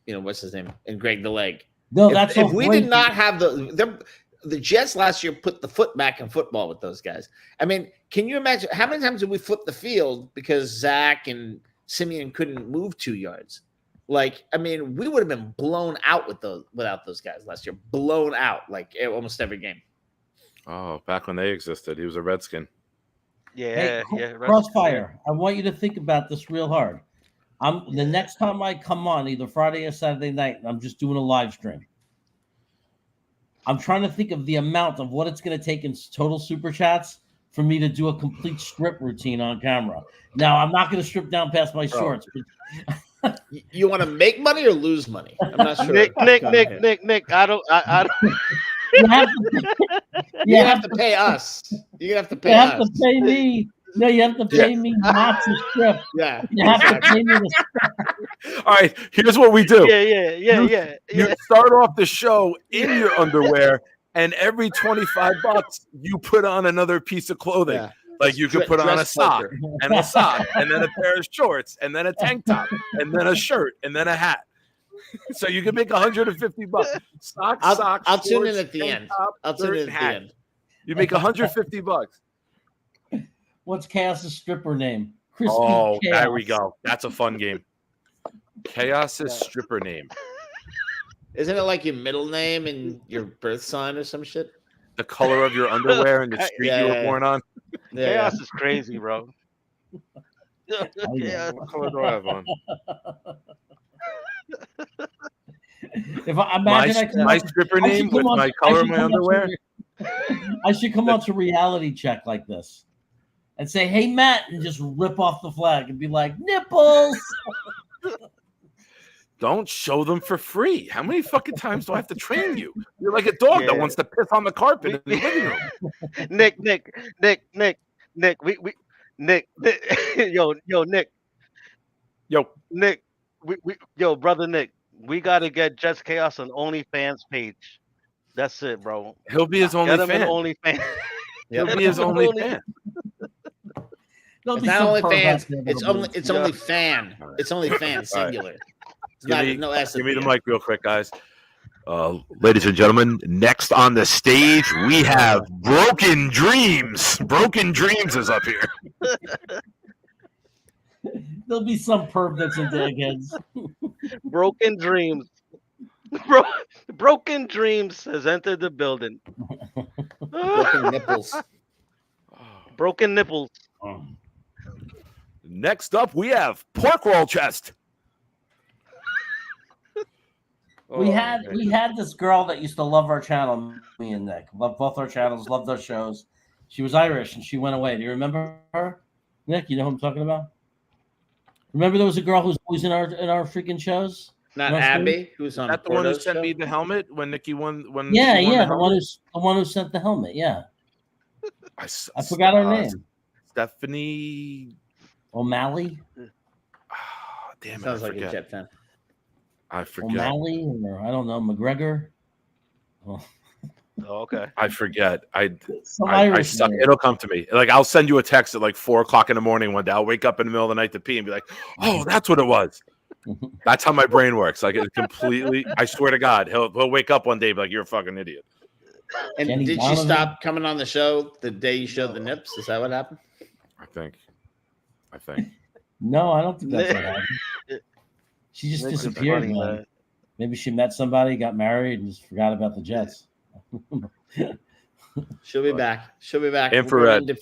what's his name, and Greg the Leg? No, If- that's if so we great. did not have the Jets last year put the foot back in football with those guys. I mean, can you imagine how many times did we flip the field because Zach and Simeon couldn't move 2 yards? Like, I mean, we would have been blown out without those guys last year. Blown out like almost every game. Oh, back when they existed, he was a Redskin. Yeah, Hey, yeah. Crossfire. I want you to think about this real hard. The next time I come on, either Friday or Saturday night, I'm just doing a live stream. I'm trying to think of the amount of what it's going to take in total super chats for me to do a complete strip routine on camera. Now, I'm not going to strip down past my shorts. But You want to make money or lose money? I'm not sure. Nick. I don't. you have to, You have to pay us. You're gonna have to pay you have us. to pay me. No, you have to pay me not to strip. Yeah. You have to pay me to strip. All right, here's what we do. Yeah. You start off the show in your underwear, and every $25 you put on another piece of clothing. Yeah. Like you could put on a Dress sock poker. and a sock, and then a pair of shorts, and then a tank top, and then a shirt, and then a hat. So you can make $150. Socks, I'll tune in shorts, at the tank end. top, I'll tune shirt, in and at the hat. end. You make $150. What's Chaos's stripper name? Crispy Oh, Chaos. there we go. That's a fun game. Chaos's stripper name. Isn't it like your middle name and your birth sign or some shit? The color of your underwear and the street you were born on. Chaos is crazy, bro. Yeah. What color do I have on? If I imagine I come my on- stripper I should name come with on- my I color should of my come on to underwear. I should come on to reality check like this and say, "Hey, Matt," and just rip off the flag and be like, "Nipples." Don't show them for free. How many fucking times do I have to train you? You're like a dog that Yeah. wants to piss on the carpet in the living room. Nick, Nick, yo, Nick, brother Nick, we gotta get Jets Chaos on OnlyFans page. That's it, bro. He'll be his only Get him an fan. OnlyFans. He'll be his only fan. There'll It's be not some only perv fans. out there It's that'll only be- it's only fan. It's only fan singular. It's Give not me, no S. at give me the the end. mic real quick, guys. Ladies and gentlemen, next on the stage, we have Broken Dreams. Broken Dreams is up here. There'll be some perv that's into eggheads. Broken Dreams. Broken Dreams has entered the building. Broken nipples. Broken nipples. Next up, we have Pork Roll Chest. We had this girl that used to love our channel, me and Nick. Loved both our channels, loved our shows. She was Irish and she went away. Do you remember her? Nick, you know who I'm talking about? Remember there was a girl who was always in our freaking shows? Not Abby, who's on that the one who Porto's sent show? me the helmet when Nikki won. When Yeah, she won the one who sent the helmet. Yeah, I forgot her name. Stephanie O'Malley. Damn it! Sounds I like forget. a Jet fan. I forget. O'Malley, or I don't know, McGregor. Oh. Okay. I forget. I Irish suck. name. It'll come to me. Like I'll send you a text at like 4 o'clock in the morning one day. I'll wake up in the middle of the night to pee and be like, "Oh, that's what it was." That's how my brain works. Like it's completely. I swear to God, he'll wake up one day and be like, "You're a fucking idiot." And Jenny did Donovan? she stop coming on the show the day you showed the nips? Is that what happened? I think. No, I don't think that's what happened. She just Nick's disappeared, funny, man. man. Maybe she met somebody, got married, and just forgot about the Jets. She'll be back. She'll be back. Infrared.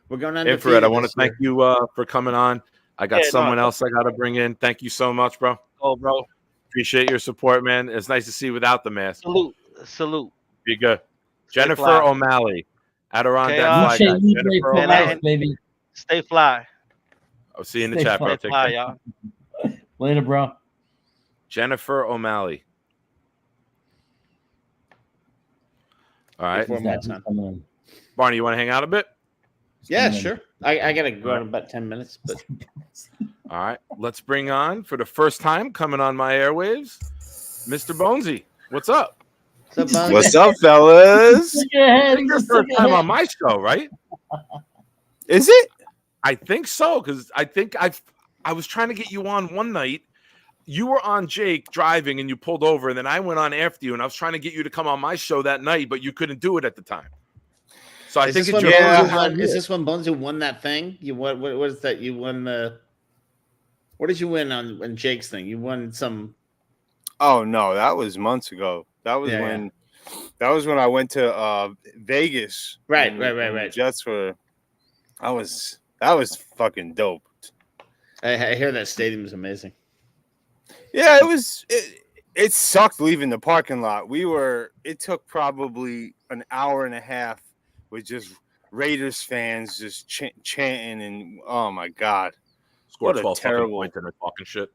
We're going on Infrared. I want to thank you for coming on. I got Yeah, someone no. else I got to bring in. Thank you so much, bro. Oh, bro. Appreciate your support, man. It's nice to see you without the mask. Salute. Be good. Jennifer fly. O'Malley, Adirondack Okay, Fly Shane, Guy. you Jennifer play for O'Malley. life, baby. Stay fly. I'll see you in the Stay chat, bro. fly. Stay Take fly, care. y'all. Later, bro. Jennifer O'Malley. All right. Before my time. Barney, you want to hang out a bit? Yeah, sure. I gotta go in about 10 minutes, but All right. Let's bring on, for the first time coming on my airwaves, Mr. Bonesy. What's up? What's up, fellas? Your first time on my show, right? Is it? I think so, because I was trying to get you on one night. You were on Jake driving and you pulled over, and then I went on after you, and I was trying to get you to come on my show that night, but you couldn't do it at the time. So I think it's is this when Bonesy won that thing? You won what is that? You won the what did you win on Jake's thing? You won some Oh no, that was months ago. That was when I went to Vegas. Right. Just for that was fucking dope. I hear that stadium is amazing. Yeah, it sucked leaving the parking lot. It took probably an hour and a half with just Raiders fans just chanting, and oh my God. Scored What a 12 terrible points and they're talking shit.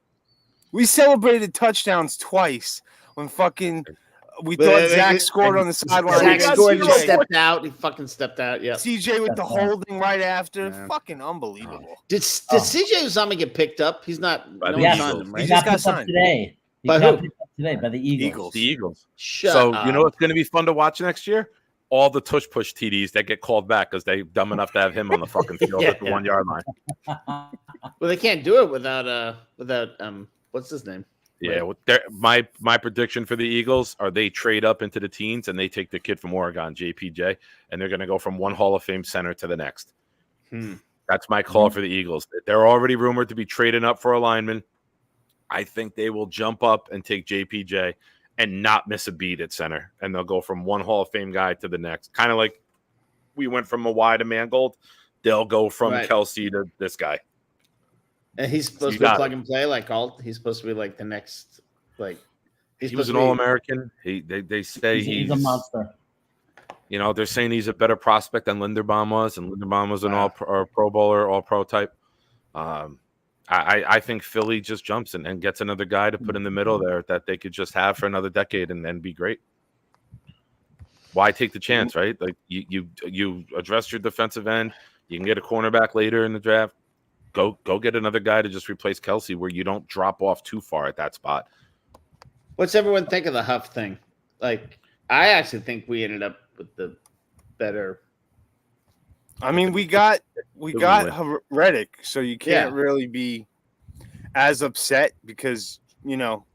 We celebrated touchdowns twice when we thought Zach scored on the sideline. Zach scored and stepped out. He fucking stepped out. Yeah. CJ with the holding right after. Yeah. Fucking unbelievable. Did CJ Uzama get picked up? He's not. No one signed him, right? He got picked up today. By who? Picked up today by the Eagles. The Eagles. Shut up. You know what's going to be fun to watch next year? All the tush push TDs that get called back because they're dumb enough to have him on the fucking field at the 1 yard line. Well, they can't do it without what's his name? Yeah, my prediction for the Eagles are they trade up into the teens and they take the kid from Oregon, JPJ, and they're going to go from one Hall of Fame center to the next. That's my call for the Eagles. They're already rumored to be trading up for a lineman. I think they will jump up and take JPJ and not miss a beat at center, and they'll go from one Hall of Fame guy to the next. Kind of like we went from Mawai to Mangold. They'll go from Kelsey to this guy. And he's supposed to be plug and play like Alt. He's supposed to be like the next, like he was an All-American. They say he's a monster. You know, they're saying he's a better prospect than Linderbaum was, and Linderbaum was an Pro Bowler, All-Pro type. I think Philly just jumps and gets another guy to put in the middle there that they could just have for another decade and then be great. Why take the chance, right? Like you address your defensive end. You can get a cornerback later in the draft. Go get another guy to just replace Kelsey where you don't drop off too far at that spot. What's everyone think of the Huff thing? Like, I actually think we ended up with the better. I mean, we got Reddick, so you can't really be as upset because, you know,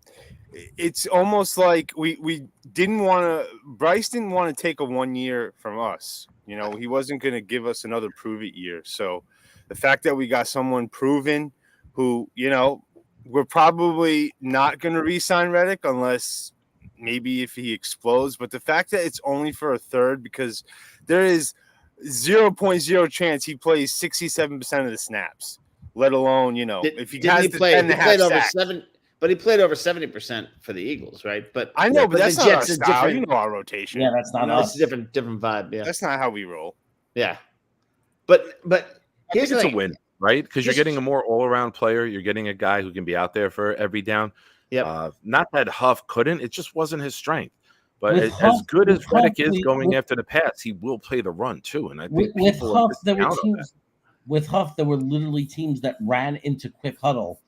it's almost like we didn't want to – Bryce didn't want to take a 1 year from us. You know, he wasn't going to give us another prove-it year. So the fact that we got someone proven who, you know, we're probably not going to re-sign Reddick unless maybe if he explodes. But the fact that it's only for a third because there is – 0.0 chance he plays 67% of the snaps, let alone, you know, if he has the 10.5 sacks. But he played over 70% for the Eagles, right? But I know, but that's the not our Jets style. You know our rotation. Yeah, that's not us. It's a different vibe. Yeah, that's not how we roll. Yeah, but here's the thing. A win. right? Because you're getting a more all-around player. You're getting a guy who can be out there for every down. Not that Huff couldn't. It just wasn't his strength. But as good as Reddick is going after the pass, he will play the run too. And I think with Huff, there were teams. With Huff, there were literally teams that ran into quick huddle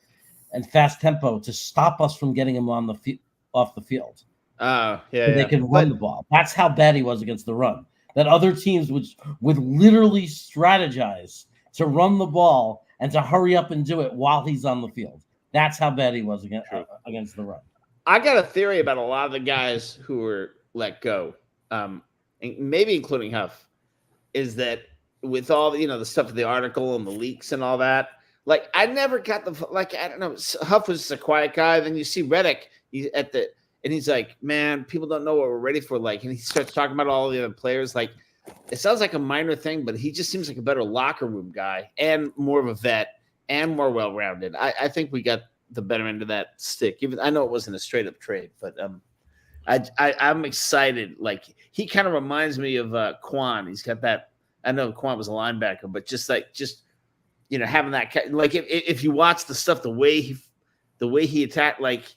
and fast tempo to stop us from getting him on the off the field. They could run the ball. That's how bad he was against the run. That other teams would literally strategize to run the ball and to hurry up and do it while he's on the field. That's how bad he was against the run. I got a theory about a lot of the guys who were let go, maybe including Huff, is that with all the stuff of the article and the leaks and all that, like I never got I don't know, Huff was just a quiet guy. Then you see Reddick and he's like, man, people don't know what we're ready for. Like, and he starts talking about all the other players. Like, it sounds like a minor thing, but he just seems like a better locker room guy and more of a vet and more well-rounded. I think we got the better end of that stick. Even I know it wasn't a straight up trade, but I'm excited. Like he kind of reminds me of Quan. He's got that. I know Quan was a linebacker, but just having that like if you watch the stuff, the way he attacked, like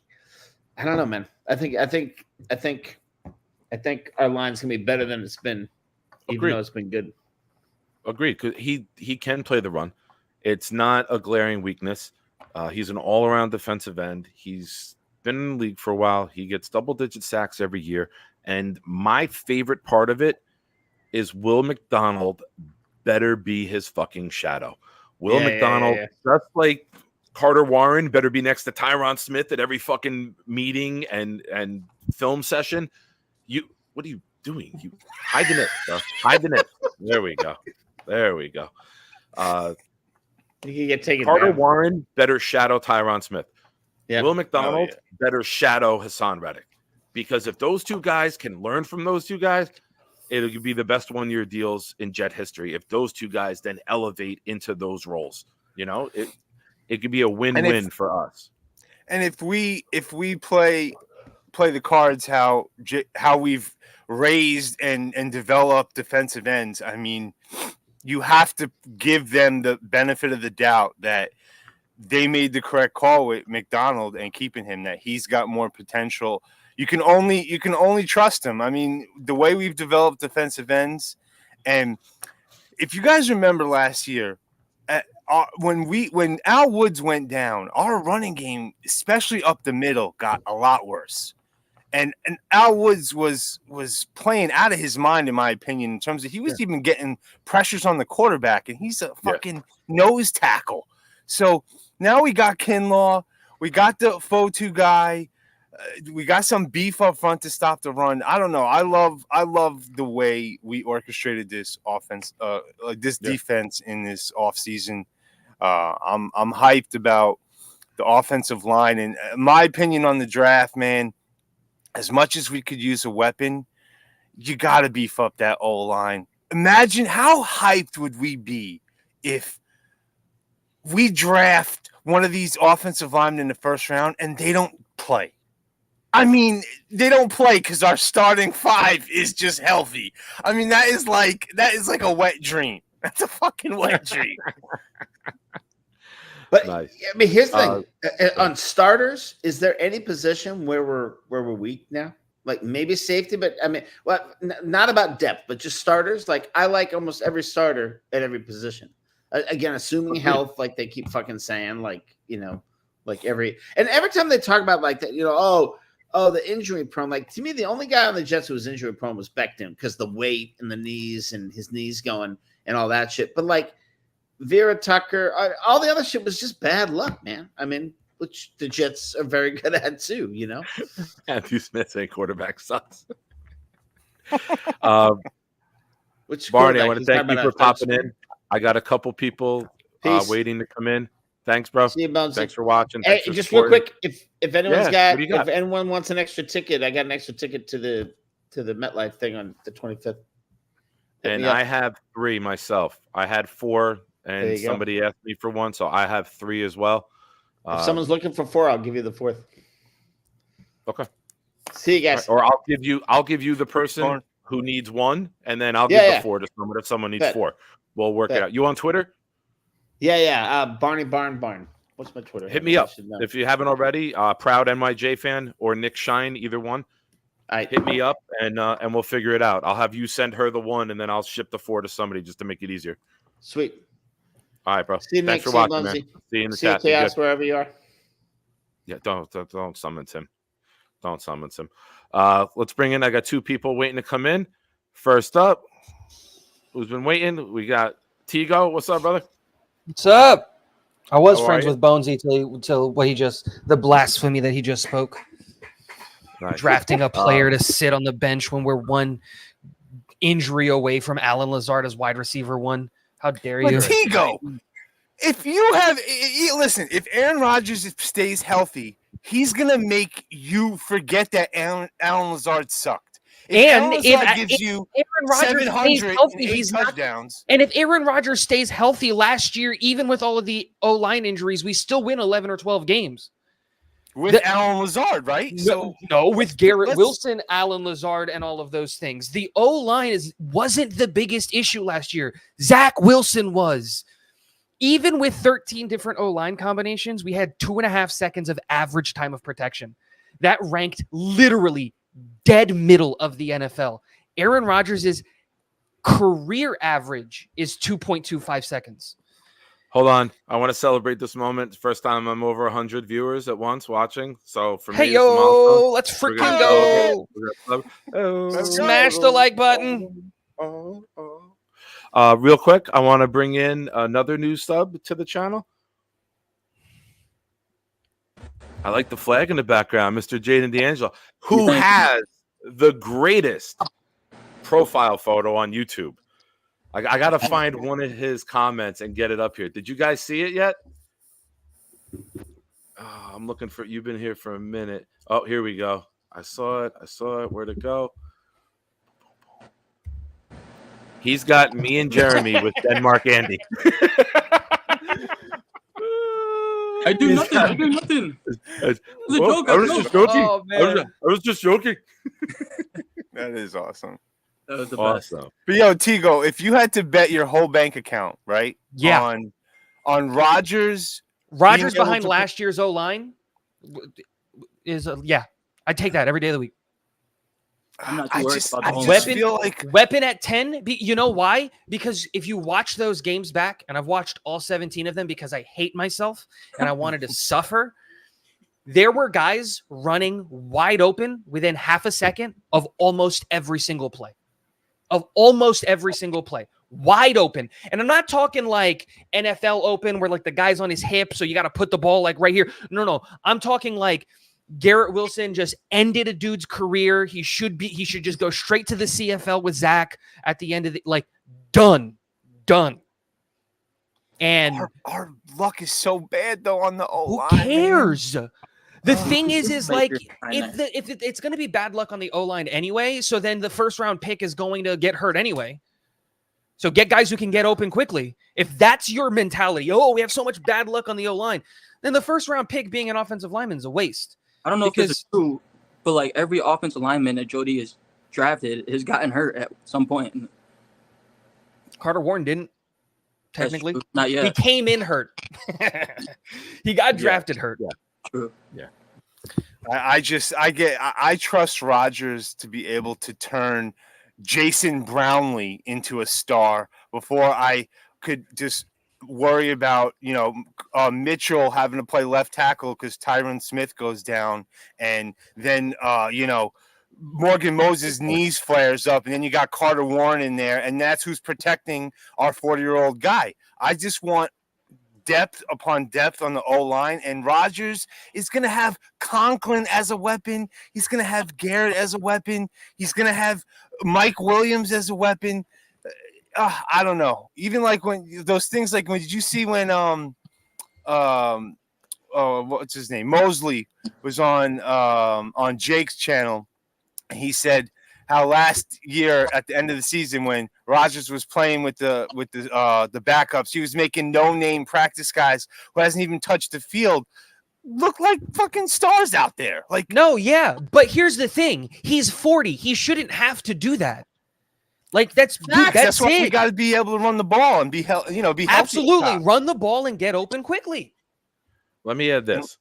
I don't know, man. I think our line's gonna be better than it's been, even though it's been good. Agreed, because he can play the run. It's not a glaring weakness. He's an all-around defensive end. He's been in the league for a while. He gets double-digit sacks every year. And my favorite part of it is Will McDonald better be his fucking shadow. Will McDonald, just like Carter Warren, better be next to Tyron Smith at every fucking meeting and film session. What are you doing? You hide the net, bro. Hide the net. There we go. You can get taken Carter down. Warren better shadow Tyron Smith. Will McDonald better shadow Hassan Reddick. Because if those two guys can learn from those two guys, it'll be the best one-year deals in Jet history. If those two guys then elevate into those roles, it could be a win-win for us. And if we play the cards how we've raised and developed defensive ends, I mean, you have to give them the benefit of the doubt that they made the correct call with McDonald and keeping him, that he's got more potential. You can only trust him. I mean, the way we've developed defensive ends, and if you guys remember last year, when Al Woods went down, our running game, especially up the middle, got a lot worse. And Al Woods was playing out of his mind, in my opinion, in terms of he was even getting pressures on the quarterback, and he's a fucking nose tackle. So now we got Kinlaw, we got the Fotu guy, we got some beef up front to stop the run. I don't know. I love the way we orchestrated this offense, defense in this offseason. I'm hyped about the offensive line, and my opinion on the draft, man. As much as we could use a weapon, you got to beef up that O-line. Imagine how hyped would we be if we draft one of these offensive linemen in the first round and they don't play. I mean, they don't play because our starting five is just healthy. I mean, that is like a wet dream. That's a fucking wet dream. But nice. I mean, here's the thing: on starters, is there any position where we're weak now? Like maybe safety, but I mean, not about depth, but just starters. Like I like almost every starter at every position. Again, assuming health, like they keep fucking saying, every time they talk about like that, the injury prone. Like to me, the only guy on the Jets who was injury prone was Becton because the weight and the knees and his knees going and all that shit. But like. Vera Tucker, all the other shit was just bad luck, man. I mean, which the Jets are very good at too, Matthew Smith saying quarterback sucks. Which Barney, I want to thank you for popping in. I got a couple people waiting to come in. Thanks, bro. See you, Bonesy. Thanks for watching. Hey, just real quick, if anyone's if anyone wants an extra ticket, I got an extra ticket to the MetLife thing on the 25th. And I have 3 myself. I had 4. And somebody asked me for 1, so I have 3 as well. If someone's looking for 4, I'll give you the 4th. Okay. See you guys. Or I'll give you the person who needs 1, and then I'll give the 4 to someone if someone needs 4. We'll work it out. You on Twitter? Yeah. Barney Barn. What's my Twitter? Hit me up if you haven't already. Proud NYJ fan or Nick Shine, either one. Hit me up and we'll figure it out. I'll have you send her the one, and then I'll ship the 4 to somebody just to make it easier. Sweet. All right, bro. See you, Thanks Nick. for watching, man. See you in the chat. Chaos wherever you are. Yeah, don't summons him. Don't summons him. Let's bring in. I got 2 people waiting to come in. First up, who's been waiting? We got Tigo. What's up, brother? What's up? I was How friends are you? with Bonesy till what the blasphemy that he just spoke. Nice. Drafting a player to sit on the bench when we're one injury away from Alan Lazard as wide receiver 1. How dare you? Tigo, if you have listen, if Aaron Rodgers stays healthy, he's gonna make you forget that Alan Lazard sucked. If Aaron Rodgers stays healthy, he's touchdowns. And if Aaron Rodgers stays healthy last year, even with all of the O-line injuries, we still win 11 or 12 games. With Alan Lazard, right? No, with Garrett Wilson, Alan Lazard, and all of those things. The O-line wasn't the biggest issue last year. Zach Wilson was. Even with 13 different O-line combinations, we had 2.5 seconds of average time of protection. That ranked literally dead middle of the NFL. Aaron Rodgers' career average is 2.25 seconds. Hold on. I want to celebrate this moment. First time I'm over 100 viewers at once watching. So for me, hey, yo, let's freaking go. Smash the like button. Real quick, I want to bring in another new sub to the channel. I like the flag in the background, Mr. Jaden D'Angelo, who has the greatest profile photo on YouTube. I got to find one of his comments and get it up here. Did you guys see it yet? Oh, I'm looking for you've been here for a minute. Oh, here we go. I saw it. Where'd it go? He's got me and Jeremy with Denmark Andy. I do nothing. I do nothing. It's a joke. I was just joking. Oh, man. I was just joking. That is awesome. That was the Awesome. best. But yo, Tigo, if you had to bet your whole bank account, right? Yeah. On Rodgers behind last year's O-line is I'd take that every day of the week. I'm not too worried about the whole Weapon at 10. You know why? Because if you watch those games back, and I've watched all 17 of them because I hate myself and I wanted to suffer, there were guys running wide open within half a second of almost every single play. Wide open. And I'm not talking like NFL open where like the guy's on his hip, so you got to put the ball like right here. No. I'm talking like Garrett Wilson just ended a dude's career. He should just go straight to the CFL with Zach at the end of the done. And our luck is so bad though on the O-line. Who cares? The thing is like if it's going to be bad luck on the O-line anyway, so then the first round pick is going to get hurt anyway. So get guys who can get open quickly. If that's your mentality, we have so much bad luck on the O-line, then the first round pick being an offensive lineman is a waste. I don't know if it's true, but like every offensive lineman that Jody has drafted has gotten hurt at some point. Carter Warren didn't. Technically, not yet. He came in hurt. He got drafted hurt. Yeah. True. Yeah. I trust Rodgers to be able to turn Jason Brownlee into a star before I could just worry about Mitchell having to play left tackle because Tyron Smith goes down, and then Morgan Moses' knees flares up, and then you got Carter Warren in there, and that's who's protecting our 40-year-old guy. I just want depth upon depth on the O-line, and Rodgers is going to have Conklin as a weapon. He's going to have Garrett as a weapon. He's going to have Mike Williams as a weapon. I don't know. Even like when those things, like when did you see when what's his name, Mosley was on Jake's channel? He said how last year at the end of the season when Rodgers was playing with the backups, he was making no-name practice guys who hasn't even touched the field look like fucking stars out there. Like, no, yeah, but here's the thing: he's 40. He shouldn't have to do that. Like that's That's why we it. got to be able to run the ball and be healthy. Absolutely, run the ball and get open quickly. Let me add this: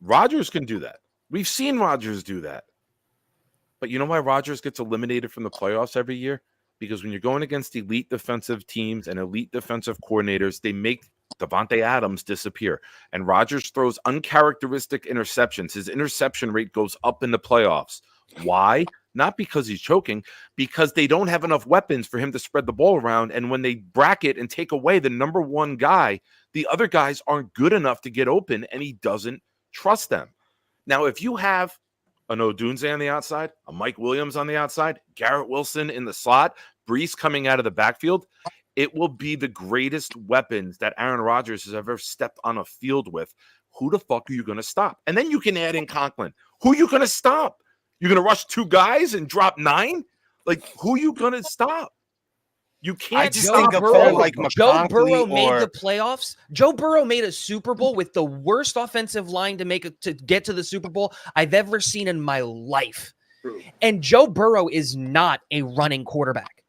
Rodgers can do that. We've seen Rodgers do that. But you know why Rodgers gets eliminated from the playoffs every year? Because when you're going against elite defensive teams and elite defensive coordinators, they make Devontae Adams disappear. And Rodgers throws uncharacteristic interceptions. His interception rate goes up in the playoffs. Why? Not because he's choking, because they don't have enough weapons for him to spread the ball around. And when they bracket and take away the number one guy, the other guys aren't good enough to get open, and he doesn't trust them. Now, if you have an Odunze on the outside, a Mike Williams on the outside, Garrett Wilson in the slot, Brees coming out of the backfield, it will be the greatest weapons that Aaron Rodgers has ever stepped on a field with. Who the fuck are you going to stop? And then you can add in Conklin. Who are you going to stop? You're going to rush 2 guys and drop 9? Like, who are you going to stop? You can't. I just think Joe Burrow made the playoffs. Joe Burrow made a Super Bowl with the worst offensive line to get to the Super Bowl I've ever seen in my life. True. And Joe Burrow is not a running quarterback.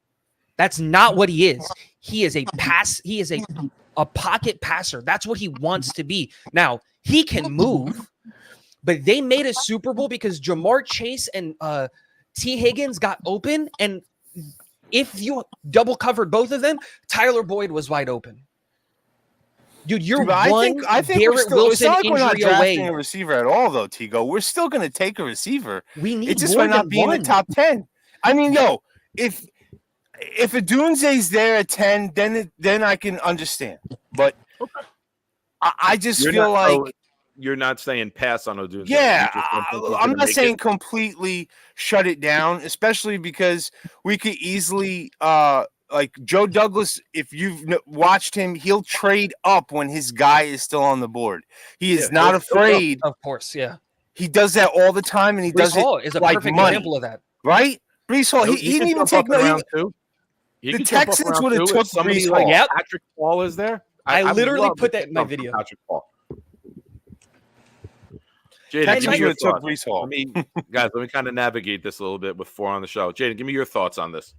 That's not what he is. He is a pocket passer. That's what he wants to be. Now, he can move, but they made a Super Bowl because Jamar Chase and T. Higgins got open, and if you double covered both of them, Tyler Boyd was wide open. Dude, you're I think Garrett Wilson we're not injury drafting away. a receiver at all, though, Tigo. We're still going to take a receiver. We need it just more might not than be in one. the top 10. I mean, if Odunze's there at 10, then I can understand. But I just feel like you're not saying pass on Odunze. Yeah, I'm not saying completely shut it down, especially because we could easily like Joe Douglas, if you've watched him, he'll trade up when his guy is still on the board. He is not afraid. Of course, yeah. He does that all the time, and he does Hall it is a like perfect money, example of that. right? Brees Hall, he didn't even take no. The Texans would have took Brees Hall. Yep. Patrick Paul is there. I literally love put that in my video. Patrick Paul. Jaden, Texans give me your would have took thoughts. Brees Hall. Guys, let me kind of navigate this a little bit with 4 on the show. Jaden, give me your thoughts on this.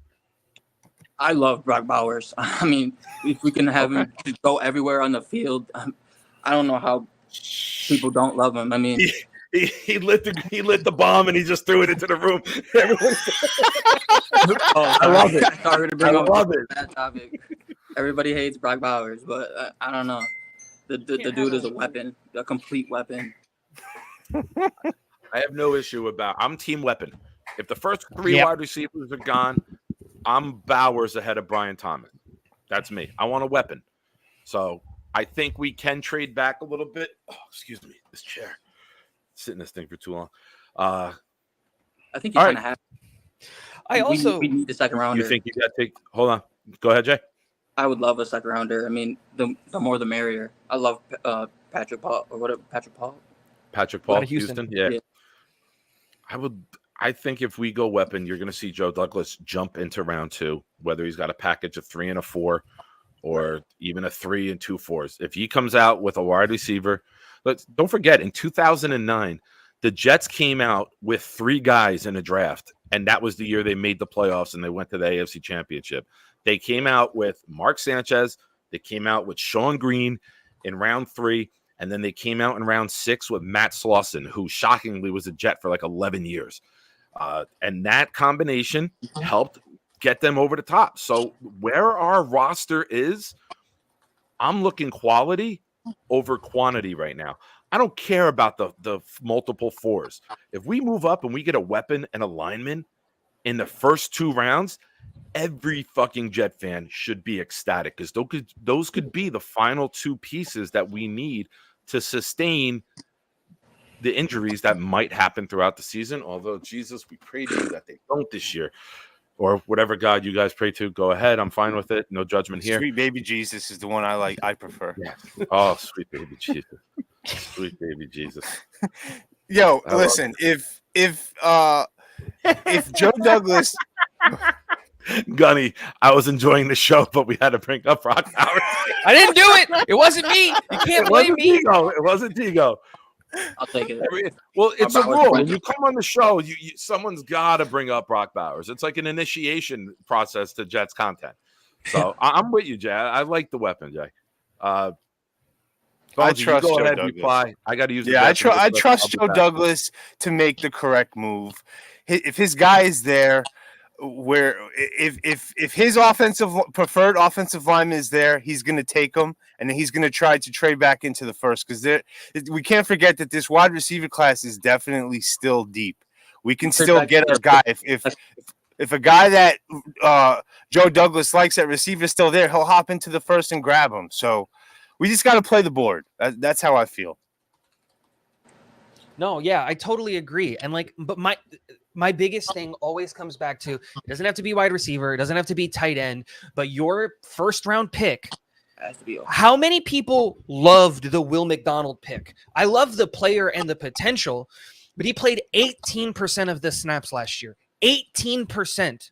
I love Brock Bowers. I mean, if we can have him just go everywhere on the field, I don't know how people don't love him. I mean, he lit the bomb and he just threw it into the room. I love it. Sorry to bring I up love it. that topic. Everybody hates Brock Bowers, but I don't know. The dude is a weapon, a complete weapon. I have no issue about. I'm team weapon. If the first 3 wide receivers are gone, I'm Bowers ahead of Brian Thomas. That's me. I want a weapon. So I think we can trade back a little bit. Oh, excuse me, this chair. Sitting this thing for too long. I think you're gonna have. We need the second rounder. You think you got to take? Hold on. Go ahead, Jay. I would love a second rounder. I mean, the more the merrier. I love Patrick Paul or whatever. Patrick Paul, Houston. Yeah. I think if we go weapon, you're going to see Joe Douglas jump into round 2, whether he's got a package of 3 and a 4 or even a 3 and 2 4s. If he comes out with a wide receiver, don't forget, in 2009, the Jets came out with 3 guys in a draft, and that was the year they made the playoffs and they went to the AFC Championship. They came out with Mark Sanchez. They came out with Sean Green in round 3. And then they came out in round 6 with Matt Slauson, who shockingly was a Jet for like 11 years. And that combination helped get them over the top. So where our roster is, I'm looking quality over quantity right now. I don't care about the multiple 4s. If we move up and we get a weapon and a lineman in the first 2 rounds, every fucking Jet fan should be ecstatic because those could be the final 2 pieces that we need to sustain the injuries that might happen throughout the season. Although, Jesus, we pray to you that they don't this year. Or whatever God you guys pray to, go ahead. I'm fine with it. No judgment here. Sweet baby Jesus is the one I prefer. Yeah. Oh, sweet baby Jesus. Sweet baby Jesus. Yo, listen, if Joe Douglas Gunny, I was enjoying the show, but we had to bring up Brock Bowers. I didn't do it. It wasn't me. You can't blame me. It wasn't Tigo. I'll take it. Well, it's a Brock Bowers rule. When friend. you come on the show, someone's got to bring up Brock Bowers. It's like an initiation process to Jets content. So I'm with you, Jay. I like the weapon, Jay. I Bonesy, trust you go Joe ahead, Douglas. reply. I got to use. Yeah, I trust Joe Douglas to make the correct move. If his guy is there, where if his preferred offensive lineman is there, he's going to take him, and then he's going to try to trade back into the first, because we can't forget that this wide receiver class is definitely still deep. We can still get our guy if a guy that Joe Douglas likes at receiver is still there, he'll hop into the first and grab him. So we just got to play the board. That's how I feel. No, yeah, I totally agree. And but my biggest thing always comes back to, it doesn't have to be wide receiver, it doesn't have to be tight end, but your first round pick. How many people loved the Will McDonald pick? I love the player and the potential, but he played 18% of the snaps last year. 18%.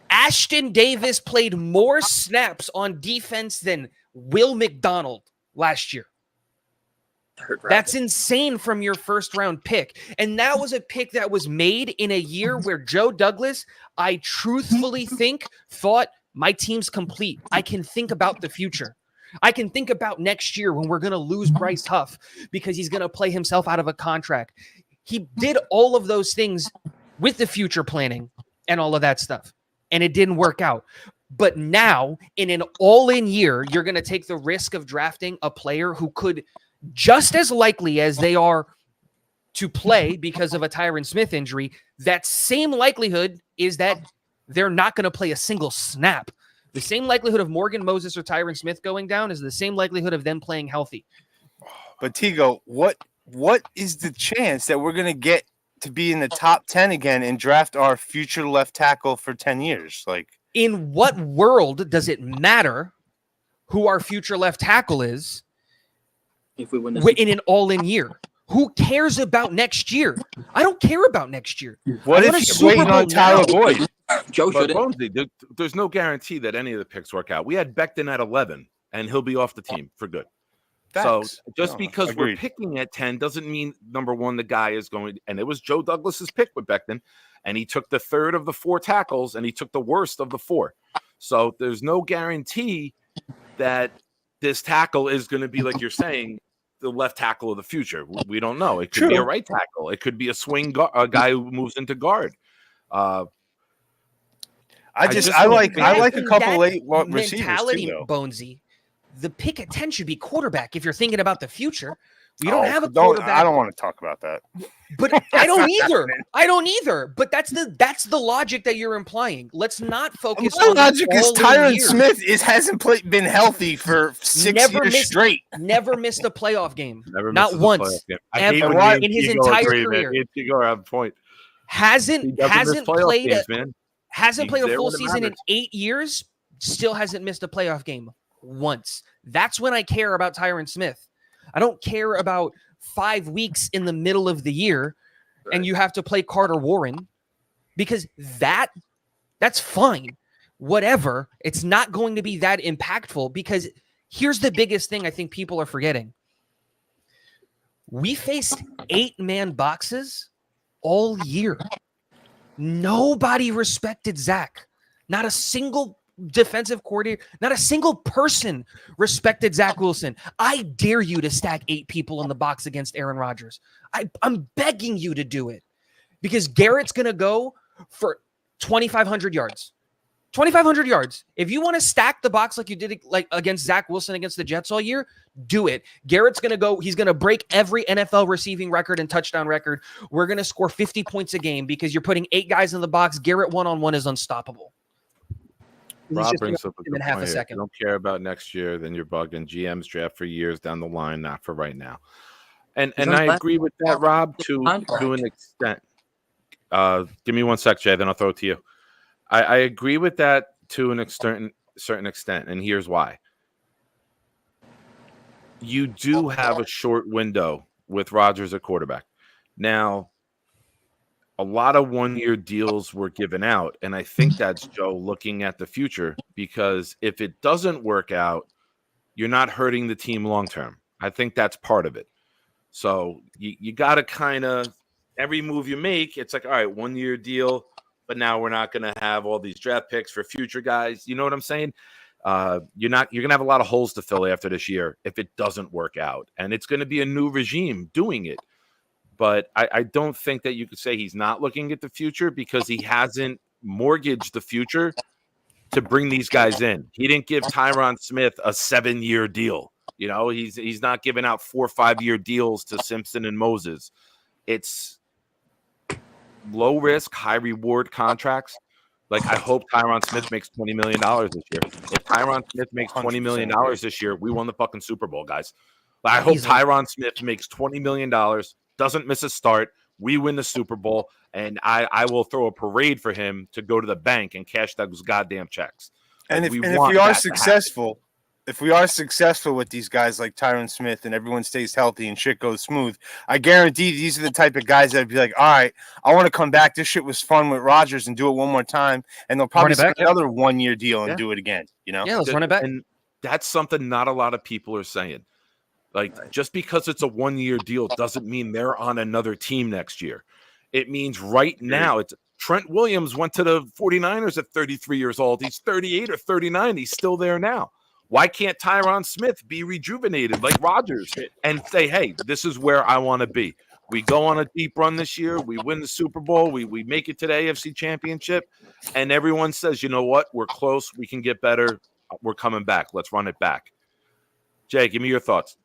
Ashton Davis played more snaps on defense than Will McDonald last year. That's insane from your first round pick. And that was a pick that was made in a year where Joe Douglas, I truthfully thought my team's complete. I can think about the future. I can think about next year when we're going to lose Bryce Huff because he's going to play himself out of a contract. He did all of those things with the future planning and all of that stuff, and it didn't work out. But now, in an all-in year, you're going to take the risk of drafting a player who could, just as likely as they are to play because of a Tyron Smith injury, that same likelihood is that they're not going to play a single snap. The same likelihood of Morgan Moses or Tyron Smith going down is the same likelihood of them playing healthy. But Tigo, what is the chance that we're going to get to be in the top 10 again and draft our future left tackle for 10 years? Like, in what world does it matter who our future left tackle is if we win in an all-in year? Who cares about next year? I don't care about next year. What if he's waiting on Tyler Boyd? Joe But should. Bonesy, there's no guarantee that any of the picks work out. We had Becton at 11, and he'll be off the team for good. Facts. So just because we're agreed. picking at 10 doesn't mean, number one, the guy is going. And it was Joe Douglas's pick with Becton, and he took the third of the 4 tackles, and he took the worst of the 4. So there's no guarantee that this tackle is going to be, like you're saying, the left tackle of the future. We don't know. It could be a right tackle. It could be a swing a guy who moves into guard. I like a couple late receivers mentality, too, though. Bonesy. The pick at 10 should be quarterback if you're thinking about the future. We don't have a quarterback. I don't want to talk about that. But I don't either. I don't either. But that's the logic that you're implying. Let's not focus My on logic is Tyron year. Smith hasn't been healthy for 6 years straight. Never missed a playoff game. Not once. Ever in his entire career. Tigo have a point. Hasn't played He's played a there full when it season in matters. 8 years. Still hasn't missed a playoff game once. That's when I care about Tyron Smith. I don't care about 5 weeks in the middle of the year and you have to play Carter Warren, because that's fine. Whatever. It's not going to be that impactful, because here's the biggest thing I think people are forgetting. We faced 8-man boxes all year. Nobody respected Zach. Not a single defensive coordinator, not a single person respected Zach Wilson. I dare you to stack 8 people in the box against Aaron Rodgers. I'm begging you to do it, because Garrett's going to go for 2,500 yards. 2,500 yards. If you want to stack the box like you did like against Zach Wilson against the Jets all year, do it. Garrett's going to go. He's going to break every NFL receiving record and touchdown record. We're going to score 50 points a game because you're putting 8 guys in the box. Garrett one-on-one is unstoppable. Rob brings up a good in half a point here. second. If you don't care about next year, then you're bugging. GMs draft for years down the line, not for right now. And I agree with that, Rob, to an extent. Give me 1 sec, Jay, then I'll throw it to you. I agree with that to an certain extent, and here's why. You do have a short window with Rodgers at quarterback. Now, a lot of one-year deals were given out, and I think that's Joe looking at the future, because if it doesn't work out, you're not hurting the team long-term. I think that's part of it. So you got to kind of every move you make, it's like, all right, 1 year deal, but now we're not going to have all these draft picks for future guys. You know what I'm saying? You're going to have a lot of holes to fill after this year if it doesn't work out. And it's going to be a new regime doing it. But I don't think that you could say he's not looking at the future because he hasn't mortgaged the future to bring these guys in. He didn't give Tyron Smith a 7-year deal. You know, he's not giving out 4 or 5 year deals to Simpson and Moses. It's low risk, high reward contracts. Like, I hope Tyron Smith makes $20 million this year. If Tyron Smith makes $20 million this year, we won the fucking Super Bowl, guys. Like, I hope Tyron Smith makes $20 million, doesn't miss a start. We win the Super Bowl, and I will throw a parade for him to go to the bank and cash those goddamn checks. And Like, if we are successful, with these guys like Tyron Smith and everyone stays healthy and shit goes smooth, I guarantee these are the type of guys that would be like, all right, I want to come back. This shit was fun with Rodgers and do it one more time. And they'll probably sign another 1 year deal and do it again. You know? Yeah, let's run it back. And that's something not a lot of people are saying. Like, just because it's a 1 year deal doesn't mean they're on another team next year. It means right now, it's Trent Williams went to the 49ers at 33 years old. He's 38 or 39. He's still there now. Why can't Tyron Smith be rejuvenated like Rodgers and say, hey, this is where I want to be? We go on a deep run this year. We win the Super Bowl. We make it to the AFC Championship. And everyone says, you know what? We're close. We can get better. We're coming back. Let's run it back. Jay, give me your thoughts.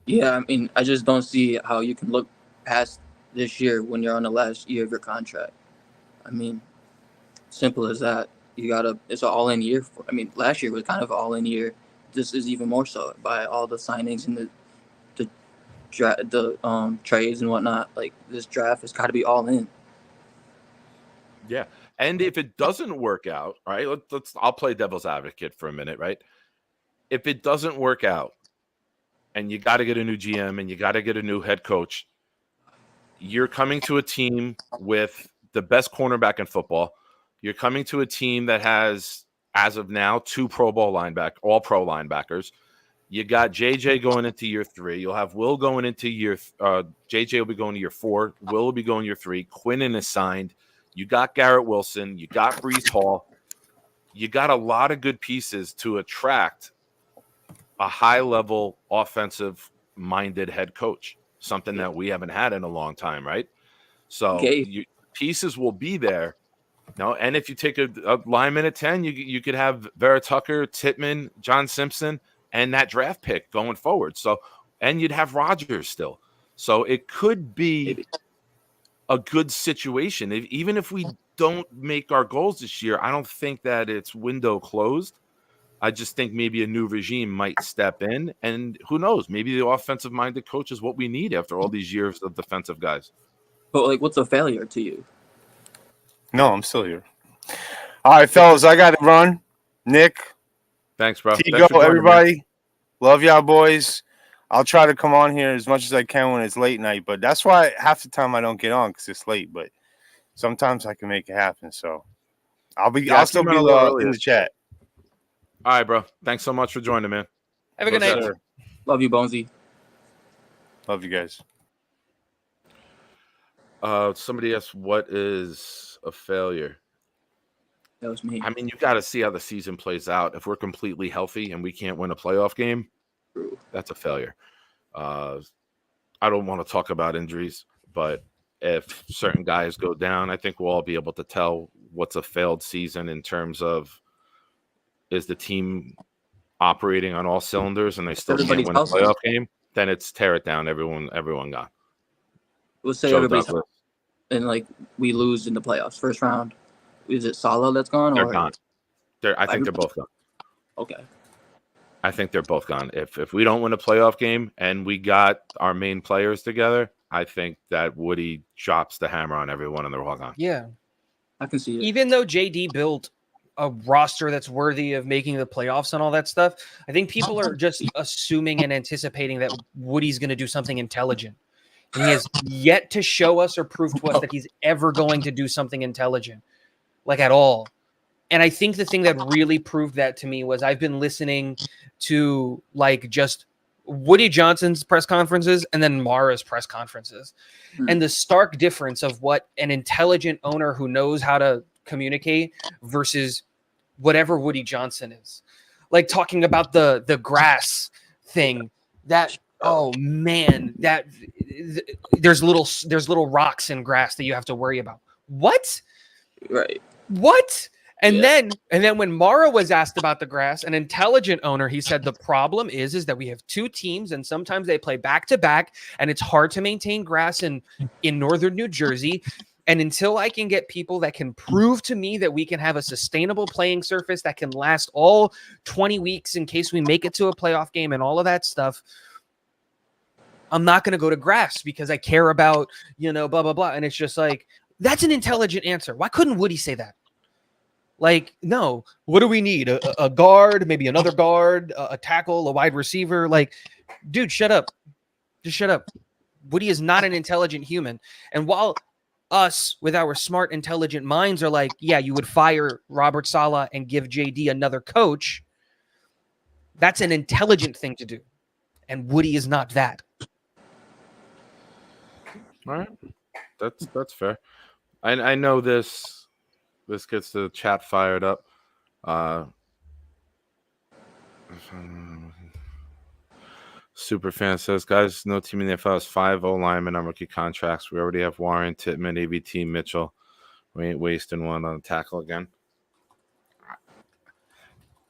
Yeah, I mean, I just don't see how you can look past this year when you're on the last year of your contract. I mean, simple as that. It's an all-in year. Last year was kind of an all-in year. This is even more so by all the signings and the trades and whatnot. Like, this draft has got to be all in. Yeah. And if it doesn't work out, right, I'll play devil's advocate for a minute, right? If it doesn't work out and you got to get a new GM and you got to get a new head coach, you're coming to a team with the best cornerback in football. You're coming to a team that has, as of now, 2 Pro Bowl all-pro linebackers. You got JJ going into year 3. You'll have Will going into JJ will be going to year 4. Will be going year 3. Quinnen is signed. You got Garrett Wilson. You got Breece Hall. You got a lot of good pieces to attract a high-level offensive-minded head coach, something that we haven't had in a long time, right? So pieces will be there. No, and if you take a lineman at 10, you could have Vera Tucker, Tittman, John Simpson, and that draft pick going forward. So, and you'd have Rodgers still. So it could be a good situation. Even if we don't make our goals this year, I don't think that it's window closed. I just think maybe a new regime might step in, and who knows? Maybe the offensive-minded coach is what we need after all these years of defensive guys. But, like, what's a failure to you? No, I'm still here. All right, fellas, I got to run. Nick. Thanks, bro. Go, everybody. Love y'all, boys. I'll try to come on here as much as I can when it's late night, but that's why half the time I don't get on because it's late, but sometimes I can make it happen. So I'll still be in the chat. All right, bro. Thanks so much for joining, man. Have a good night. Love you, Bonesy. Love you guys. Somebody asked, what is a failure? That was me. I mean, you got to see how the season plays out. If we're completely healthy and we can't win a playoff game, that's a failure. I don't want to talk about injuries, but if certain guys go down, I think we'll all be able to tell what's a failed season in terms of, is the team operating on all cylinders and they still can't win a playoff game? Then it's tear it down. Everyone gone. Let's say everybody's and like we lose in the playoffs, first round. Is it Salah that's gone? They're gone. I think they're both gone. Okay. I think they're both gone. If we don't win a playoff game and we got our main players together, I think that Woody drops the hammer on everyone and they're all gone. Yeah. I can see it. Even though JD built a roster that's worthy of making the playoffs and all that stuff, I think people are just assuming and anticipating that Woody's going to do something intelligent. And he has yet to show us or prove to us that he's ever going to do something intelligent, like at all. And I think the thing that really proved that to me was I've been listening to like just Woody Johnson's press conferences and then Mara's press conferences, and the stark difference of what an intelligent owner who knows how to communicate versus whatever Woody Johnson is. Like talking about the grass thing, that oh man, that there's little rocks in grass that you have to worry about. What? Right. What? And then when Mara was asked about the grass, an intelligent owner, he said the problem is that we have two teams and sometimes they play back to back and it's hard to maintain grass in northern New Jersey. And until I can get people that can prove to me that we can have a sustainable playing surface that can last all 20 weeks in case we make it to a playoff game and all of that stuff, I'm not going to go to grass because I care about, blah, blah, blah. And it's just like, that's an intelligent answer. Why couldn't Woody say that? Like, no, what do we need? A guard, maybe another guard, a tackle, a wide receiver. Like, dude, shut up. Just shut up. Woody is not an intelligent human. And while us with our smart, intelligent minds are like, yeah, you would fire Robert Saleh and give JD another coach, that's an intelligent thing to do. And Woody is not that. All right. That's fair. I know this gets the chat fired up. Superfan says, guys, no team in the NFL has 5 O-linemen on rookie contracts. We already have Warren, Tittman, AVT, Mitchell. We ain't wasting one on the tackle again.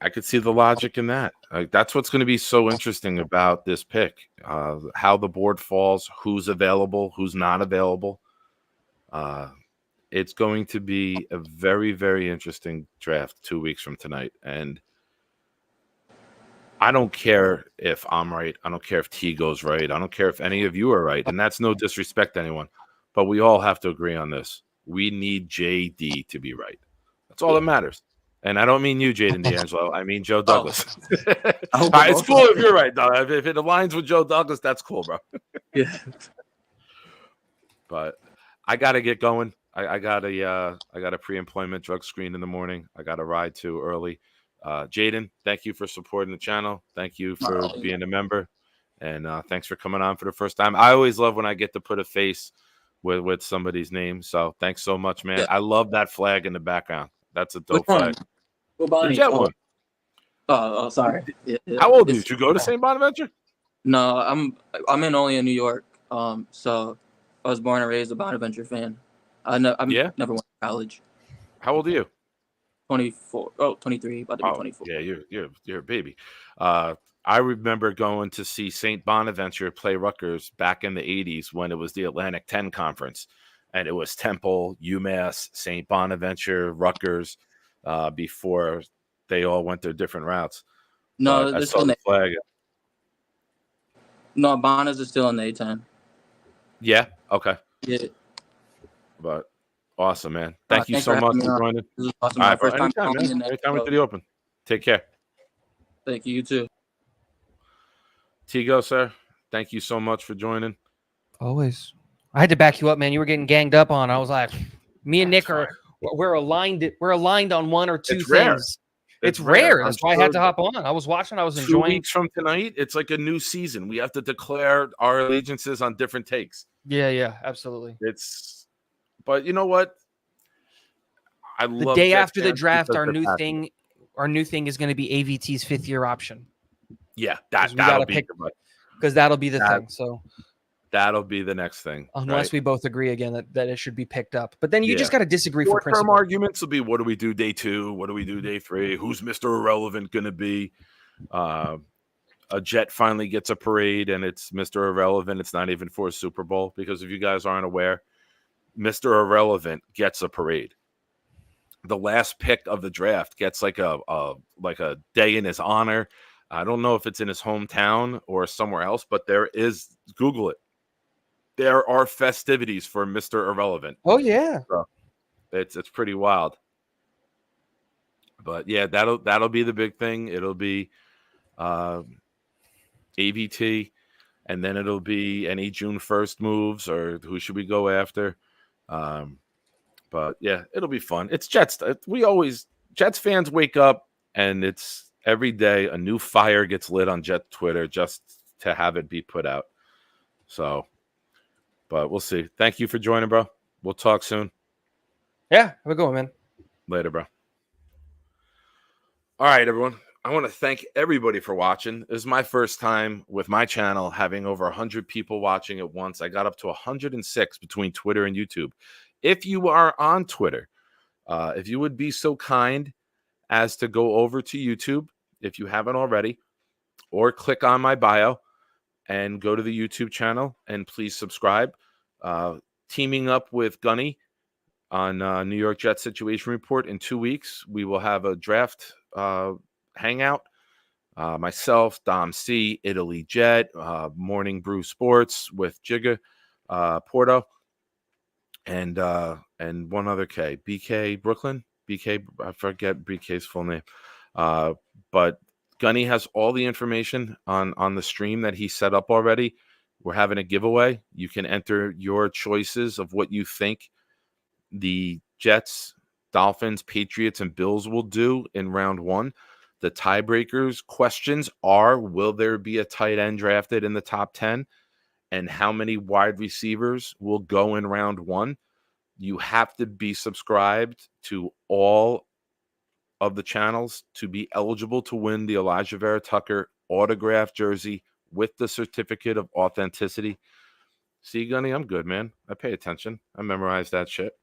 I could see the logic in that. Like, that's what's going to be so interesting about this pick. How the board falls, who's available, who's not available. It's going to be a very, very interesting draft 2 weeks from tonight. And I don't care if I'm right. I don't care if T goes right. I don't care if any of you are right. And that's no disrespect to anyone. But we all have to agree on this. We need JD to be right. That's all that matters. And I don't mean you, Jaden D'Angelo. I mean Joe Douglas. It's cool if you're right, though. If it aligns with Joe Douglas, that's cool, bro. Yeah. But I got to get going. I got a pre-employment drug screen in the morning. I got a ride to early. Jaden, thank you for supporting the channel. Thank you for being a member, and thanks for coming on for the first time. I always love when I get to put a face with somebody's name. So thanks so much, man. Yeah. I love that flag in the background. That's a dope flag. The Jet one. Oh, sorry. Yeah. How old are you? Did you go to St. Bonaventure? No, I'm only in New York. So I was born and raised a Bonaventure fan. I never went to college. How old are you? 24. Oh, 23. About to be 24. Yeah, you're a baby. I remember going to see St. Bonaventure play Rutgers back in the 80s when it was the Atlantic 10 Conference. And it was Temple, UMass, St. Bonaventure, Rutgers, before they all went their different routes. No, I saw the flag. No, Bonas is still in the A10. Yeah? Okay. Yeah. But awesome, man. Thank you so much for joining. This is awesome. All right, First time anytime we do the open. Take care. Thank you. You too. Tigo, sir, thank you so much for joining. Always. I had to back you up, man. You were getting ganged up on. I was like, me and Nick we're aligned. We're aligned on one or two things. It's rare. That's why I had to hop on. I was watching. I was enjoying. 2 weeks from tonight, it's like a new season. We have to declare our allegiances on different takes. Yeah, absolutely. But you know what? I the love day Jets after the fans draft. because Our they're new passionate. thing is going to be AVT's 5th-year option. Yeah, that'll be because that'll be the thing. So that'll be the next thing. Unless we both agree again that it should be picked up. But then you just got to disagree for principle. Short-term arguments will be, what do we do day 2? What do we do day 3? Who's Mr. Irrelevant going to be? A Jet finally gets a parade, and it's Mr. Irrelevant. It's not even for a Super Bowl, because if you guys aren't aware, Mr. Irrelevant gets a parade. The last pick of the draft gets like a day in his honor. I don't know if it's in his hometown or somewhere else, but there is. Google it. There are festivities for Mr. Irrelevant. Oh yeah, so it's pretty wild. But yeah, that'll be the big thing. It'll be AVT, and then it'll be any June 1st moves, or who should we go after. But yeah, it'll be fun. It's Jets. Jets fans wake up, and it's every day a new fire gets lit on Jet Twitter just to have it be put out. So, but we'll see. Thank you for joining, bro. We'll talk soon. Yeah, have a good one, man. Later, bro. All right, everyone. I want to thank everybody for watching. This is my first time with my channel having over 100 people watching at once. I got up to 106 between Twitter and YouTube. If you are on Twitter, if you would be so kind as to go over to YouTube, if you haven't already, or click on my bio and go to the YouTube channel and please subscribe. Teaming up with Gunny on New York Jets Situation Report in 2 weeks, we will have a draft hangout. Myself, Dom C, Italy Jet, Morning Brew Sports with Jigga Porto, and one other K, BK Brooklyn. BK, I forget BK's full name. But Gunny has all the information on the stream that he set up already. We're having a giveaway. You can enter your choices of what you think the Jets, Dolphins, Patriots, and Bills will do in round 1. The tiebreakers questions are, will there be a tight end drafted in the top 10? And how many wide receivers will go in round 1? You have to be subscribed to all of the channels to be eligible to win the Elijah Vera Tucker autographed jersey with the certificate of authenticity. See, Gunny, I'm good, man. I pay attention. I memorize that shit.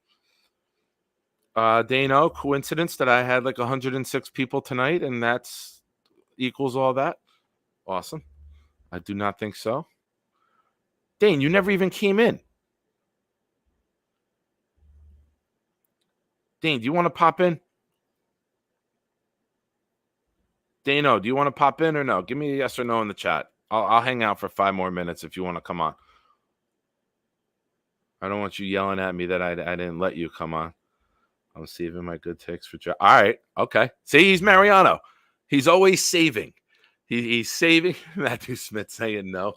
Dano, coincidence that I had like 106 people tonight and that's equals all that? Awesome. I do not think so. Dane, you never even came in. Dane, do you want to pop in? Dano, do you want to pop in or no? Give me a yes or no in the chat. I'll hang out for 5 more minutes if you want to come on. I don't want you yelling at me that I didn't let you come on. I'm saving my good takes for Joe. All right. Okay. See, he's Mariano. He's always saving. He's saving. Matthew Smith saying no.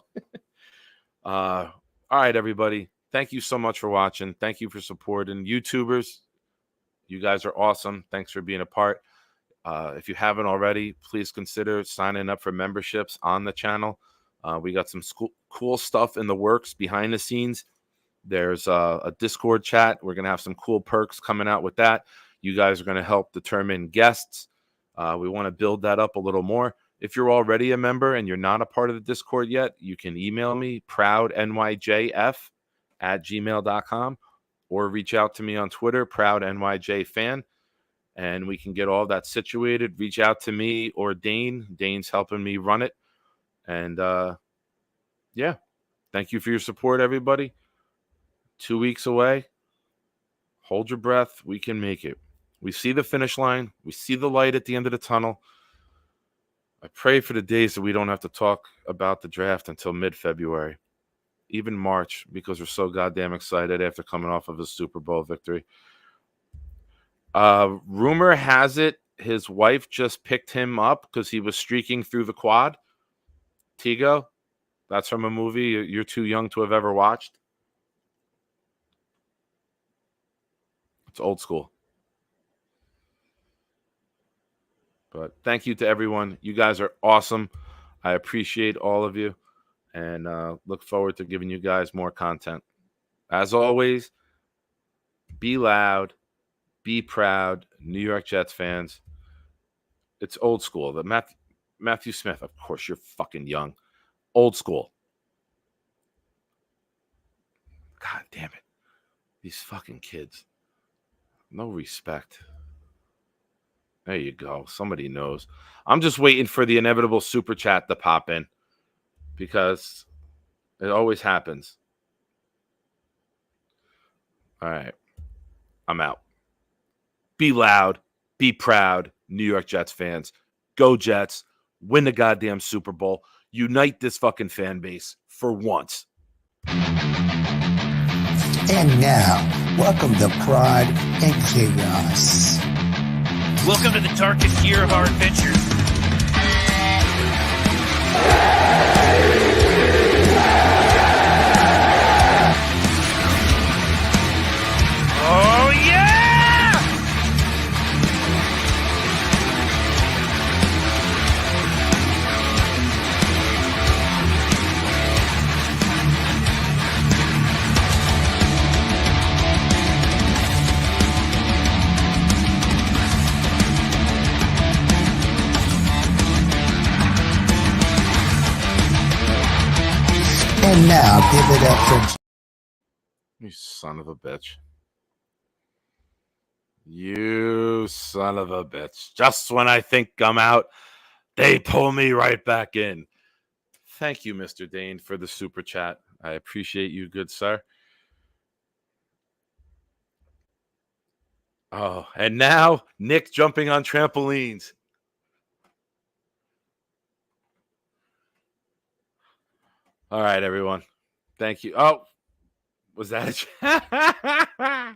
All right, everybody. Thank you so much for watching. Thank you for supporting. YouTubers, you guys are awesome. Thanks for being a part. If you haven't already, please consider signing up for memberships on the channel. We got some cool stuff in the works behind the scenes. There's a Discord chat. We're going to have some cool perks coming out with that. You guys are going to help determine guests. We want to build that up a little more. If you're already a member and you're not a part of the Discord yet, you can email me, proudnyjf@gmail.com, or reach out to me on Twitter, proudnyjfan, and we can get all that situated. Reach out to me or Dane. Dane's helping me run it. And, yeah, thank you for your support, everybody. 2 weeks away. Hold your breath. We can make it. We see the finish line. We see the light at the end of the tunnel. I pray for the days that we don't have to talk about the draft until mid-February, even March, because we're so goddamn excited after coming off of a Super Bowl victory. Rumor has it his wife just picked him up because he was streaking through the quad. Tigo, that's from a movie you're too young to have ever watched. It's old school. But thank you to everyone. You guys are awesome. I appreciate all of you and look forward to giving you guys more content. As always, be loud, be proud, New York Jets fans. It's old school. The Matthew Smith, of course, you're fucking young. Old school. God damn it. These fucking kids. No respect. There you go. Somebody knows. I'm just waiting for the inevitable super chat to pop in because it always happens. All right. I'm out. Be loud. Be proud, New York Jets fans. Go Jets. Win the goddamn Super Bowl. Unite this fucking fan base for once. And now, welcome to Pride and Chaos. Welcome to the darkest year of our adventures. Oh, yeah! Give it up for You son of a bitch. You son of a bitch. Just when I think I'm out, they pull me right back in. Thank you, Mr. Dane, for the super chat. I appreciate you, good sir. Oh, and now Nick jumping on trampolines. All right, everyone. Thank you. Oh, was that a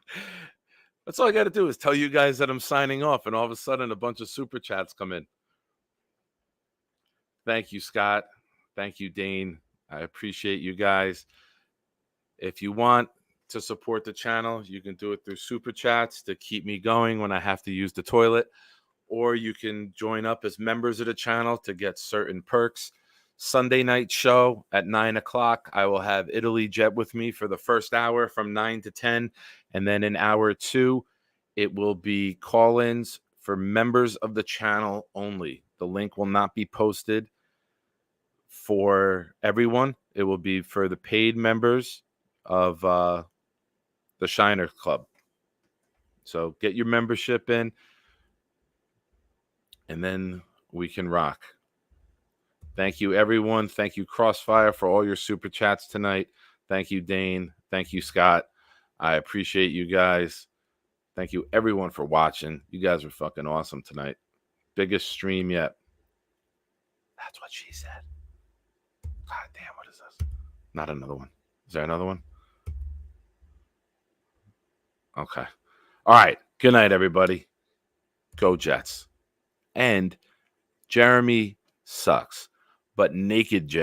That's all I got to do is tell you guys that I'm signing off, and all of a sudden a bunch of super chats come in. Thank you, Scott. Thank you, Dane. I appreciate you guys. If you want to support the channel, you can do it through super chats to keep me going when I have to use the toilet, or you can join up as members of the channel to get certain perks. Sunday night show at 9 o'clock. I will have Italy Jet with me for the first hour from 9 to 10. And then in hour 2, it will be call-ins for members of the channel only. The link will not be posted for everyone. It will be for the paid members of the Shiner Club. So get your membership in, and then we can rock. Thank you, everyone. Thank you, Crossfire, for all your super chats tonight. Thank you, Dane. Thank you, Scott. I appreciate you guys. Thank you, everyone, for watching. You guys are fucking awesome tonight. Biggest stream yet. That's what she said. God damn, what is this? Not another one. Is there another one? Okay. All right. Good night, everybody. Go Jets. And Jeremy sucks, but naked Jeremy.